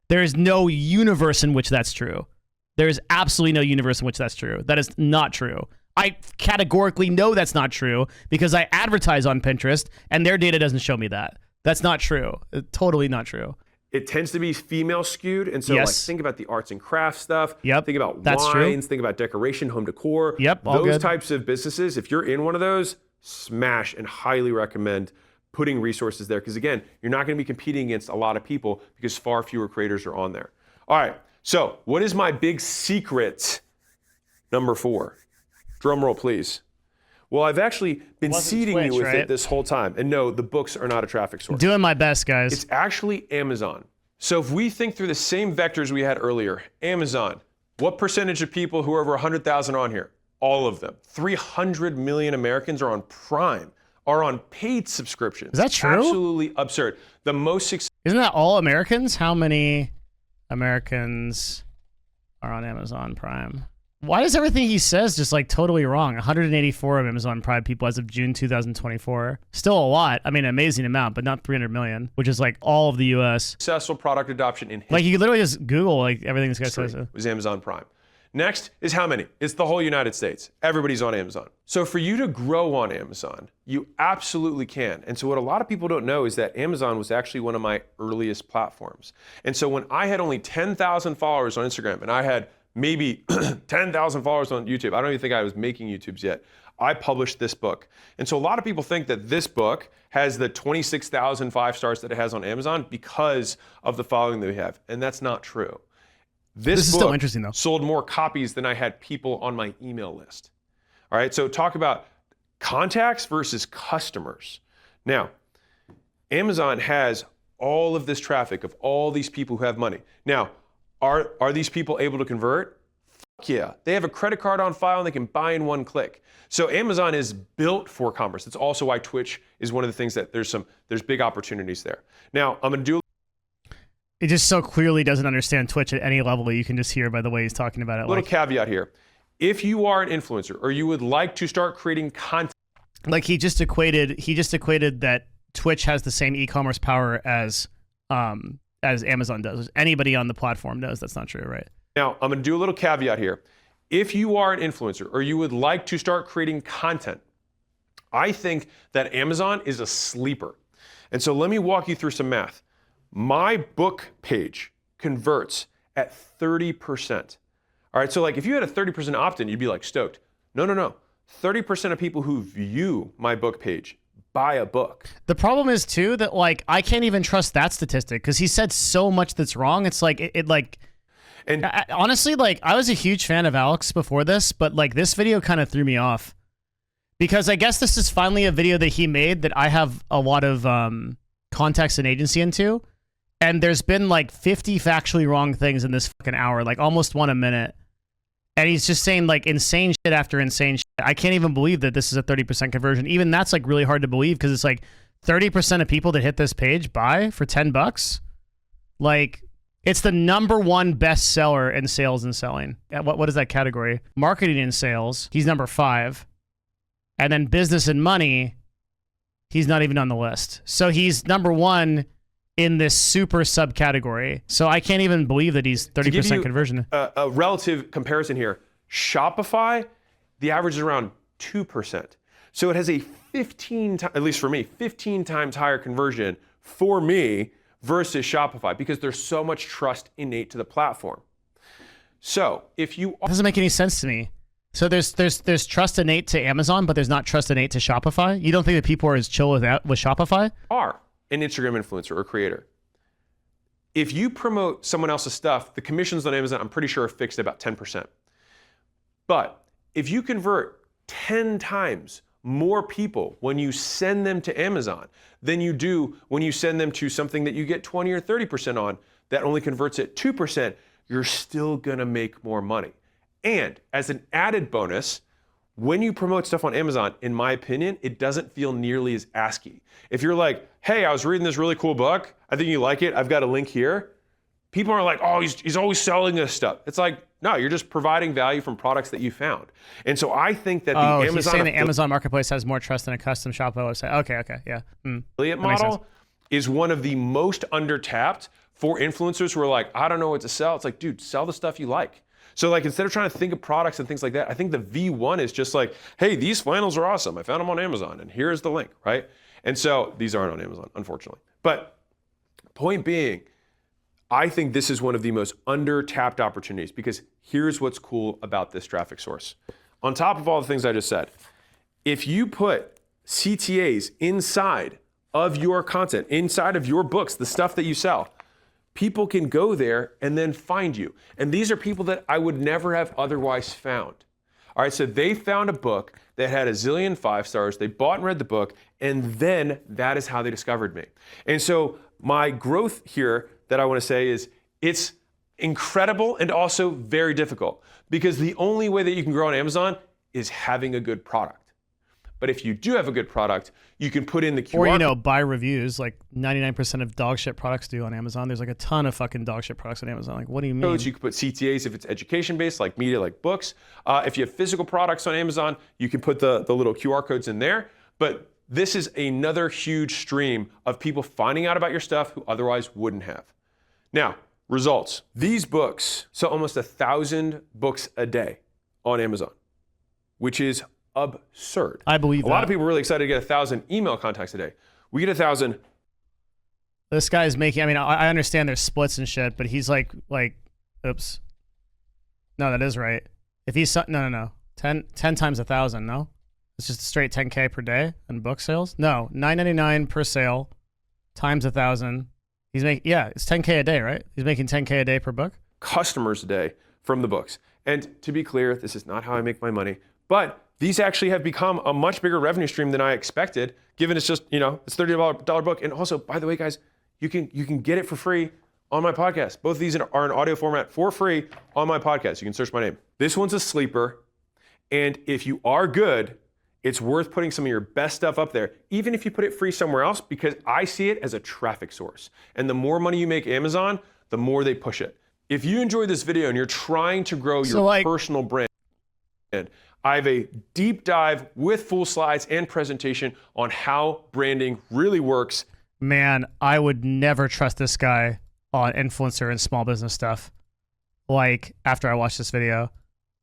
There is no universe in which that's true. There is absolutely no universe in which that's true. That is not true. I categorically know that's not true because I advertise on Pinterest and their data doesn't show me that. That's not true. Totally not true. It tends to be female skewed. And so like think about the arts and crafts stuff. Yep. Think about That's wines, true. Think about decoration, home decor. Yep. All Those good. types of businesses, if you're in one of those, smash and highly recommend putting resources there. Because again, you're not going to be competing against a lot of people because far fewer creators are on there. All right. So what is my big secret? Number 4. Drum roll, please. Well, I've actually been seeding you with it this whole time. And no, the books are not a traffic source. Doing my best, guys. It's actually Amazon. So if we think through the same vectors we had earlier, Amazon, what percentage of people who are over 100,000 are on here? All of them. 300 million Americans are on Prime, are on paid subscriptions. Is that true? Absolutely absurd. The most successful. Isn't that all Americans? How many Americans are on Amazon Prime? Why is everything he says just like totally wrong? 184 of Amazon Prime people as of June 2024. Still a lot. I mean, an amazing amount, but not 300 million, which is like all of the US. Successful product adoption in history. Like you could literally just Google like everything this guy says. Was Amazon Prime. Next is how many? It's the whole United States. Everybody's on Amazon. So for you to grow on Amazon, you absolutely can. And so what a lot of people don't know is that Amazon was actually one of my earliest platforms. And so when I had only 10,000 followers on Instagram and I had maybe 10,000 followers on YouTube. I don't even think I was making YouTubes yet. I published this book. And so a lot of people think that this book has the 26,000 5-stars that it has on Amazon because of the following that we have. And that's not true. This is book still interesting though. sold more copies than I had people on my email list. All right, so talk about contacts versus customers. Now, Amazon has all of this traffic of all these people who have money. Now, are these people able to convert? Fuck yeah. They have a credit card on file and they can buy in one click. So Amazon is built for commerce. It's also why Twitch is one of the things that there's big opportunities there. Now, I'm gonna do It just so clearly doesn't understand Twitch at any level. You can just hear by the way he's talking about it. a little caveat here. If you are an influencer or you would like to start creating content, Like he just equated that Twitch has the same e-commerce power as Amazon does. Anybody on the platform knows that's not true, right? now I'm gonna do a little caveat here. If you are an influencer or you would like to start creating content, I think that Amazon is a sleeper. And so let me walk you through some math. My book page converts at 30%. All right, so like if you had a 30% opt-in, you'd be like stoked. No. 30% of people who view my book page buy a book. The problem is too that like I can't even trust that statistic because he said so much that's wrong. It's like And honestly, like I was a huge fan of Alex before this, but like this video kind of threw me off because I guess this is finally a video that he made that I have a lot of context and agency into, and there's been like 50 factually wrong things in this fucking hour, like almost one a minute, and he's just saying like insane shit after insane shit. I can't even believe that this is a 30% conversion. Even that's like really hard to believe because it's like 30% of people that hit this page buy for $10. Like. It's the #1 bestseller in sales and selling. What is that category? Marketing and sales. He's number 5. And then business and money, he's not even on the list. So he's #1 in this super subcategory. So I can't even believe that he's 30% conversion. A relative comparison here. Shopify, the average is around 2%. So it has a 15 times, at least for me, 15 times higher conversion for me versus Shopify because there's so much trust innate to the platform. So if you That doesn't make any sense to me. So there's trust innate to Amazon, but there's not trust innate to Shopify? You don't think that people are as chill with Shopify? are an Instagram influencer or creator, if you promote someone else's stuff, the commissions on Amazon, I'm pretty sure, are fixed at about 10%. But if you convert 10 times more people when you send them to Amazon than you do when you send them to something that you get 20 or 30% on that only converts at 2%, you're still gonna make more money. And as an added bonus, when you promote stuff on Amazon, in my opinion, it doesn't feel nearly as asky. If you're like, hey, I was reading this really cool book, I think you like it, I've got a link here, people are like, oh, he's always selling this stuff. It's like, no, you're just providing value from products that you found. And so I think that the Amazon he's saying the Amazon Marketplace has more trust than a custom Shopify website. Okay, yeah. affiliate model is one of the most undertapped for influencers who are like, I don't know what to sell. It's like, dude, sell the stuff you like. So like, instead of trying to think of products and things like that, I think the V1 is just like, hey, these flannels are awesome. I found them on Amazon and here's the link, right? And so these aren't on Amazon, unfortunately. But point being, I think this is one of the most under-tapped opportunities because here's what's cool about this traffic source. On top of all the things I just said, if you put CTAs inside of your content, inside of your books, the stuff that you sell, people can go there and then find you. And these are people that I would never have otherwise found. All right, so they found a book that had a zillion 5-stars, they bought and read the book, and then that is how they discovered me. And so my growth here that I want to say is it's incredible and also very difficult because the only way that you can grow on Amazon is having a good product. But if you do have a good product, you can put in the QR. Or, buy reviews like 99% of dog shit products do on Amazon. There's like a ton of fucking dog shit products on Amazon. Like, what do you mean? Codes. You can put CTAs if it's education-based, like media, like books. If you have physical products on Amazon, you can put the little QR codes in there. But this is another huge stream of people finding out about your stuff who otherwise wouldn't have. Now, results. These books sell almost 1,000 books a day on Amazon, which is absurd. I believe a lot of people are really excited to get 1,000 email contacts a day. We get 1,000. This guy's making, I understand there's splits and shit, but he's like, oops. No, that is right. If he's no. 10 times 1,000. No, it's just a straight 10K per day in book sales. No, $9.99 per sale times 1,000. He's making it's 10K a day, right? He's making 10K a day per book. Customers a day from the books. And to be clear, this is not how I make my money, but these actually have become a much bigger revenue stream than I expected, given it's just, it's $30 book. And also, by the way, guys, you can get it for free on my podcast. Both of these are in audio format for free on my podcast. You can search my name. This one's a sleeper. And if you are good, it's worth putting some of your best stuff up there, even if you put it free somewhere else, because I see it as a traffic source. And the more money you make Amazon, the more they push it. If you enjoyed this video and you're trying to grow your personal brand, I have a deep dive with full slides and presentation on how branding really works. Man, I would never trust this guy on influencer and small business stuff. Like, after I watched this video,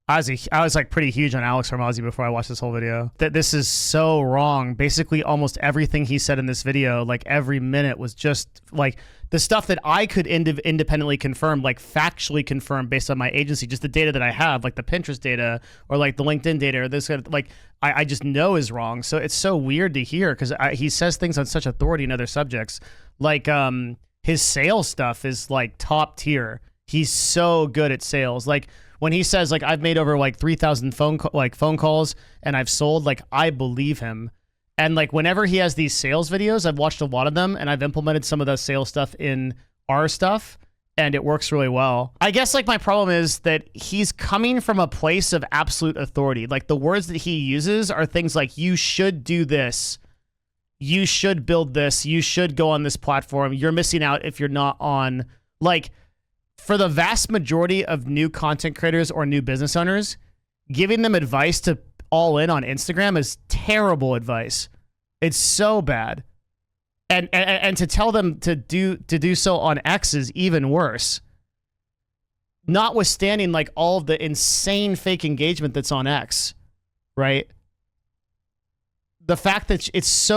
I was like pretty huge on Alex Hormozi before I watched this whole video. That this is so wrong. Basically, almost everything he said in this video, like every minute, was just like the stuff that I could independently confirm, like factually confirm based on my agency, just the data that I have, like the Pinterest data or like the LinkedIn data, or this, like I just know is wrong. So it's so weird to hear because he says things on such authority in other subjects. Like his sales stuff is like top tier. He's so good at sales. Like when he says like I've made over like 3,000 phone calls and I've sold, like I believe him. And like whenever he has these sales videos, I've watched a lot of them and I've implemented some of the sales stuff in our stuff and it works really well. I guess like my problem is that he's coming from a place of absolute authority. Like the words that he uses are things like, you should do this. You should build this. You should go on this platform. You're missing out if you're not on. Like, for the vast majority of new content creators or new business owners, giving them advice to all in on Instagram is terrible advice. It's so bad. And to tell them to do so on X is even worse. Notwithstanding like all of the insane fake engagement that's on X, right? The fact that it's so